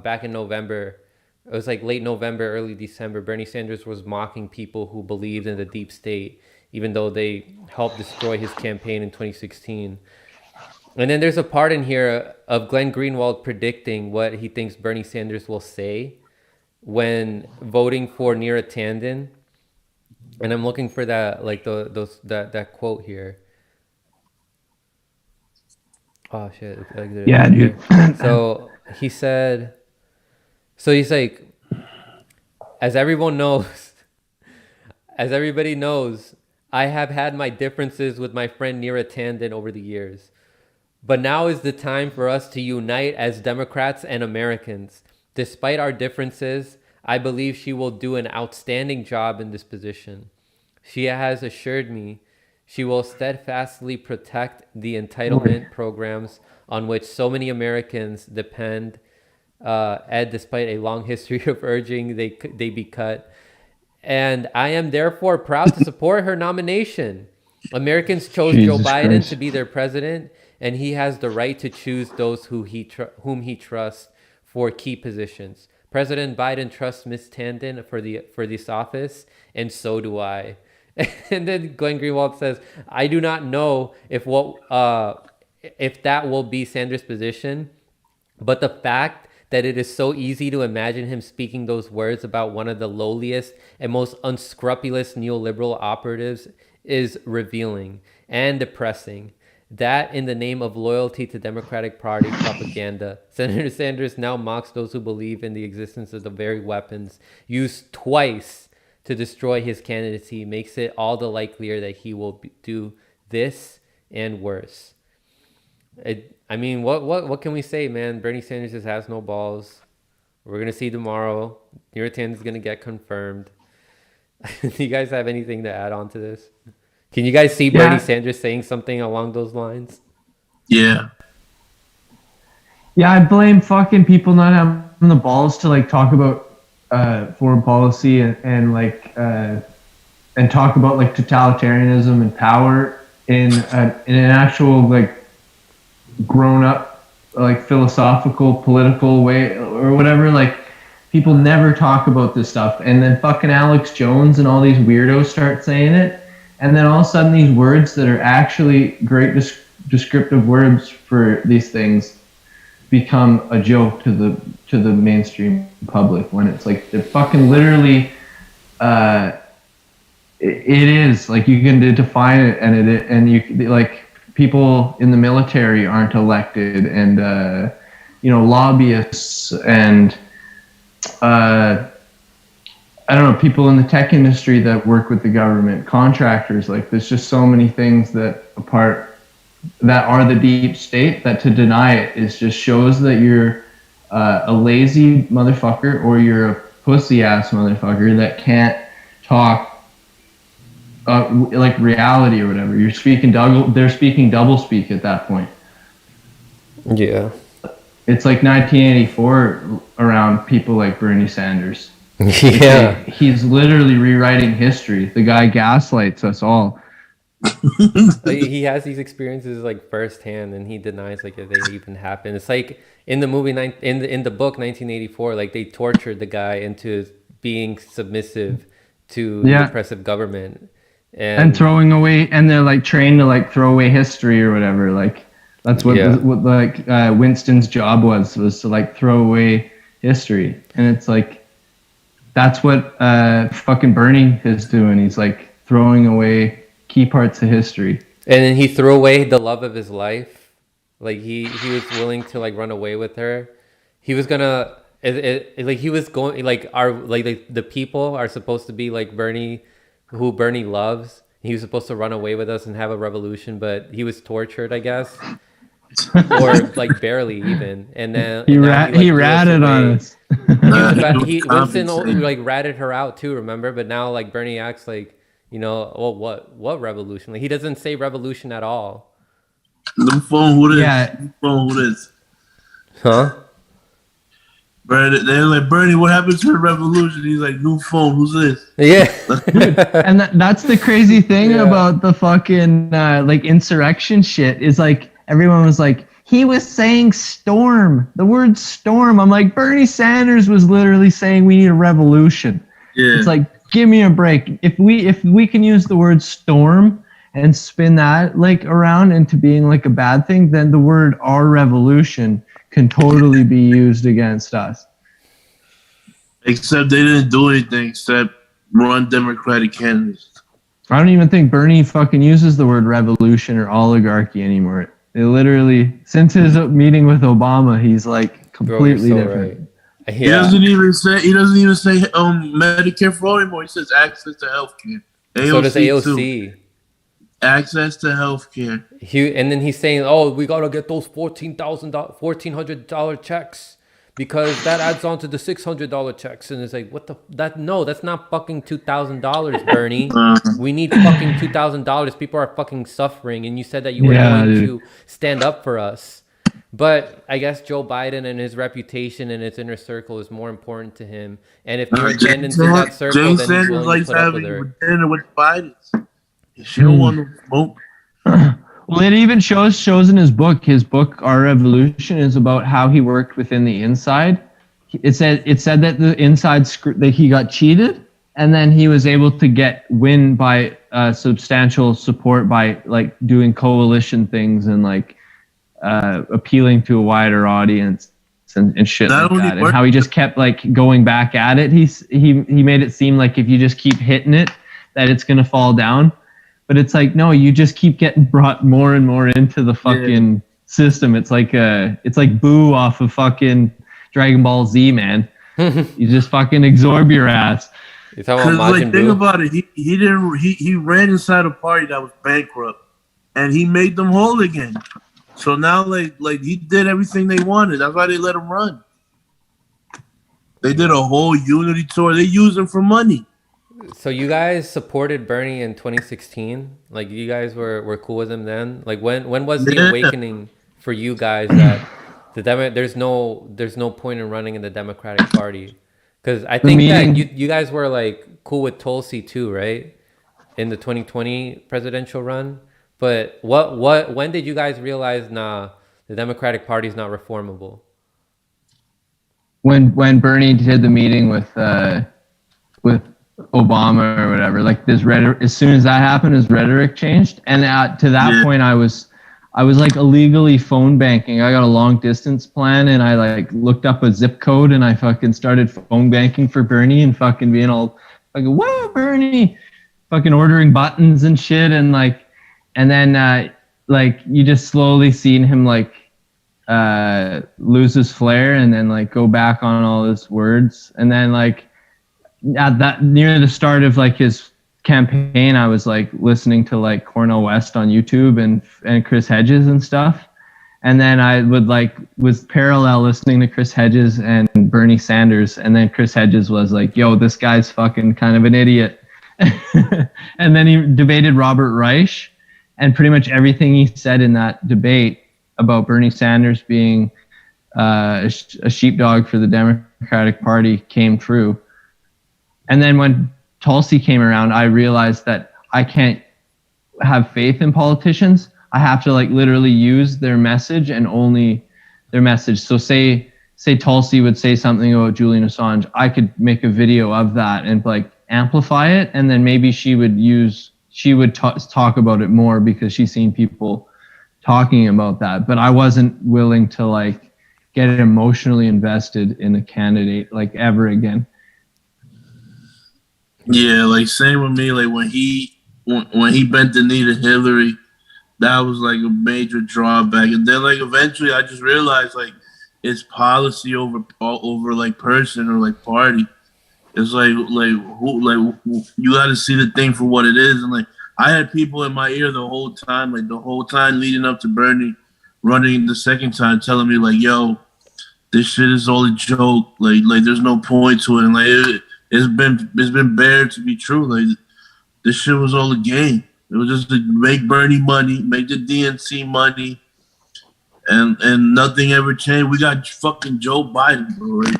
Back in November, it was like late November, early December, Bernie Sanders was mocking people who believed in the deep state, even though they helped destroy his campaign in 2016. And then there's a part in here of Glenn Greenwald predicting what he thinks Bernie Sanders will say when voting for Neera Tanden. And I'm looking for that, like that quote here. Oh shit! Yeah, dude. So he said. So he's like, as everybody knows, I have had my differences with my friend Neera Tanden over the years. But now is the time for us to unite as Democrats and Americans. Despite our differences, I believe she will do an outstanding job in this position. She has assured me she will steadfastly protect the entitlement programs on which so many Americans depend, despite a long history of urging they be cut. And I am therefore proud to support her nomination. Americans chose Joe Biden to be their president, and he has the right to choose those whom he trusts for key positions. President Biden trusts Ms. Tanden for this office, and so do I. And then Glenn Greenwald says, I do not know if that will be Sanders' position, but the fact that it is so easy to imagine him speaking those words about one of the lowliest and most unscrupulous neoliberal operatives is revealing and depressing. That, in the name of loyalty to Democratic Party propaganda, Senator Sanders now mocks those who believe in the existence of the very weapons used twice to destroy his candidacy, makes it all the likelier that he will do this and worse. I mean, what can we say, man? Bernie Sanders just has no balls. We're going to see tomorrow. Neera Tanden is going to get confirmed. Do you guys have anything to add on to this? Can you guys see Bernie Sanders saying something along those lines? Yeah. Yeah, I blame fucking people not having the balls to like talk about foreign policy and talk about like totalitarianism and power in an actual like grown up like philosophical political way or whatever. Like people never talk about this stuff, and then fucking Alex Jones and all these weirdos start saying it, and then all of a sudden these words that are actually great descriptive words for these things become a joke to the mainstream public, when it's like they're fucking literally it is like you can define it, and you like people in the military aren't elected, and lobbyists and I don't know, people in the tech industry that work with the government, contractors, like there's just so many things that are the deep state, that to deny it is just shows that you're a lazy motherfucker, or you're a pussy ass motherfucker that can't talk like reality or whatever. They're speaking double speak at that point. Yeah. It's like 1984 around people like Bernie Sanders. Yeah. He's literally rewriting history. The guy gaslights us all. Like, he has these experiences like firsthand, and he denies like if they even happen. It's like in the movie in the book 1984, like they tortured the guy into being submissive to the Yeah. oppressive government, And throwing away, and they're like trained to like throw away history or whatever. Like that's what Yeah. Winston's job was to like throw away history. And it's like that's what fucking Bernie is doing. He's like throwing away key parts of history. And then he threw away the love of his life. Like he was willing to like run away with her. He was gonna like he was going like the people are supposed to be like Bernie, who Bernie loves. He was supposed to run away with us and have a revolution, but he was tortured, I guess, or like barely even. And then He he ratted on us. Winston like ratted her out too, remember? But now like Bernie acts like, you know, well, what revolution? Like he doesn't say revolution at all. The phone, who this? Yeah. The phone, who this? Huh? Bernie, they're like, Bernie, what happened to the revolution? He's like, new phone, who's this? Yeah. And that's the crazy thing about the fucking like insurrection shit is like everyone was like, he was saying storm, the word storm. I'm like, Bernie Sanders was literally saying we need a revolution. Yeah. It's like, give me a break. If we can use the word storm and spin that like around into being like a bad thing, then the word our revolution can totally be used against us. Except they didn't do anything except run Democratic candidates. I don't even think Bernie fucking uses the word revolution or oligarchy anymore. It literally, since his meeting with Obama, he's like completely different. Right. Yeah. He doesn't even say Medicare for all anymore. He says access to healthcare. So does AOC. Too. Access to healthcare. And then he's saying, "Oh, we gotta get those $1,400 checks because that adds on to the $600 checks." And it's like, that's not fucking $2,000, Bernie. We need fucking $2,000. People are fucking suffering, and you said that you were going to stand up for us. But I guess Joe Biden and his reputation and his inner circle is more important to him. And if you're abandoned in that circle, then he's willing to put up with her. Dinner with Biden. She don't want to smoke. Well, it even shows in his book. His book, Our Revolution, is about how he worked within the inside. It said that the inside that he got cheated, and then he was able to win by substantial support by like doing coalition things and like appealing to a wider audience and shit like that. And how he just kept like going back at it. He made it seem like if you just keep hitting it, that it's gonna fall down. But it's like, no, you just keep getting brought more and more into the fucking system. It's like Boo off of fucking Dragon Ball Z, man. You just fucking absorb your ass. You're talking about like, think about it. He ran inside a party that was bankrupt, and he made them whole again. So now, like he did everything they wanted. That's why they let him run. They did a whole unity tour. They used him for money. So you guys supported Bernie in 2016? Like you guys were cool with him then? Like when was the awakening for you guys that there's no point in running in the Democratic Party? Because I think that you guys were like cool with Tulsi too, right? In the 2020 presidential run. But when did you guys realize, nah, the Democratic Party is not reformable? When Bernie did the meeting with Obama or whatever, like this rhetoric, as soon as that happened, his rhetoric changed. And to that point, I was like illegally phone banking. I got a long distance plan, and I like looked up a zip code, and I fucking started phone banking for Bernie and fucking being all like, "Whoa, Bernie!" Fucking ordering buttons and shit, and then like you just slowly seen him like lose his flair, and then like go back on all his words, and then like. At that near the start of like his campaign, I was like listening to like Cornel West on YouTube and Chris Hedges and stuff, and then I was parallel listening to Chris Hedges and Bernie Sanders, and then Chris Hedges was like, "Yo, this guy's fucking kind of an idiot," and then he debated Robert Reich, and pretty much everything he said in that debate about Bernie Sanders being a sheepdog for the Democratic Party came true. And then when Tulsi came around, I realized that I can't have faith in politicians, I have to like literally use their message and only their message. So say Tulsi would say something about Julian Assange, I could make a video of that and like amplify it, and then maybe she would talk about it more because she's seen people talking about that. But I wasn't willing to like get emotionally invested in a candidate like ever again. Yeah, like same with me. Like when he bent the knee to Hillary, that was like a major drawback. And then like eventually I just realized like it's policy over like person or like party. It's like you got to see the thing for what it is. And like I had people in my ear the whole time leading up to Bernie running the second time, telling me like, "Yo, this shit is all a joke. Like there's no point to it." And like it's been bared to be true. Like this shit was all a game. It was just to make Bernie money, make the DNC money, and nothing ever changed. We got fucking Joe Biden, bro. Right?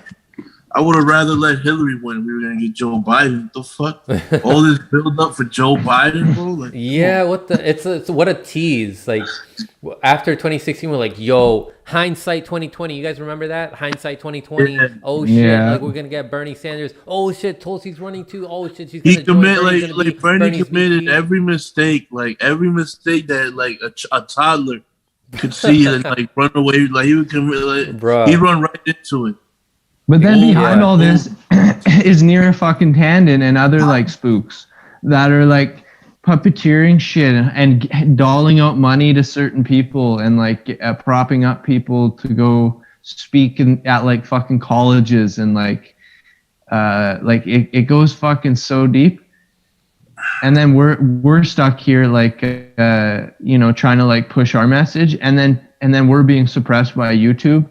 I would have rather let Hillary win. We were gonna get Joe Biden. What the fuck? All this build up for Joe Biden, bro. Like, yeah, it's what a tease. Like after 2016, we're like, yo, hindsight 2020. You guys remember that? Hindsight 2020. Yeah. Oh shit, like we're gonna get Bernie Sanders. Oh shit, Tulsi's running too. Oh shit, she's gonna join. Bernie committed every mistake that like a toddler could see and like run away. Like he would commit. Like, he'd run right into it. But then behind all this is Neera fucking Tanden and other like spooks that are like puppeteering shit and doling out money to certain people and like propping up people to go speak at like fucking colleges and like it goes fucking so deep. And then we're stuck here like trying to like push our message and then we're being suppressed by YouTube.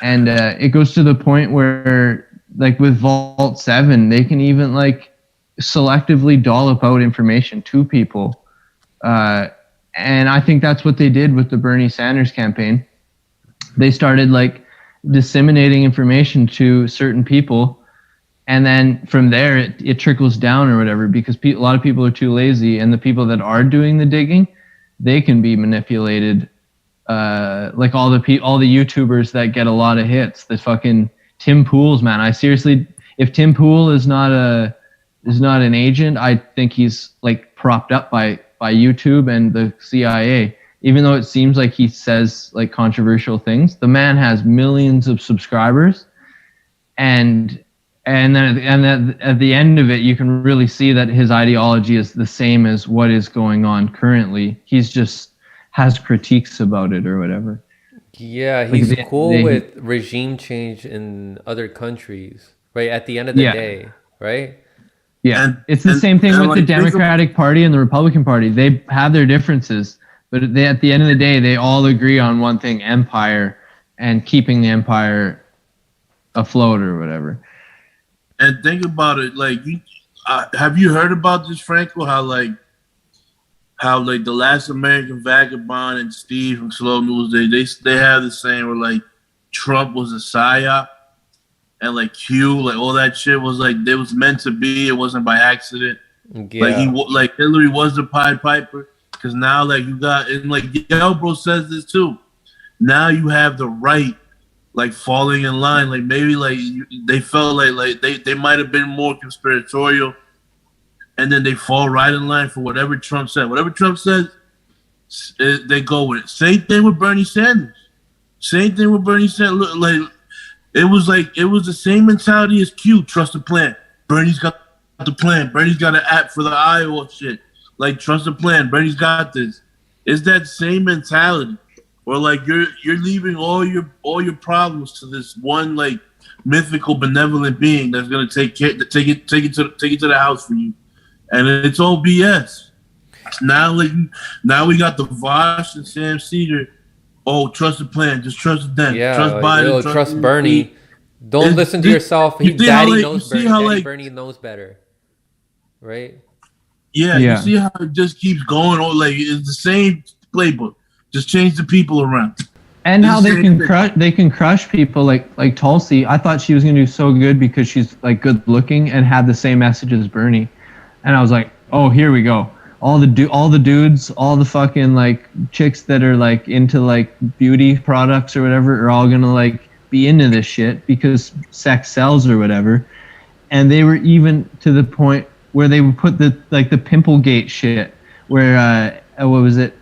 And it goes to the point where, like with Vault 7, they can even like selectively dollop out information to people. And I think that's what they did with the Bernie Sanders campaign. They started like disseminating information to certain people. And then from there, it trickles down or whatever, because a lot of people are too lazy. And the people that are doing the digging, they can be manipulated. Like all the YouTubers that get a lot of hits, the fucking Tim Pool's, man. I seriously, if Tim Pool is not an agent, I think he's like propped up by YouTube and the CIA. Even though it seems like he says like controversial things, the man has millions of subscribers, and then at the end of it, you can really see that his ideology is the same as what is going on currently. He's just has critiques about it or whatever. Yeah, he's cool with regime change in other countries, right? At the end of the day, right? Yeah, it's the same thing with the Democratic Party and the Republican Party. They have their differences, but at the end of the day, they all agree on one thing: empire and keeping the empire afloat or whatever. And think about it, like, have you heard about this, Franco? How the Last American Vagabond and Steve from Slow News, they have the same where like Trump was a psyop and like Q, like all that shit was like it was meant to be. It wasn't by accident. Yeah. Like Hillary was the Pied Piper, because now like you got, and like Yelbro says this too. Now you have the right like falling in line. Like maybe like they felt like they might have been more conspiratorial. And then they fall right in line for whatever Trump said. Whatever Trump says, they go with it. Same thing with Bernie Sanders. Look, like it was the same mentality as Q. Trust the plan. Bernie's got the plan. Bernie's got an app for the Iowa shit. Like trust the plan. Bernie's got this. It's that same mentality. Or like you're leaving all your problems to this one like mythical benevolent being that's gonna take it to the house for you. And it's all BS. Now we got the Vosh and Sam Cedar. Oh, trust the plan. Just trust them. Yeah, trust Biden. Trust Bernie. Don't listen to yourself. Daddy knows better. Bernie knows better. Right? Yeah, you see how it just keeps going. Oh, like it's the same playbook. Just change the people around. And how they can crush people like Tulsi. I thought she was gonna do so good because she's like good looking and had the same message as Bernie. And I was like, oh, here we go. all the dudes, all the fucking like chicks that are like into like beauty products or whatever are all gonna like be into this shit because sex sells or whatever. And they were even to the point where they would put the Pimplegate shit, where what was it?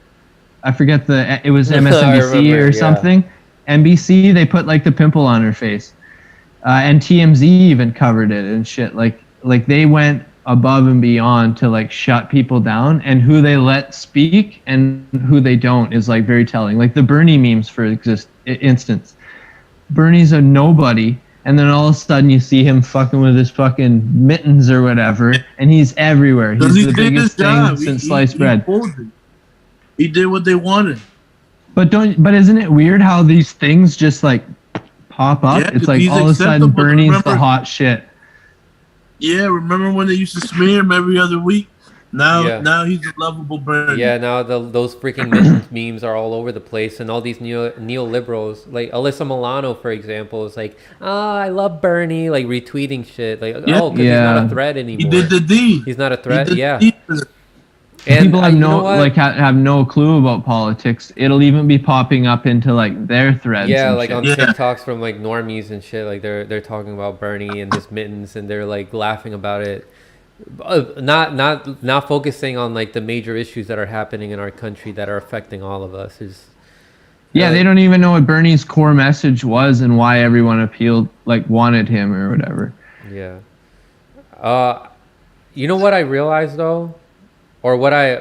I forget it was MSNBC or something. NBC, they put like the pimple on her face, and TMZ even covered it and shit. Like they went above and beyond to like shut people down, and who they let speak and who they don't is like very telling. Like the Bernie memes, for instance. Bernie's a nobody, and then all of a sudden you see him fucking with his fucking mittens or whatever, and he's everywhere. He's the biggest thing since sliced bread. He did what they wanted. But isn't it weird how these things just like pop up? Yeah, it's like all of a sudden Bernie's the hot shit. Yeah, remember when they used to smear him every other week? Now he's a lovable Bernie. Yeah, now those freaking memes are all over the place, and all these neoliberals, like Alyssa Milano, for example, is like, "Oh, I love Bernie," like retweeting shit, like, "Oh, because he's not a threat anymore." He did the deed. He's not a threat. And people have have no clue about politics. It'll even be popping up into like their threads. Yeah, like shit. on TikToks from like normies and shit. Like they're talking about Bernie and his mittens, and they're like laughing about it. Not focusing on like the major issues that are happening in our country that are affecting all of us. They don't even know what Bernie's core message was and why everyone wanted him or whatever. Yeah. You know what I realized though, or what I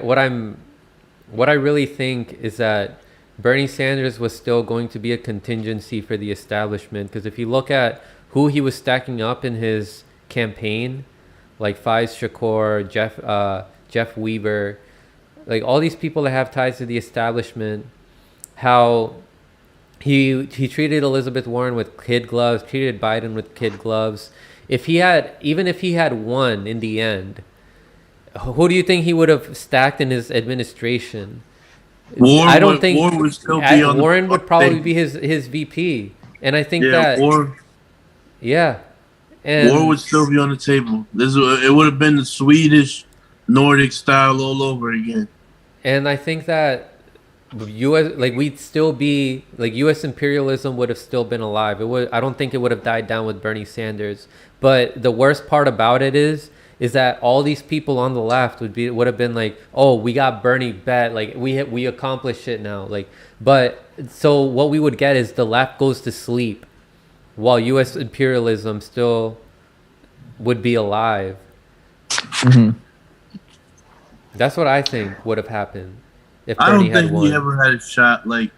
really think is that Bernie Sanders was still going to be a contingency for the establishment, because if you look at who he was stacking up in his campaign, like Faiz Shakur, Jeff Weaver, like all these people that have ties to the establishment, how he treated Elizabeth Warren with kid gloves, treated Biden with kid gloves. Even if he had won in the end, who do you think he would have stacked in his administration? Warren would still be on Warren would probably be his VP, and I think And War would still be on the table. It would have been the Swedish Nordic style all over again. And I think that we'd still be U.S. imperialism would have still been alive. I don't think it would have died down with Bernie Sanders. But the worst part about it is that all these people on the left would have been like, oh, we got Bernie bet, like we accomplished it now. But so what we would get is the left goes to sleep, while U.S. imperialism still would be alive. Mm-hmm. That's what I think would have happened if Bernie had won. I don't think he ever had a shot. Like,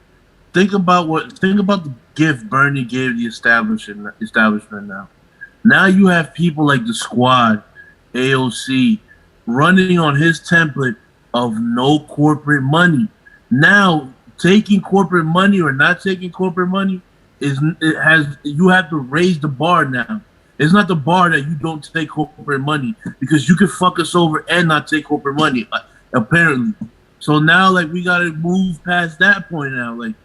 think about the gift Bernie gave the establishment now. Now you have people like the Squad, AOC, running on his template of no corporate money. Now, taking corporate money or not taking corporate money, you have to raise the bar now. It's not the bar that you don't take corporate money, because you can fuck us over and not take corporate money, apparently. So now, like, we gotta move past that point now. Like,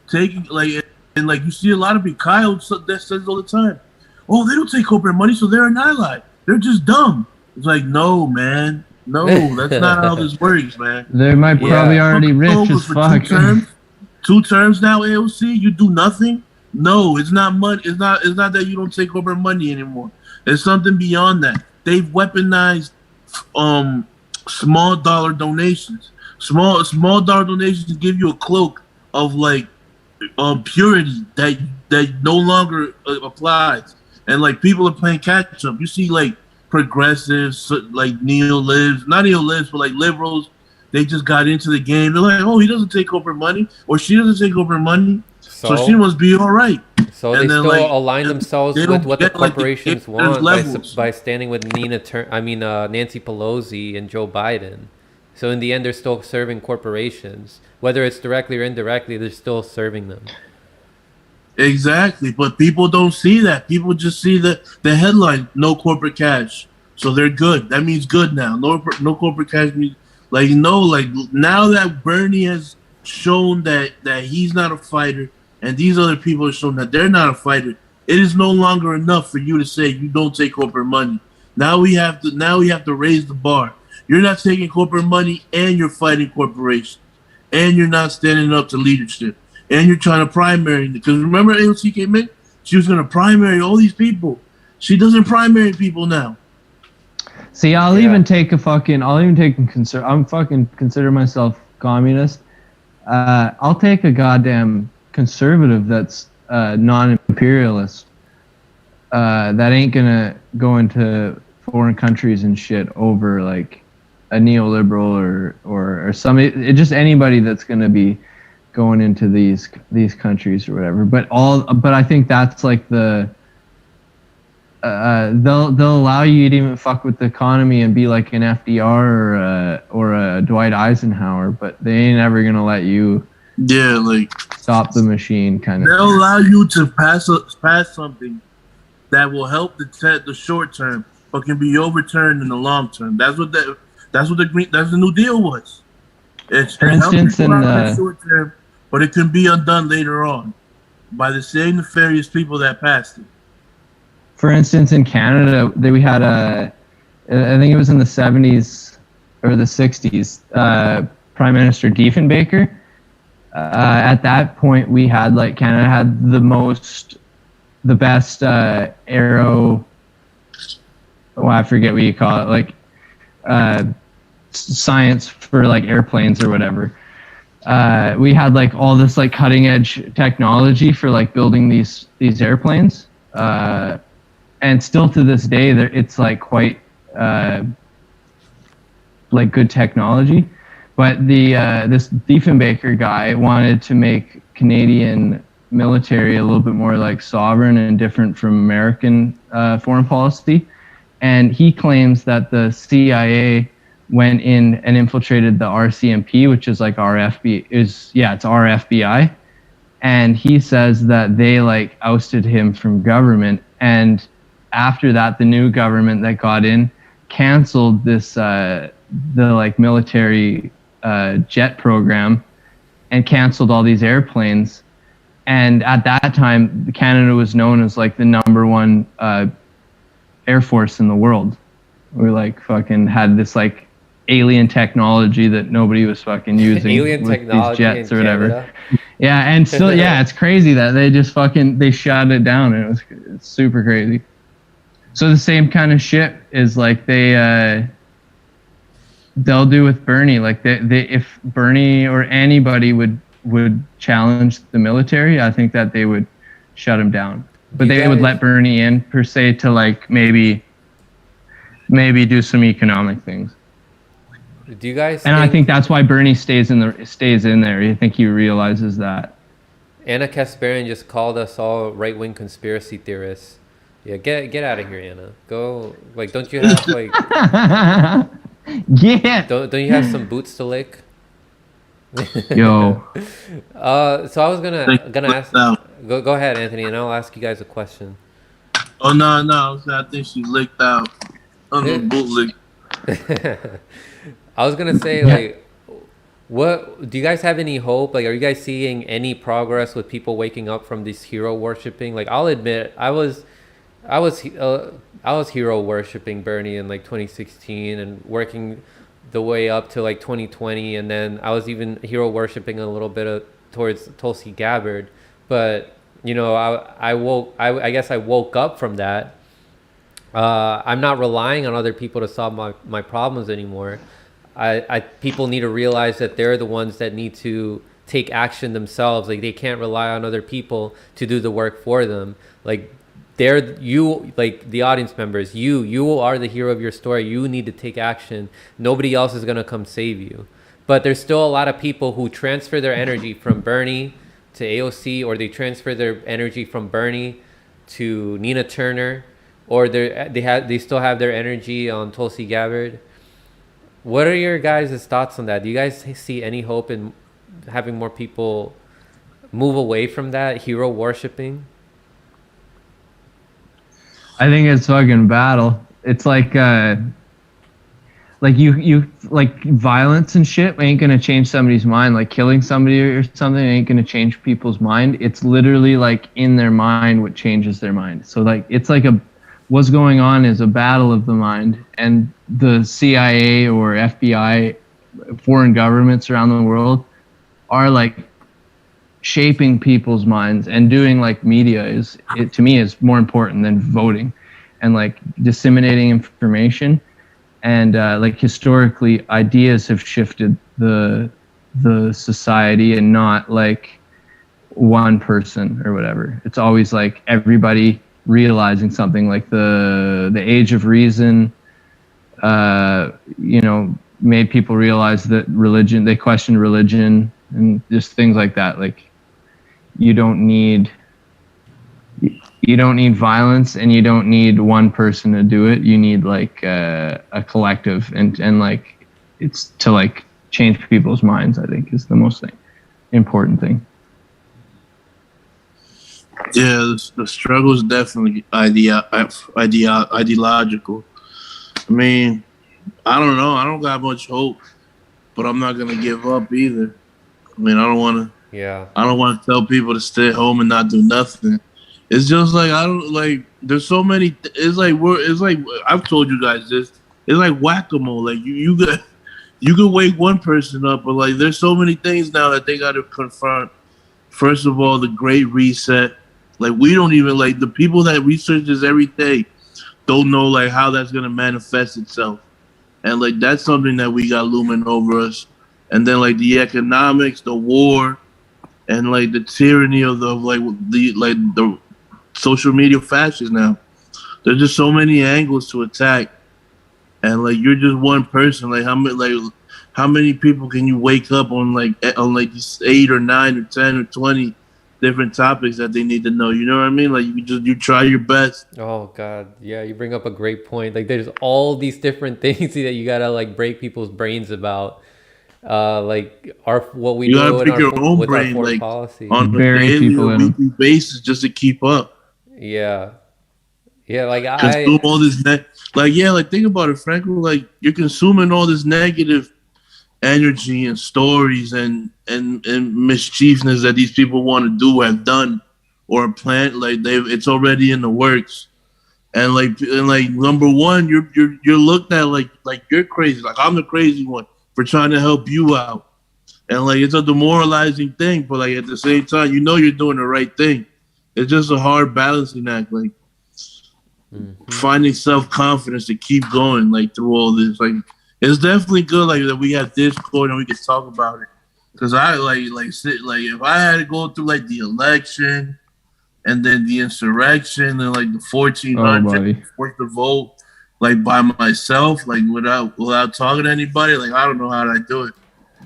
taking you see a lot of people, Kyle that says all the time, "Oh, they don't take corporate money, so they're an ally. They're just dumb." It's like, no, man, no, that's not how this works, man. They might probably already rich as fuck. 2 terms now, AOC. You do nothing. No, it's not money. It's not that you don't take corporate money anymore. It's something beyond that. They've weaponized small dollar donations. Small dollar donations give you a cloak of like purity that no longer applies. And like people are playing catch up. You see like progressives, like not neo-libs, but like liberals. They just got into the game. They're like, oh, he doesn't take corporate money, or she doesn't take corporate money. So she must be all right. So and they still align themselves with what the corporations want by standing with Nancy Pelosi and Joe Biden. So in the end, they're still serving corporations. Whether it's directly or indirectly, they're still serving them. Exactly. But people don't see that. People just see the headline, no corporate cash. So they're good. That means good now. No corporate cash means, now that Bernie has shown that he's not a fighter, and these other people have shown that they're not a fighter, it is no longer enough for you to say you don't take corporate money. Now we have to raise the bar. You're not taking corporate money, and you're fighting corporations, and you're not standing up to leadership, and you're trying to primary. Because remember, AOC came in, she was going to primary all these people. She doesn't primary people now. See, I'll even take I'm fucking consider myself communist. I'll take a goddamn conservative that's non-imperialist. That ain't gonna go into foreign countries and shit over like a neoliberal or some just anybody that's gonna be going into these countries or whatever. But I think that's like the they'll allow you to even fuck with the economy and be like an FDR or a Dwight Eisenhower, but they ain't ever gonna let you stop the machine kind of. They'll allow you to pass something that will help the short term, but can be overturned in the long term. That's what the New Deal was. For instance, in the short term, but it can be undone later on by the same nefarious people that passed it. For instance, in Canada, we had I think it was in the 70s or the 60s, Prime Minister Diefenbaker. At that point, we had Canada had the best aero. I forget what you call it, science for airplanes or whatever. We had all this cutting edge technology for building these airplanes. And still to this day, it's quite good technology. But this Diefenbaker guy wanted to make Canadian military a little bit more sovereign and different from American foreign policy. And he claims that the CIA went in and infiltrated the RCMP, which is our FBI. It's our FBI. And he says that they ousted him from government. And after that, the new government that got in canceled this the military jet program and canceled all these airplanes. And at that time, Canada was known as the number one air force in the world. We fucking had this alien technology that nobody was fucking using alien with technology these jets or whatever. Canada. Yeah, and still, it's crazy that they just they shut it down, and it's super crazy. So the same kind of shit is they'll do with Bernie. They if Bernie or anybody would challenge the military, I think that they would shut him down. But they would let Bernie in per se to maybe do some economic things. Do you guys? And I think that's why Bernie stays in there. I think he realizes that. Anna Kasparian just called us all right-wing conspiracy theorists. Yeah, get out of here, Anna. Go. Don't you have yeah. Don't you have some boots to lick? Yo. So I was gonna ask. Go ahead, Anthony, and I'll ask you guys a question. Oh no! I think she licked out on the bootleg. I was gonna say what do you guys have any hope? Are you guys seeing any progress with people waking up from this hero worshiping? I'll admit, I was hero worshiping Bernie in 2016 and working the way up to 2020, and then I was even hero worshiping a little bit towards Tulsi Gabbard. But I guess I woke up from that. I'm not relying on other people to solve my problems anymore. People need to realize that they're the ones that need to take action themselves. They can't rely on other people to do the work for them. The audience members, you are the hero of your story. You need to take action. Nobody else is gonna come save you. But there's still a lot of people who transfer their energy from Bernie to AOC, or they transfer their energy from Bernie to Nina Turner, or they still have their energy on Tulsi Gabbard. What are your guys' thoughts on that? Do you guys see any hope in having more people move away from that hero worshiping? I think it's fucking battle. It's violence and shit ain't gonna change somebody's mind. Killing somebody or something ain't gonna change people's mind. It's literally in their mind what changes their mind. So it's a what's going on is a battle of the mind, and the CIA or FBI, foreign governments around the world, are like shaping people's minds, and doing like media to me is more important than voting, and like disseminating information. And like historically, ideas have shifted the society, and not like one person or whatever. It's always like everybody realizing something. Like the age of reason, made people realize that religion. They questioned religion and just things like that. Like you don't need violence, and you don't need one person to do it. You need like a collective, and like it's to like change people's minds, I think, is the most important thing. Yeah, the struggle is definitely ideological. I mean, I don't know. I don't got much hope, but I'm not gonna give up either. I mean, I don't want to. Yeah. I don't want to tell people to stay home and not do nothing. It's just like I don't like. There's so many. It's like I've told you guys this. It's like whack-a-mole. Like you could wake one person up, but like there's so many things now that they got to confront. First of all, the Great Reset. Like we don't even like the people that research this every day don't know like how that's gonna manifest itself, and like that's something that we got looming over us. And then like the economics, the war, and like the tyranny of the social media fascists now. There's just so many angles to attack, and like you're just one person. Like how many people can you wake up on these 8 or 9 or 10 or 20 different topics that they need to know? You know what I mean? Like you try your best. Oh God, yeah, you bring up a great point. Like there's all these different things that you gotta like break people's brains about. Like what we you do gotta pick your own with brain, our foreign like policy on a daily or weekly basis just to keep up. Yeah, like consume all this like think about it, Franco. Like you're consuming all this negative energy and stories and mischiefness that these people want to do, have done, or plan. Like it's already in the works. And number one, you're looked at like you're crazy. Like I'm the crazy one for trying to help you out. And like it's a demoralizing thing, but like at the same time, you're doing the right thing. It's just a hard balancing act, like finding self-confidence to keep going like through all this. Like it's definitely good like that we have Discord and we can talk about it. Cause I if I had to go through like the election and then the insurrection and like the 1,400 forced to vote like by myself, like without talking to anybody, like I don't know how to do it.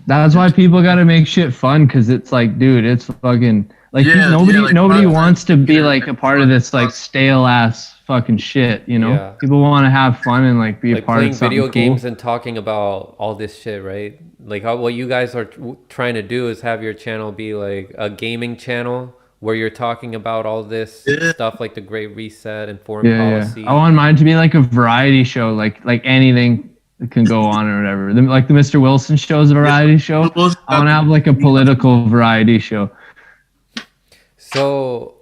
That's why people got to make shit fun, because it's like, dude, it's fucking like nobody wants to be like a part of this like stale ass fucking shit, you know? Yeah. People want to have fun and like be a part of something video cool. games and talking about all this shit, right? Like what you guys are trying to do is have your channel be like a gaming channel where you're talking about all this stuff like the Great Reset and foreign policy. Yeah. I want mine to be like a variety show, like anything can go on or whatever. Like the Mr. Wilson show is a variety show. I want to have like a political variety show. So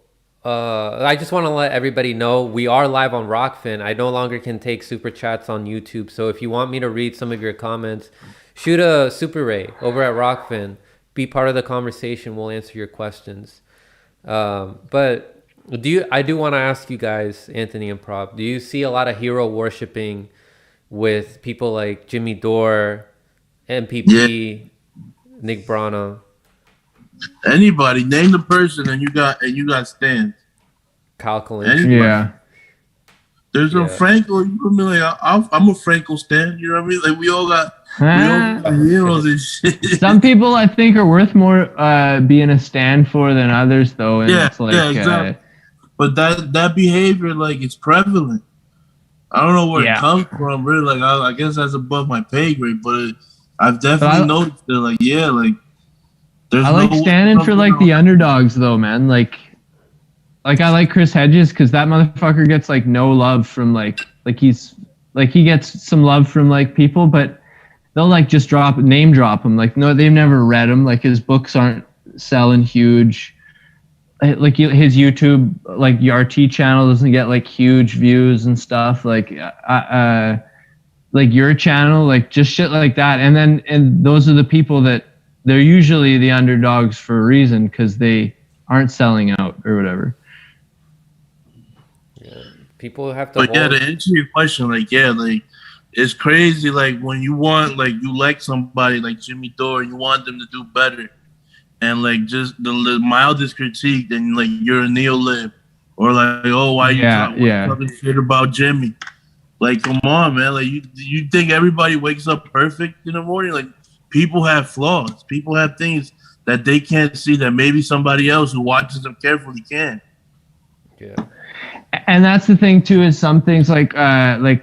I just want to let everybody know we are live on Rockfin. I no longer can take super chats on YouTube. So if you want me to read some of your comments, shoot a super ray over at Rockfin. Be part of the conversation. We'll answer your questions. But I do want to ask you guys, Anthony and Prop, do you see a lot of hero worshiping with people like Jimmy Dore, MPP, Nick Brana? Anybody, name the person and you got stands. Kyle Kalinske. Yeah. There's a Franco. You know what I mean? I'm a Franco stan. You know what I mean? Like we all got heroes and shit. Some people I think are worth more being a stand for than others, though. And it's like, exactly. But that behavior, like, it's prevalent. I don't know where it comes from, really. Like, I guess that's above my pay grade, but I've definitely noticed that, like, there's I like standing for like the underdogs, though, man. Like I like Chris Hedges because that motherfucker gets like no love from like he gets some love from like people, but they'll like just name drop him. Like, no, they've never read him. Like his books aren't selling huge. like his YouTube, like RT channel doesn't get like huge views and stuff. Like your channel, like just shit like that. And those are the people that they're usually the underdogs for a reason, because they aren't selling out or whatever. Yeah. People have to. But yeah, to answer your question, like it's crazy. Like when you want, like you like somebody like Jimmy Dore, and you want them to do better, and like just the mildest critique, then like you're a neo-lib, or like, oh, why you talking shit about Jimmy? Like, come on, man. Like you think everybody wakes up perfect in the morning? Like people have flaws. People have things that they can't see that maybe somebody else who watches them carefully can. Yeah. And that's the thing too, is some things like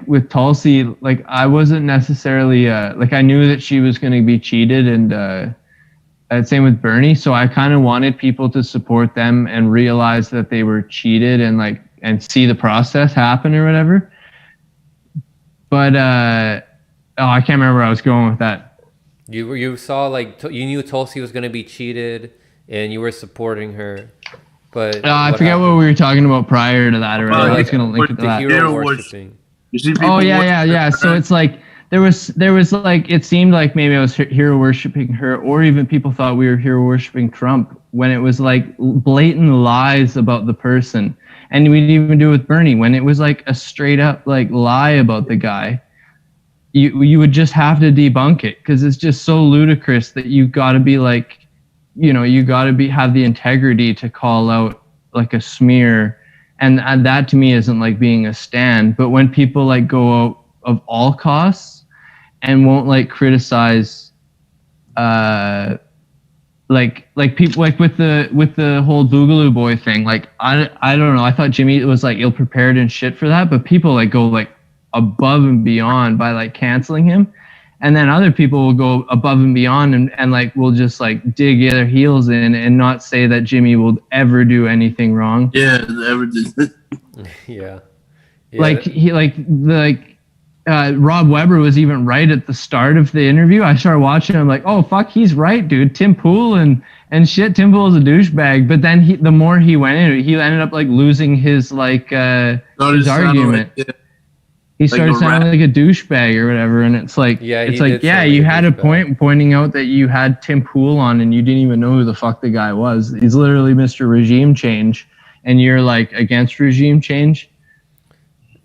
with Tulsi, like I wasn't necessarily like I knew that she was going to be cheated, and same with Bernie. So I kind of wanted people to support them and realize that they were cheated, and see the process happen or whatever. But I can't remember where I was going with that. You saw, like, you knew Tulsi was going to be cheated, and you were supporting her. But I forget what we were talking about prior to that, or I was going to link it to that. Hero worshiping. Oh yeah. So it's like there was like, it seemed like maybe I was hero worshiping her, or even people thought we were hero worshiping Trump, when it was like blatant lies about the person. And we'd even do it with Bernie, when it was like a straight up like lie about the guy. You would just have to debunk it, because it's just so ludicrous that you got to be like, you got to have the integrity to call out like a smear, and that to me isn't like being a stan. But when people like go out of all costs and won't like criticize, like people like with the whole Boogaloo Boy thing, like I don't know, I thought Jimmy was like ill prepared and shit for that, but people like go like above and beyond by like canceling him. And then other people will go above and beyond and like will just like dig their heels in and not say that Jimmy will ever do anything wrong. Yeah, ever did. Yeah. Like Rob Weber was even right at the start of the interview. I started watching. I'm like, oh fuck, he's right, dude. Tim Pool and shit. Tim Pool is a douchebag. But then the more he went into it, he ended up like losing his like his argument. He started sounding like a douchebag or whatever, and it's like, you had a point pointing out that you had Tim Pool on and you didn't even know who the fuck the guy was. He's literally Mr. Regime Change, and you're like against regime change.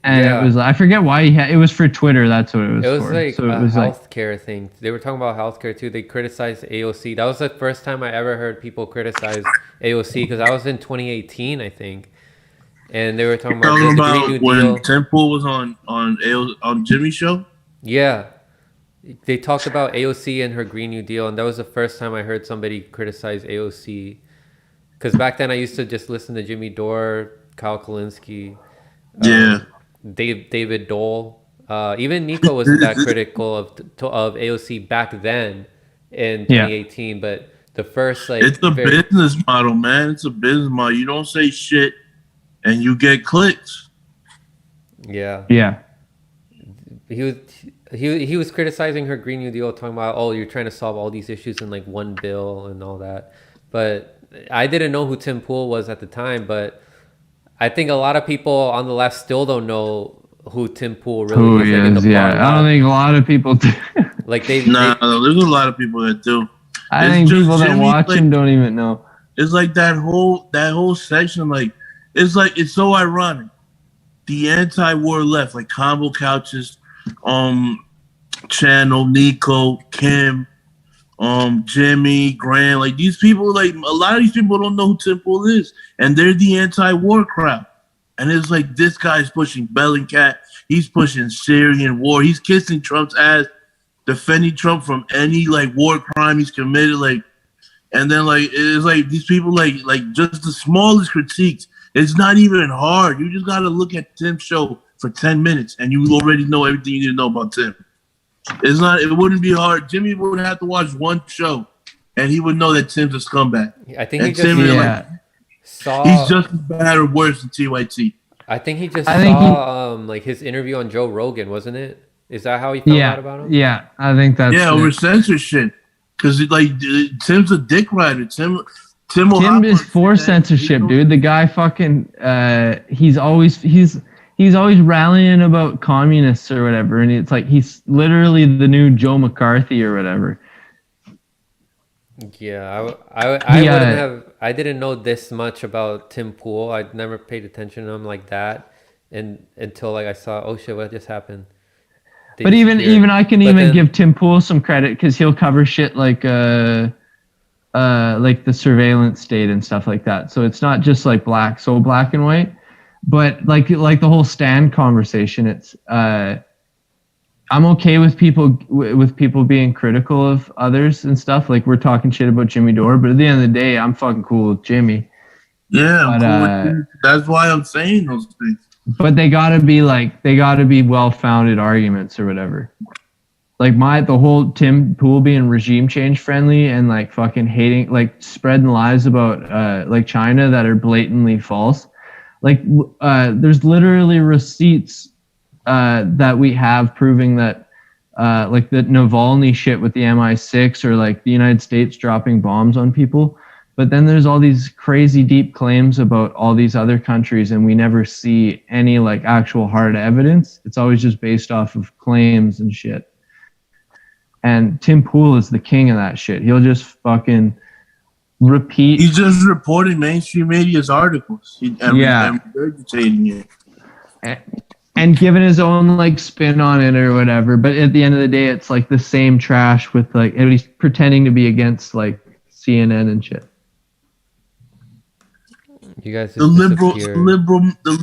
And it was, I forget why it was for Twitter. That's what it was for. Like so it was a healthcare thing. They were talking about healthcare too. They criticized AOC. That was the first time I ever heard people criticize AOC, because I was in 2018, I think. And they were talking about when Tim Pool was on Jimmy's show. Yeah, they talked about AOC and her Green New Deal, and that was the first time I heard somebody criticize AOC. Because back then I used to just listen to Jimmy Dore, Kyle Kalinske, David Dole. Even Nico was that critical of AOC back then in 2018. But the first it's a business model, man. It's a business model. You don't say shit and you get clicks. Yeah. Yeah. He was criticizing her Green New Deal, talking about, oh, you're trying to solve all these issues in like one bill and all that. But I didn't know who Tim Pool was at the time, but I think a lot of people on the left still don't know who Tim Pool really is. I don't think a lot of people do. Like there's a lot of people that do. I think people that watch him don't even know. It's like that whole section, like, it's so ironic. The anti-war left, like Combo Couches, Channel, Nico, Kim, Jimmy, Grant, like these people, like a lot of these people don't know who Tim Pool is, and they're the anti-war crowd. And it's like, this guy's pushing Bellingcat, he's pushing Syrian war, he's kissing Trump's ass, defending Trump from any like war crime he's committed, like, and then like it's like these people like just the smallest critiques. It's not even hard. You just gotta look at Tim's show for 10 minutes and you already know everything you need to know about Tim. It wouldn't be hard. Jimmy would have to watch one show and he would know that Tim's a scumbag. I think he's just as bad or worse than TYT. I think he just saw like his interview on Joe Rogan, wasn't it? Is that how he found out about him? Yeah, I think that's over censorship. Because like Tim's a dick rider. Tim Tim will Tim hop is on for CNN. censorship, dude. The guy fucking he's always rallying about communists or whatever, and it's like he's literally the new Joe McCarthy or whatever. Yeah, I wouldn't have. I didn't know this much about Tim Pool. I'd never paid attention to him like that, and until like I saw, oh shit, what just happened? They But even disappeared. I can But even then- give Tim Pool some credit because he'll cover shit like the surveillance state and stuff like that. So it's not just like black and white, but like the whole stand conversation. It's I'm okay with people being critical of others and stuff. Like we're talking shit about Jimmy Dore, but at the end of the day, I'm fucking cool with Jimmy. Yeah, I'm But, cool with you. That's why I'm saying those things. But they gotta be well-founded arguments or whatever. Like the whole Tim Pool being regime change friendly and like fucking hating, like spreading lies about like China that are blatantly false. Like there's literally receipts that we have proving that like the Navalny shit with the MI6 or like the United States dropping bombs on people. But then there's all these crazy deep claims about all these other countries, and we never see any like actual hard evidence. It's always just based off of claims and shit. And Tim Pool is the king of that shit. He'll just fucking repeat. He's just reporting mainstream media's articles. And regurgitating it. And giving his own like spin on it or whatever. But at the end of the day, it's like the same trash with like, and he's pretending to be against like CNN and shit. You guys The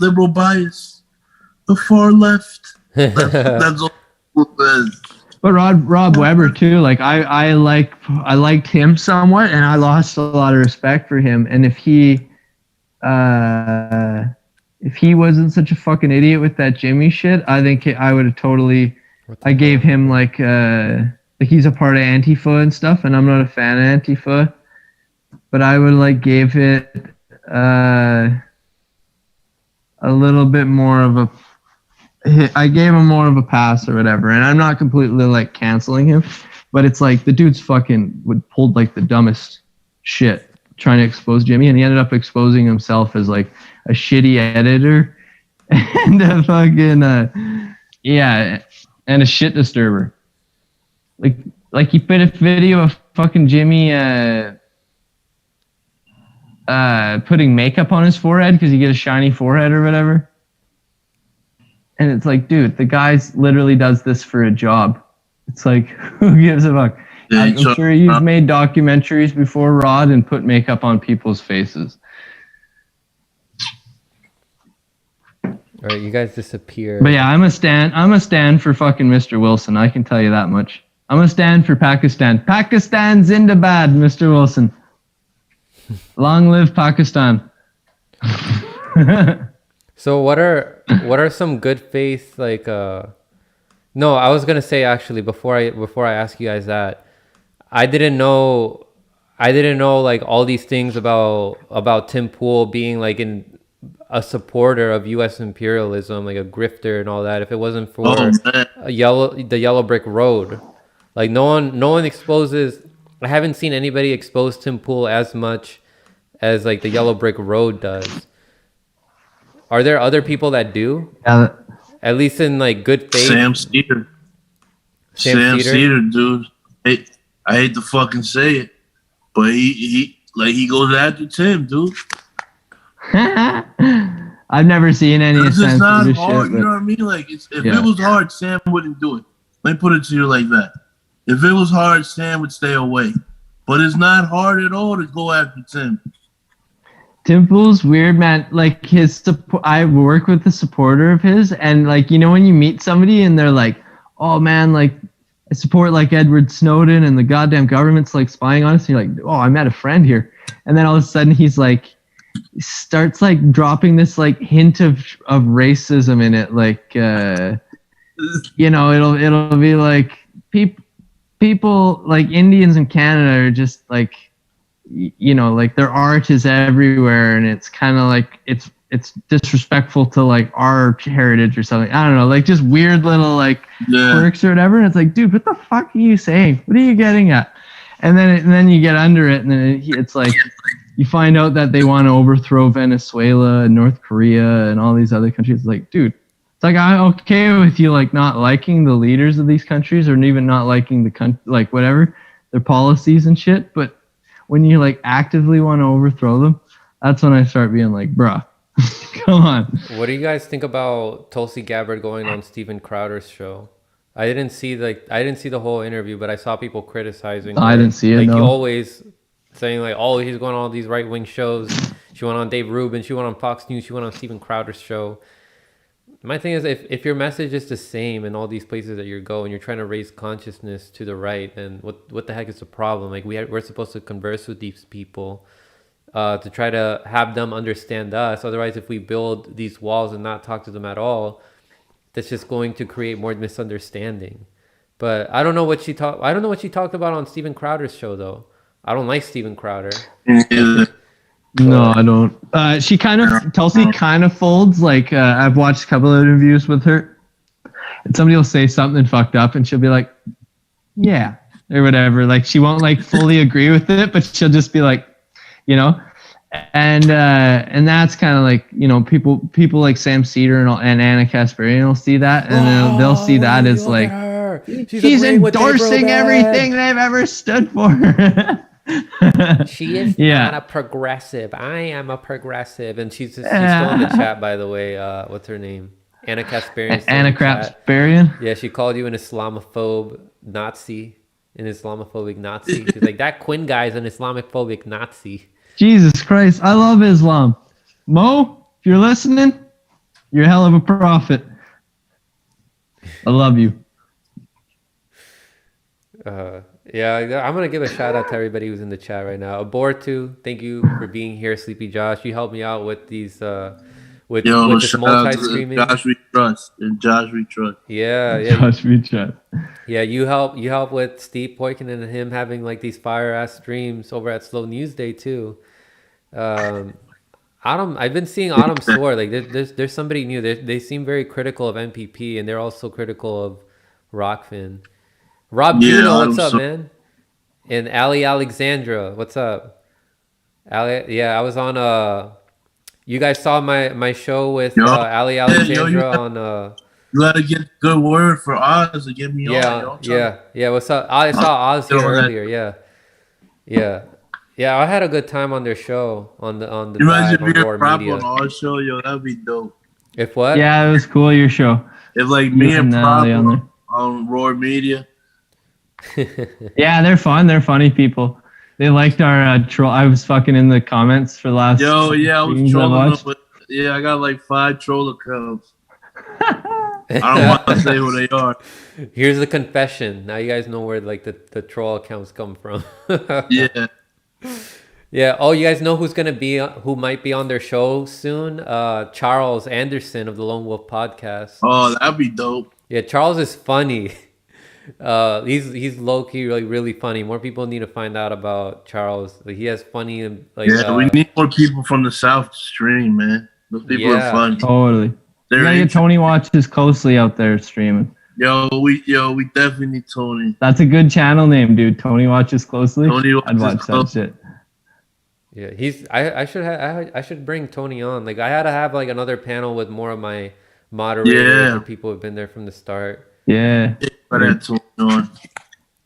liberal bias, the far left. That's all it says. But Rob Weber too, like I liked him somewhat, and I lost a lot of respect for him. And if he wasn't such a fucking idiot with that Jimmy shit, I think I would have totally. I gave him like he's a part of Antifa and stuff, and I'm not a fan of Antifa, but I would like gave it a little bit more of a. I gave him more of a pass or whatever, and I'm not completely like canceling him, but it's like the dude's fucking pulled like the dumbest shit trying to expose Jimmy, and he ended up exposing himself as like a shitty editor and a fucking and a shit disturber. Like he put a video of fucking Jimmy putting makeup on his forehead because he get a shiny forehead or whatever. And it's like, dude, the guy literally does this for a job. It's like, who gives a fuck? Yeah, I'm sure you've made documentaries before, Rod, and put makeup on people's faces. All right, you guys disappear. But yeah, I'm a stand for fucking Mr. Wilson. I can tell you that much. I'm a stand for Pakistan. Pakistan Zindabad, Mr. Wilson. Long live Pakistan. So what are some good faith like no, I was gonna say actually before I ask you guys that, I didn't know like all these things about Tim Pool being like a supporter of US imperialism, like a grifter and all that, if it wasn't for the yellow brick road. Like no one exposes. I haven't seen anybody expose Tim Pool as much as like the yellow brick road does. Are there other people that do? At least in like good faith. Sam Cedar. Sam Cedar, dude. I hate to fucking say it, but he goes after Tim, dude. I've never seen any It's sense not of this hard, shit. you know what I mean? Like if it was hard, Sam wouldn't do it. Let me put it to you like that. If it was hard, Sam would stay away. But it's not hard at all to go after Tim. Tim Pool's weird, man. Like I work with a supporter of his, and like, you know, when you meet somebody and they're like, "Oh man, like I support like Edward Snowden and the goddamn government's like spying on us," and you're like, "Oh, I met a friend here," and then all of a sudden he starts like dropping this like hint of racism in it, like you know, it'll be like people like Indians in Canada are just like, you know, like their art is everywhere, and it's kind of like it's disrespectful to like our heritage or something. I don't know, like just weird little like quirks or whatever. And it's like, dude, what the fuck are you saying? What are you getting at? And then you get under it, and then it's like you find out that they want to overthrow Venezuela and North Korea and all these other countries. It's like, dude, it's like, I'm okay with you like not liking the leaders of these countries or even not liking the like whatever their policies and shit. But when you like actively want to overthrow them, that's when I start being like, bruh, come on. What do you guys think about Tulsi Gabbard going on Steven Crowder's show? I didn't see the whole interview, but I saw people criticizing her. I didn't see it. Like, no. always saying like, oh, he's going on all these right wing shows. She went on Dave Rubin. She went on Fox News. She went on Steven Crowder's show. My thing is, if your message is the same in all these places that you go and you're trying to raise consciousness to the right, then what the heck is the problem? Like, we're supposed to converse with these people to try to have them understand us. Otherwise, if we build these walls and not talk to them at all, that's just going to create more misunderstanding. But I don't know what she talked about on Steven Crowder's show, though. I don't like Steven Crowder. No, I don't. Tulsi kind of folds. Like, I've watched a couple of interviews with her, and somebody will say something fucked up, and she'll be like, "Yeah," or whatever. Like, she won't like fully agree with it, but she'll just be like, you know. And that's kind of like, you know, people like Sam Cedar and Anna Kasparian will see that, and they'll see that as like, she's endorsing everything they've ever stood for. She is not a progressive. I am a progressive. And she's still in the chat, by the way. What's her name? Anna Kasparian. Anna Kasparian? Yeah, she called you an Islamophobe Nazi. An Islamophobic Nazi. She's like, that Quinn guy is an Islamophobic Nazi. Jesus Christ, I love Islam. Mo, if you're listening, you're a hell of a prophet. I love you. Yeah, I'm gonna give a shout out to everybody who's in the chat right now. Abortu, thank you for being here. Sleepy Josh, you helped me out with these with this multi-streaming. Josh we trust. Yeah. Josh we trust. Yeah, you help with Steve Poikin and him having like these fire ass streams over at Slow News Day too. I've been seeing Autumn Swore. Like there's somebody new. They seem very critical of MPP, and they're also critical of Rockfin. Rob Juno, what's up, man? And Ali Alexandra, what's up? Ali, yeah, I was on. You guys saw my show with Ali Alexandra on. You gotta get good word for Oz to get me on. Yeah. What's up? I saw Oz here earlier. Yeah. I had a good time on their show on the. You imagine if you're a prop on Oz show, that'd be dope. If what? Yeah, it was cool. Your show. If like me and prop on Roar Media. Yeah, they're fun. They're funny people. They liked our troll. I was fucking in the comments for last. I was trolling them, but I got like 5 troll accounts. I don't want to say who they are. Here's the confession. Now you guys know where like the troll accounts come from. Yeah. Oh, you guys know who might be on their show soon? Charles Anderson of the Lone Wolf Podcast. Oh, that'd be dope. Yeah, Charles is funny. He's low key really funny. More people need to find out about Charles. Like, he has funny and like. Yeah, we need more people from the South to stream, man. Those people are funny. Totally. Tony watches closely out there streaming. We definitely need Tony. That's a good channel name, dude. Tony watches closely. I'd watch that shit. Yeah, I should bring Tony on. Like, I had to have like another panel with more of my moderators and people who've been there from the start. Yeah.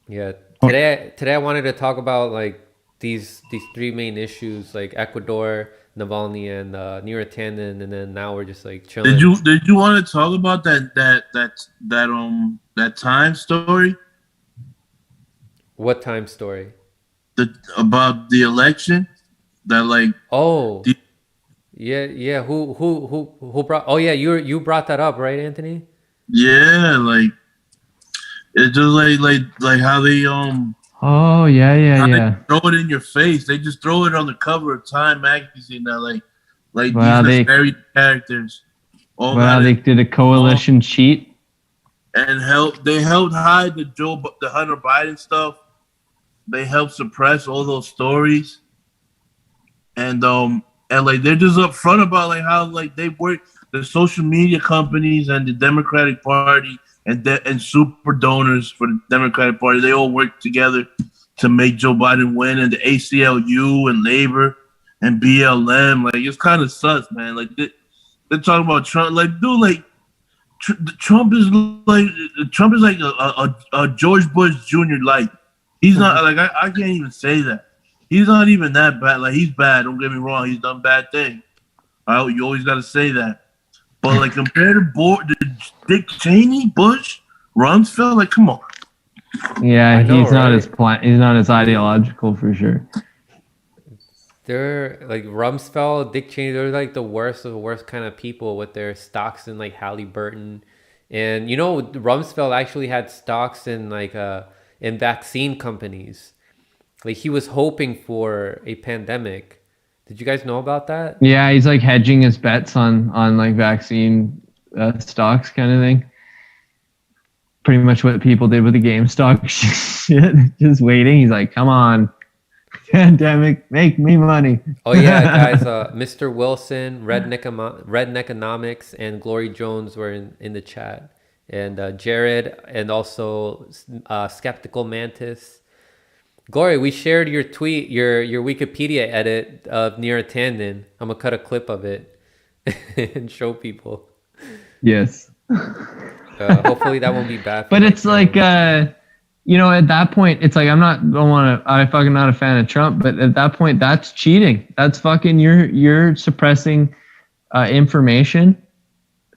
Yeah. Today I wanted to talk about like these 3 main issues, like Ecuador, Navalny, and Neera Tanden, and then now we're just like chilling. Did you want to talk about that time story? What time story? About the election? That like yeah. Who brought? Oh yeah, you brought that up, right, Anthony? Yeah, like it's just like how they Oh yeah. They throw it in your face. They just throw it on the cover of Time magazine. That like these very characters. They did a coalition cheat and they helped hide the Hunter Biden stuff. They helped suppress all those stories, and like they're just upfront about like how like they work. The social media companies and the Democratic Party and super donors for the Democratic Party, they all work together to make Joe Biden win, and the ACLU and Labor and BLM. Like, it's kind of sus, man. Like, they're talking about Trump. Like, dude, like, Trump is like a George Bush Jr. Like, he's not like I can't even say that. He's not even that bad. Like, he's bad. Don't get me wrong. He's done bad things. You always got to say that. But like, compared to Dick Cheney, Bush, Rumsfeld, like, come on. Yeah, he's not as ideological for sure. They're like Rumsfeld, Dick Cheney. They're like the worst of the worst kind of people with their stocks in like Halliburton, and Rumsfeld actually had stocks in like in vaccine companies. Like, he was hoping for a pandemic. Did you guys know about that? Yeah, he's like hedging his bets on like vaccine stocks kind of thing. Pretty much what people did with the GameStop shit. Just waiting. He's like, come on, pandemic, make me money. Oh yeah, guys. Mr. Wilson, Redneckonomics, and Glory Jones were in the chat, and Jared, and also Skeptical Mantis. Glory, we shared your tweet, your Wikipedia edit of Neera Tanden. I'm gonna cut a clip of it and show people. Yes. Hopefully that won't be bad. But it's like, at that point, it's like I'm fucking not a fan of Trump. But at that point, that's cheating. That's fucking you're suppressing information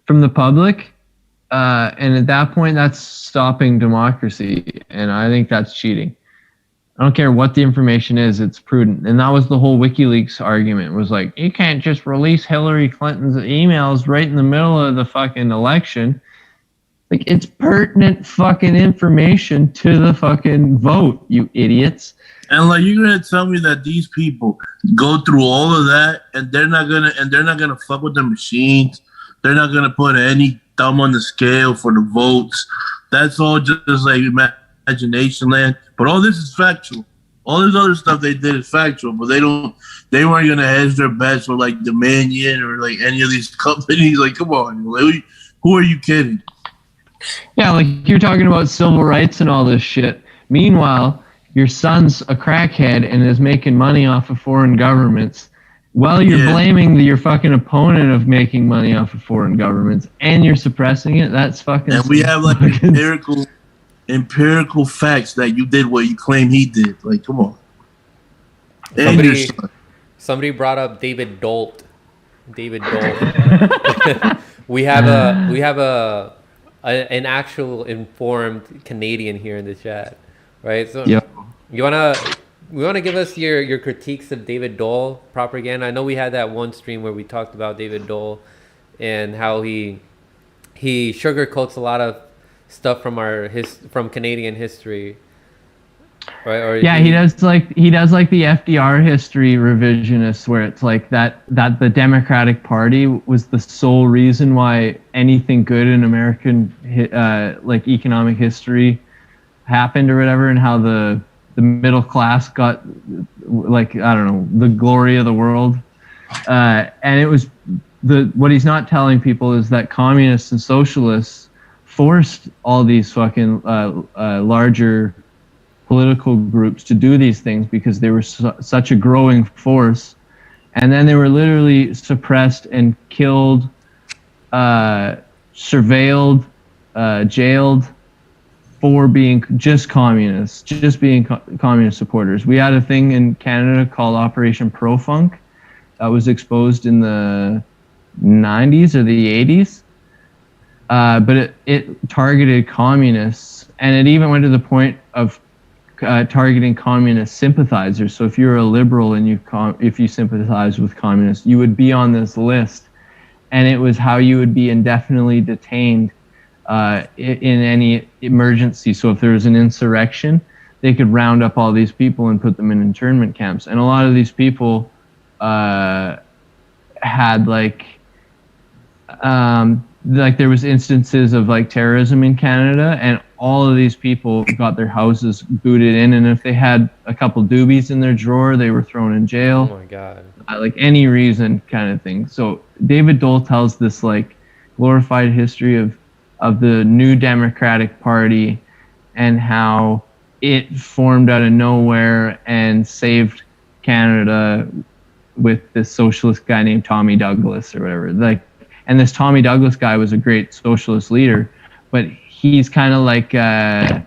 from the public, and at that point, that's stopping democracy. And I think that's cheating. I don't care what the information is, it's prudent. And that was the whole WikiLeaks argument, was like, you can't just release Hillary Clinton's emails right in the middle of the fucking election. Like, it's pertinent fucking information to the fucking vote, you idiots. And like, you're gonna tell me that these people go through all of that and they're not gonna fuck with the machines. They're not gonna put any thumb on the scale for the votes. That's all just like imagination land. But all this is factual. All this other stuff they did is factual, but they weren't gonna hedge their bets with like Dominion or like any of these companies. Like, come on, like, who are you kidding? Yeah, like, you're talking about civil rights and all this shit. Meanwhile, your son's a crackhead and is making money off of foreign governments. While you're blaming your fucking opponent of making money off of foreign governments, and you're suppressing it. That's fucking. And we have like empirical facts that you did what you claim he did. Like, come on. Somebody brought up David Dolt. we have an actual informed Canadian here in the chat, right? So we wanna give us your critiques of David Dole propaganda. I know we had that one stream where we talked about David Dole and how he sugarcoats a lot of stuff from Canadian history, right? Or he does like the FDR history revisionists, where it's like that the Democratic Party was the sole reason why anything good in American like economic history happened or whatever, and how the middle class got, like, I don't know, the glory of the world, and it was what he's not telling people is that communists and socialists forced all these fucking larger political groups to do these things because they were such a growing force, and then they were literally suppressed and killed, surveilled, jailed for being just communists, just being communist supporters. We had a thing in Canada called Operation Pro-Funk that was exposed in the 90s or the 80s. But it targeted communists, and it even went to the point of targeting communist sympathizers. So if you're a liberal and if you sympathize with communists, you would be on this list, and it was how you would be indefinitely detained in any emergency. So if there was an insurrection, they could round up all these people and put them in internment camps. And a lot of these people had like there was instances of like terrorism in Canada, and all of these people got their houses booted in, and if they had a couple doobies in their drawer, they were thrown in jail. Oh my God. Like any reason kind of thing. So David Dole tells this like glorified history of the New Democratic Party and how it formed out of nowhere and saved Canada with this socialist guy named Tommy Douglas or whatever. Like, and this Tommy Douglas guy was a great socialist leader, but he's kind of like I'm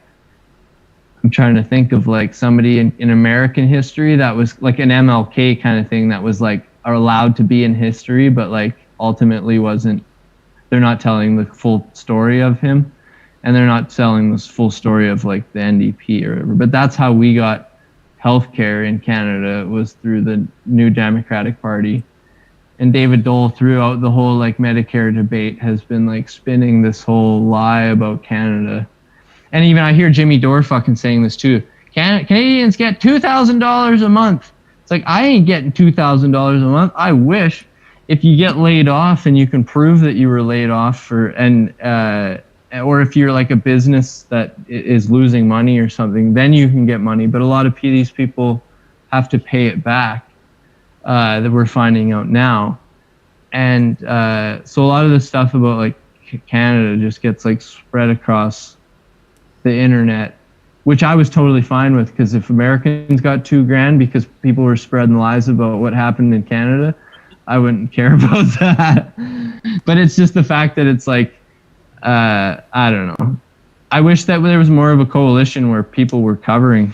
trying to think of like somebody in American history that was like an MLK kind of thing that was like are allowed to be in history, but like ultimately wasn't. They're not telling the full story of him, and they're not telling this full story of like the NDP or whatever. But that's how we got healthcare in Canada, was through the New Democratic Party. And David Dole, throughout the whole like Medicare debate, has been like spinning this whole lie about Canada. And even I hear Jimmy Dore fucking saying this too. Canadians get $2,000 a month. It's like, I ain't getting $2,000 a month. I wish. If you get laid off and you can prove that you were laid off, or if you're like a business that is losing money or something, then you can get money. But a lot of these people have to pay it back. That we're finding out now. And so a lot of the stuff about like Canada just gets like spread across the internet, which I was totally fine with, because if Americans got $2,000 because people were spreading lies about what happened in Canada, I wouldn't care about that. But it's just the fact that it's like, I don't know. I wish that there was more of a coalition where people were covering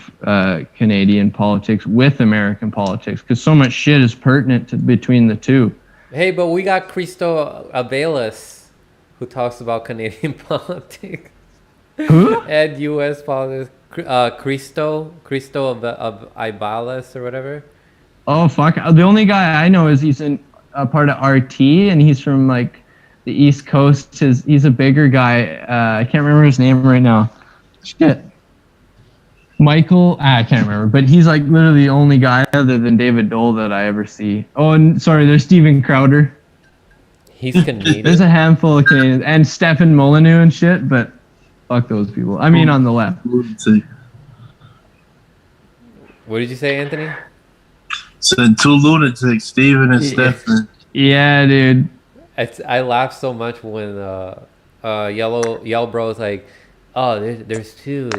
Canadian politics with American politics, because so much shit is pertinent between the two. Hey, but we got Cristo Abeles, who talks about Canadian politics. Who? And U.S. politics. Cristo of Abeles or whatever. Oh, fuck. The only guy I know is he's a part of RT, and he's from like the East Coast. He's a bigger guy. I can't remember his name right now. Shit. Michael, I can't remember, but he's like literally the only guy other than David Dole that I ever see. Oh, and sorry, there's Steven Crowder. He's Canadian. There's a handful of Canadians, and Stefan Molyneux and shit, but fuck those people. I mean, on the left. What did you say, Anthony? Said two lunatics, Steven and Stefan. Yeah, dude. I laughed so much when Yellow Bro's like, oh, there's two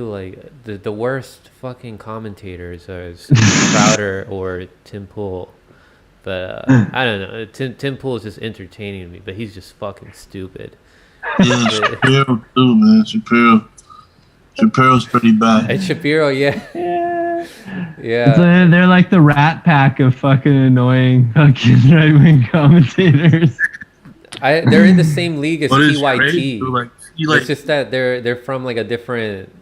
like the worst fucking commentators are Crowder or Tim Pool, but I don't know. Tim Pool is just entertaining me, but he's just fucking stupid. Yeah, Shapiro too, man. Shapiro's pretty bad. And Shapiro, yeah. They're like the Rat Pack of fucking annoying fucking right-wing commentators. They're in the same league as TYT. Crazy, it's just that they're from like a different.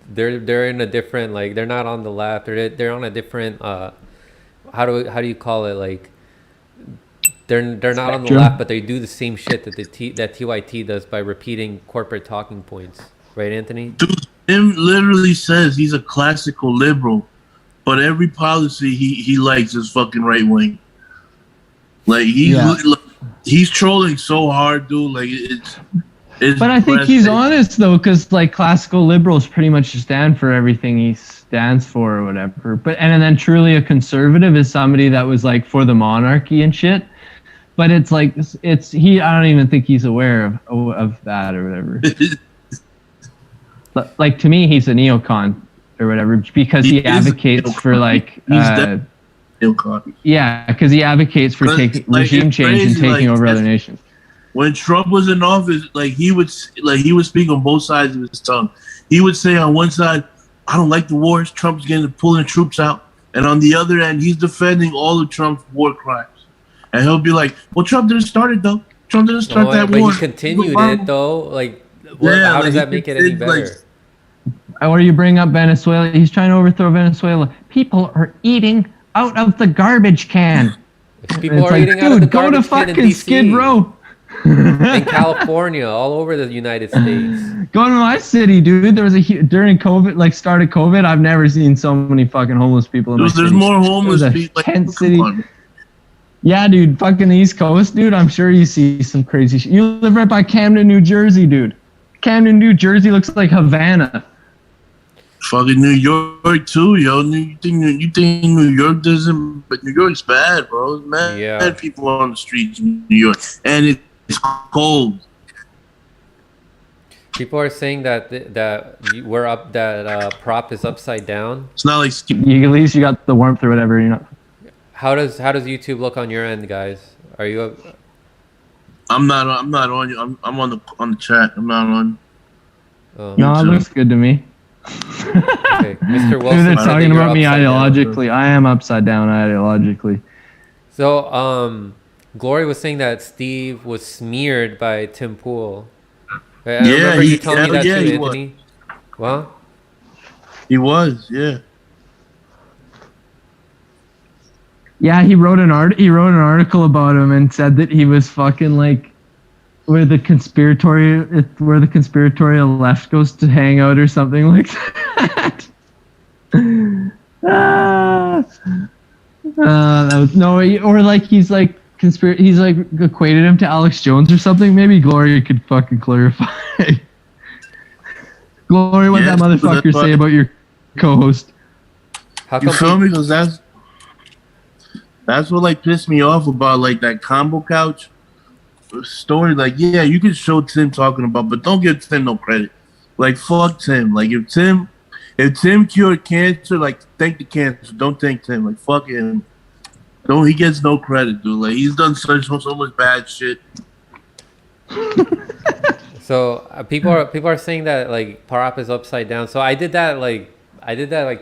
They're in a different, like, they're not on the left. They're on a different. How do you call it, like? They're not on the left, but they do the same shit that that TYT does by repeating corporate talking points, right, Anthony? Dude, Tim literally says he's a classical liberal, but every policy he likes is fucking right wing. Like he's trolling so hard, dude. Like it's but I think he's honest though, because like classical liberals pretty much stand for everything he stands for or whatever. But and then truly a conservative is somebody that was like for the monarchy and shit. But it's like I don't even think he's aware of that or whatever. Like, to me, he's a neocon or whatever, because he advocates for like neocon. Yeah, because he advocates for taking regime change and taking over other nations. When Trump was in office, he would speak on both sides of his tongue. He would say on one side, "I don't like the wars. Trump's pulling troops out," and on the other end, he's defending all of Trump's war crimes. And he'll be like, "Well, Trump didn't start it though. Trump didn't start that war." But he continued it though. Like, how does that make it any better? Or you bring up Venezuela. He's trying to overthrow Venezuela. People are eating out of the garbage can. People are eating out of the garbage can in DC. Skid Row. In California, all over the United States. Go to my city, dude. There was during COVID, like start of COVID, I've never seen so many fucking homeless people in my city. There's more homeless people. Tent city. Yeah, dude, fucking East Coast, dude. I'm sure you see some crazy shit. You live right by Camden, New Jersey, dude. Camden, New Jersey looks like Havana. Fucking New York too, yo. You think New York doesn't? But New York's bad, bro. Mad people on the streets in New York, and it's cold. People are saying that prop is upside down. It's not like at least you got the warmth or whatever. how does YouTube look on your end, guys? Are you I'm not on you. I'm on the chat. I'm not on. No, it looks good to me. okay, Mr. Maybe Wilson they're said that talking you're about me upside down. ideologically. I am upside down ideologically. So, Glory was saying that Steve was smeared by Tim Pool. I Yeah, remember you telling me that yeah, too, he Anthony. Well, He was, yeah. Yeah, he wrote an article about him and said that he was fucking like where the conspiratorial left goes to hang out or something like that. That was no, or like he's like he's like equated him to Alex Jones or something. Maybe Glory could fucking clarify. Glory, what that motherfucker say about your co-host? You feel me? Because that's what like pissed me off about like that combo couch story. Like, yeah, you can show Tim talking about, but don't give Tim no credit. Like, fuck Tim. Like, if Tim cured cancer, like, thank the cancer. Don't thank Tim. Like, fuck him. He gets no credit, dude. Like, he's done so much bad shit. So people are saying that like Parap is upside down. So I did that like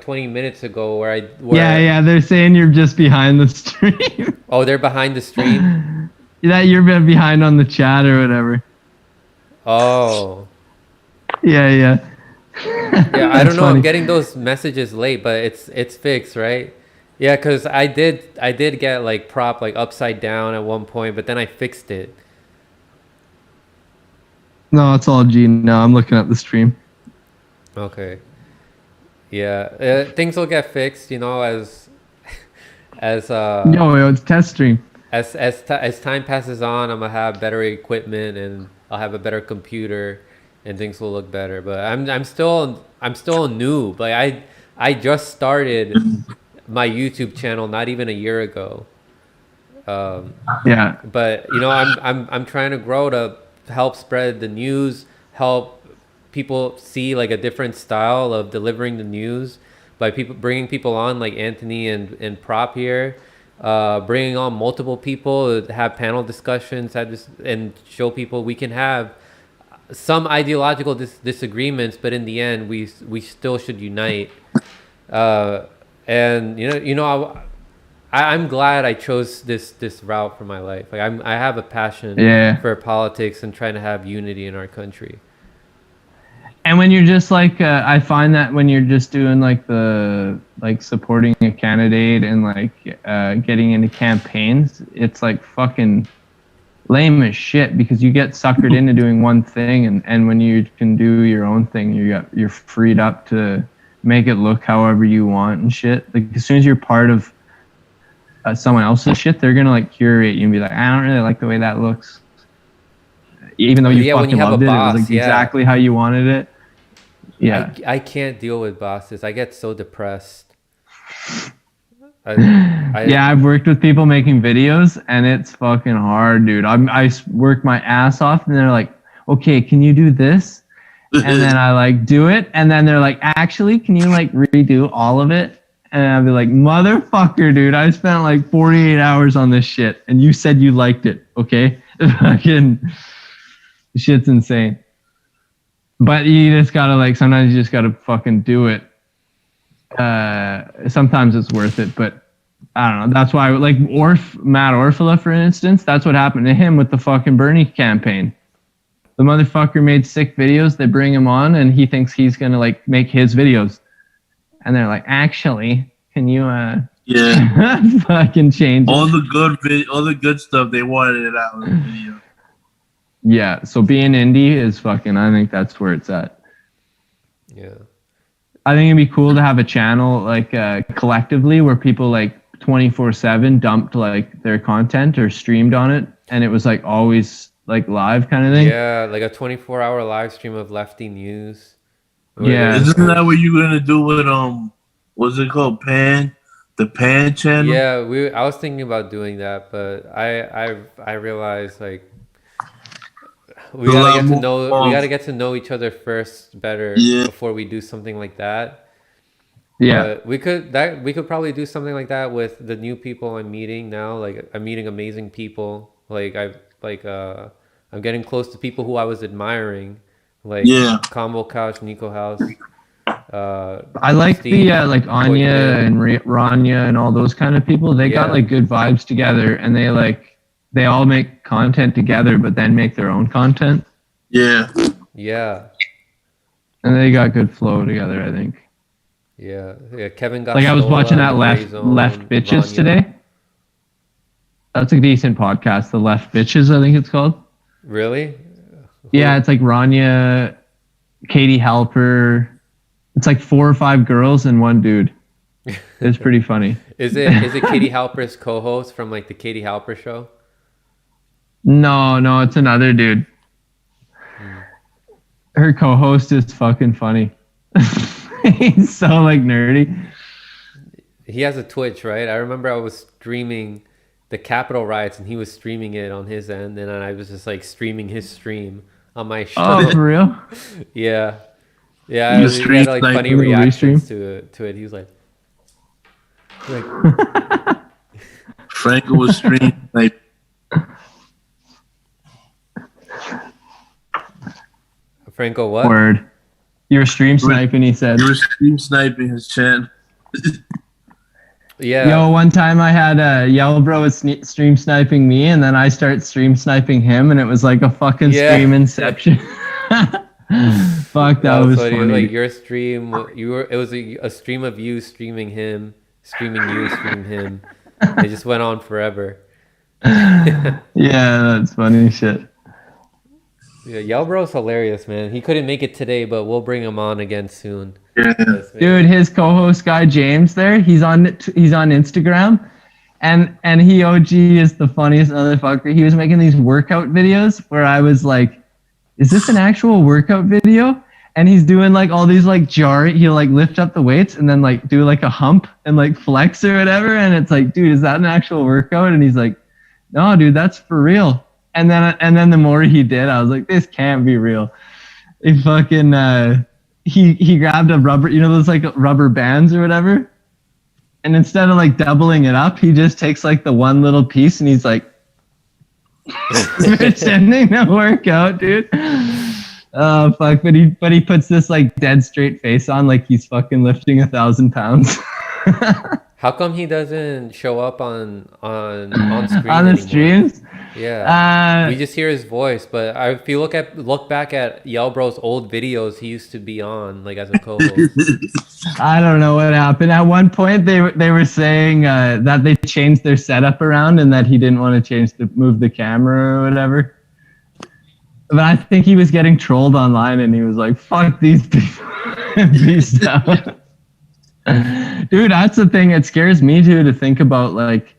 20 minutes ago where yeah, they're saying you're just behind the stream. Oh, they're behind the stream? That you're behind on the chat or whatever. Oh. Yeah. Yeah, I don't know. Funny. I'm getting those messages late, but it's fixed, right? Yeah, because I did get like prop like upside down at one point, but then I fixed it. No, it's all G now. I'm looking at the stream. Okay. Yeah, things will get fixed, you know, as Yo, it's test stream. As time passes on, I'm gonna have better equipment and I'll have a better computer, and things will look better. But I'm still a noob. Like I just started my YouTube channel not even a year ago. Yeah. But you know, I'm trying to grow to help spread the news, help people see like a different style of delivering the news by bringing people on like Anthony and Prop here, bringing on multiple people to have panel discussions, and show people we can have some ideological disagreements, but in the end we still should unite. And I'm glad I chose this route for my life. Like I have a passion for politics and trying to have unity in our country. And when you're just like, I find that when you're just doing like supporting a candidate and like getting into campaigns, it's like fucking lame as shit because you get suckered into doing one thing, and when you can do your own thing, you're freed up to make it look however you want and shit. Like as soon as you're part of someone else's shit, they're gonna like curate you and be like, I don't really like the way that looks, even though you fucking loved it. It was like exactly how you wanted it. Yeah, I can't deal with bosses. I get so depressed. I've worked with people making videos, and it's fucking hard, dude. I work my ass off, and they're like, "Okay, can you do this?" And then I like do it, and then they're like, "Actually, can you like redo all of it?" And I'd be like, "Motherfucker, dude! I spent like 48 hours on this shit, and you said you liked it. Okay, fucking shit's insane." But you just gotta like, sometimes you just gotta fucking do it. Sometimes it's worth it, but I don't know. That's why, like Matt Orfila, for instance, that's what happened to him with the fucking Bernie campaign. The motherfucker made sick videos. They bring him on, and he thinks he's gonna like make his videos, and they're like, "Actually, can you fucking change all the good stuff? They wanted it out in the video." Yeah, so being indie is fucking, I think that's where it's at. Yeah. I think it'd be cool to have a channel like collectively where people like 24/7 dumped like their content or streamed on it, and it was like always like live kind of thing. Yeah, like a 24-hour live stream of lefty news. Yeah. Isn't that what you're gonna do with what's it called? The Pan channel? Yeah, I was thinking about doing that, but I realized like we gotta get to know each other first better before we do something like that. Yeah. But we could probably do something like that with the new people I'm meeting now. Like I'm meeting amazing people. I'm getting close to people who I was admiring, like Yeah. Combo Couch, Nico House, I like Steve, the like Toy Anya Kid. and Rania and all those kind of people. They got Yeah, like good vibes together, and they all make content together, but then make their own content, Yeah. yeah, and they got good flow together. I think. yeah. Kevin Like I was watching Gastola, that The Gray left Zone, bitches Rania. today. That's a decent podcast. The Left Bitches, I think it's called. Really? Yeah, it's like Rania, Katie Halper. It's like 4 or 5 girls and one dude. It's pretty funny. Is it Katie Halper's co-host from like the Katie Halper show? No, it's another dude. Her co-host is fucking funny. He's so like nerdy. He has a Twitch, right? I remember I was streaming the Capitol riots and he was streaming it on his end, and then I was just like streaming his stream on my show. Oh, for real? Yeah. Yeah, You he stream, had like like, funny a little reactions to it. He was like Franco was streaming like Franco, what? Word. You were stream sniping, he said. you were stream sniping his channel. Yeah. Yo, one time I had Yellow Bro was stream sniping me, and then I start stream sniping him, and it was like a fucking Yeah. stream inception. Fuck, that was funny. Like your stream, it was a stream of you streaming him, streaming you, streaming him. It just went on forever. Yeah, that's funny shit. Yeah, Yelbro's hilarious, man. He couldn't make it today, but we'll bring him on again soon. Yeah. Yes, man. Dude, his co-host guy James there, he's on Instagram, and he OG is the funniest motherfucker. He was making these workout videos where I was like, is this an actual workout video? And he's doing like all these like he'll like lift up the weights and then like do like a hump and like flex or whatever, and it's like, dude, is that an actual workout? And he's like, no, dude, that's for real. And then the more he did, I was like, this can't be real. He fucking he grabbed a rubber, those like rubber bands or whatever, and instead of like doubling it up, he just takes like the one little piece and he's like pretending to work out, dude. Oh fuck! But he puts this like dead straight face on, like he's fucking lifting 1,000 pounds. How come he doesn't show up on screen on the anymore? streams? Yeah, we just hear his voice. But if you look back at Yelbro's old videos, he used to be on like as a co-host. I don't know what happened. At one point, they were saying that they changed their setup around and that he didn't want to move the camera or whatever. But I think he was getting trolled online, and he was like, "Fuck these people." Peace out. Dude, that's the thing. It scares me too to think about, like,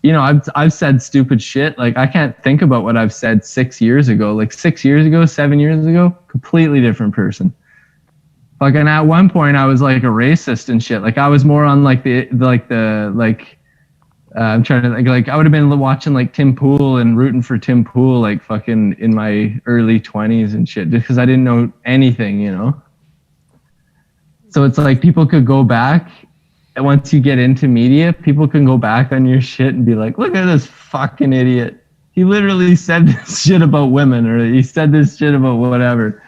I've said stupid shit. Like, I can't think about what I've said 6 years ago. Like 6 years ago, 7 years ago, completely different person. Fucking at one point, I was like a racist and shit. Like, I was more on like I'm trying to think, like I would have been watching like Tim Pool and rooting for Tim Pool, like fucking in my early 20s and shit, just because I didn't know anything, So it's like people could go back, and once you get into media, people can go back on your shit and be like, look at this fucking idiot. He literally said this shit about women, or he said this shit about whatever.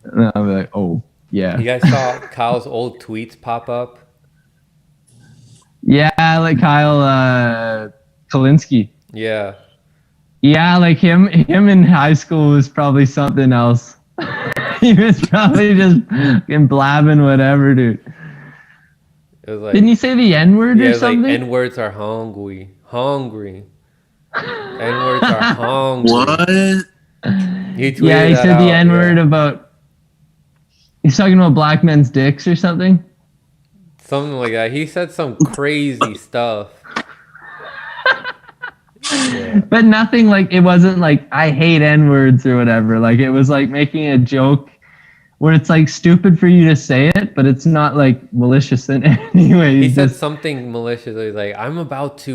And I'll be like, oh, yeah. You guys saw Kyle's old tweets pop up? Yeah, like Kyle Kalinske. Yeah. Yeah, like him in high school was probably something else. He was probably just fucking blabbing whatever, dude. It was like, didn't he say the N-word or something? Like, N-words are hungry. N-words are hungry. What? He tweeted He said the N-word yeah. about... He's talking about black men's dicks or something? Something like that. He said some crazy stuff. Yeah. But nothing like... It wasn't like, I hate N-words or whatever. Like, it was like making a joke where it's like stupid for you to say it, but it's not like malicious in any way. He said something malicious. He's like, I'm about to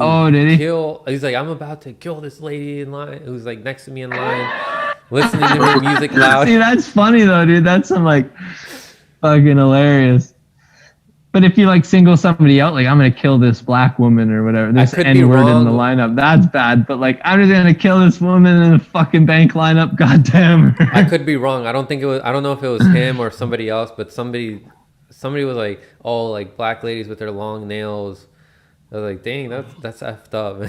kill. He's like, I'm about to kill this lady in line who's like next to me in line, listening to her music loud. See, that's funny though, dude. That's some like fucking hilarious. But if you like single somebody out, like I'm gonna kill this black woman or whatever, there's could be N word in wrong. the lineup. That's bad. But like I'm just gonna kill this woman in the fucking bank lineup. God damn her. I could be wrong. I don't know if it was him or somebody else, but somebody was like, oh, like black ladies with their long nails. I was like, dang, that's effed up.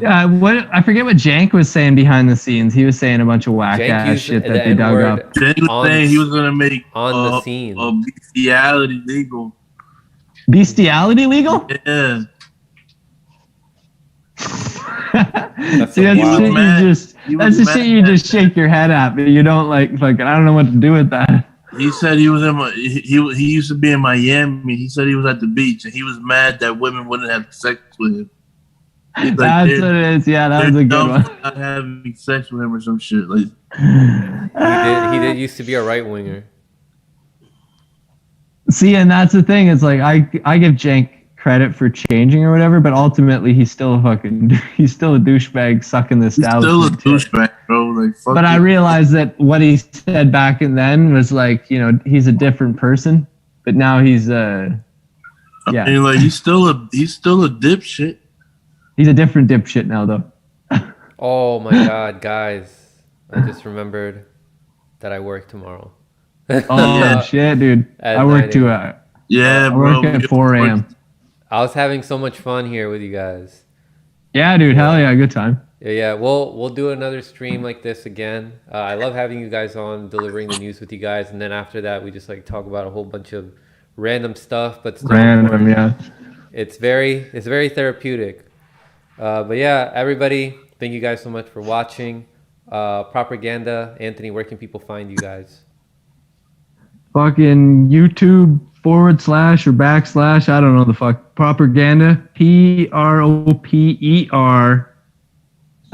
Yeah, what I forget what Jank was saying behind the scenes. He was saying a bunch of whack Jank ass used shit the that they dug N-word up. Jay was saying he was gonna make on the scene. a bestiality legal. Bestiality legal? Yeah. That's See, that's wild. the shit mad. you just He that's was the shit mad you at just shake your head at, but you don't like fucking I don't know what to do with that. He said he was he used to be in Miami. He said he was at the beach and he was mad that women wouldn't have sex with him. He's like, That's what it is. Yeah, that was a good dumb one. for not having sex with him or some shit. Like He did used to be a right winger. See, and that's the thing. It's like I give Jank credit for changing or whatever, but ultimately he's still a douchebag sucking the he's still a establishment. douchebag, bro. Like fuck. But I it. realized that what he said back and then was like, you know, he's a different person. But now he's I mean, like he's still a dipshit. he's a different dipshit now though. Oh my god, guys! I just remembered that I work tomorrow. Oh shit, dude! At I work 9 to a.m. Yeah, I bro. work at 4 a.m. I was having so much fun here with you guys. Yeah, dude. Hell yeah, good time. Yeah. We'll do another stream like this again. I love having you guys on, delivering the news with you guys, and then after that, we just like talk about a whole bunch of random stuff, but still Random, yeah. It's very therapeutic. But yeah, everybody, thank you guys so much for watching. Propaganda, Anthony, where can people find you guys? Fucking YouTube / or / I don't know the fuck. Propaganda. PROPER.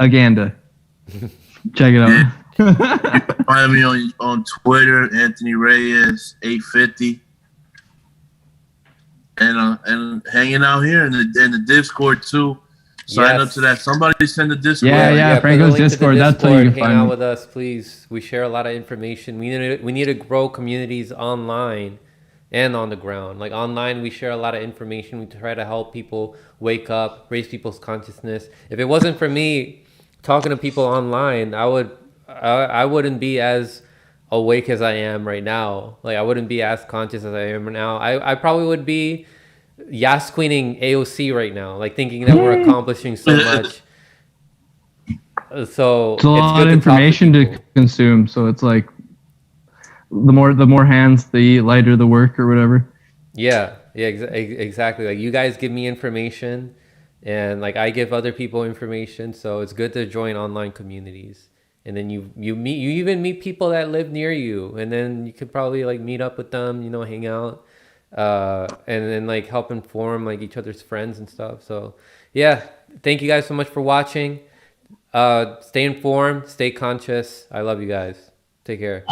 Aganda. Check it out. Find me on Twitter, Anthony Reyes 850, and hanging out here in the Discord too. Sign up to that. Somebody send the Discord. Yeah, put Franco's the link to the Discord, that's where you can hang find out me. with us, please. We share a lot of information. We need to grow communities online and on the ground. Like online, we share a lot of information. We try to help people wake up, raise people's consciousness. If it wasn't for me talking to people online, I wouldn't be as awake as I am right now. Like I wouldn't be as conscious as I am right now. I probably would be Yas queening AOC right now, like thinking that we're accomplishing so much. So It's a lot of good information talk to consume, so it's like the more hands, the lighter the work or whatever. Yeah, exactly. Like you guys give me information, and like I give other people information. So it's good to join online communities, and then you even meet people that live near you, and then you could probably like meet up with them, hang out, and then like help inform like each other's friends and stuff. So yeah, thank you guys so much for watching. Stay informed, stay conscious. I love you guys. Take care.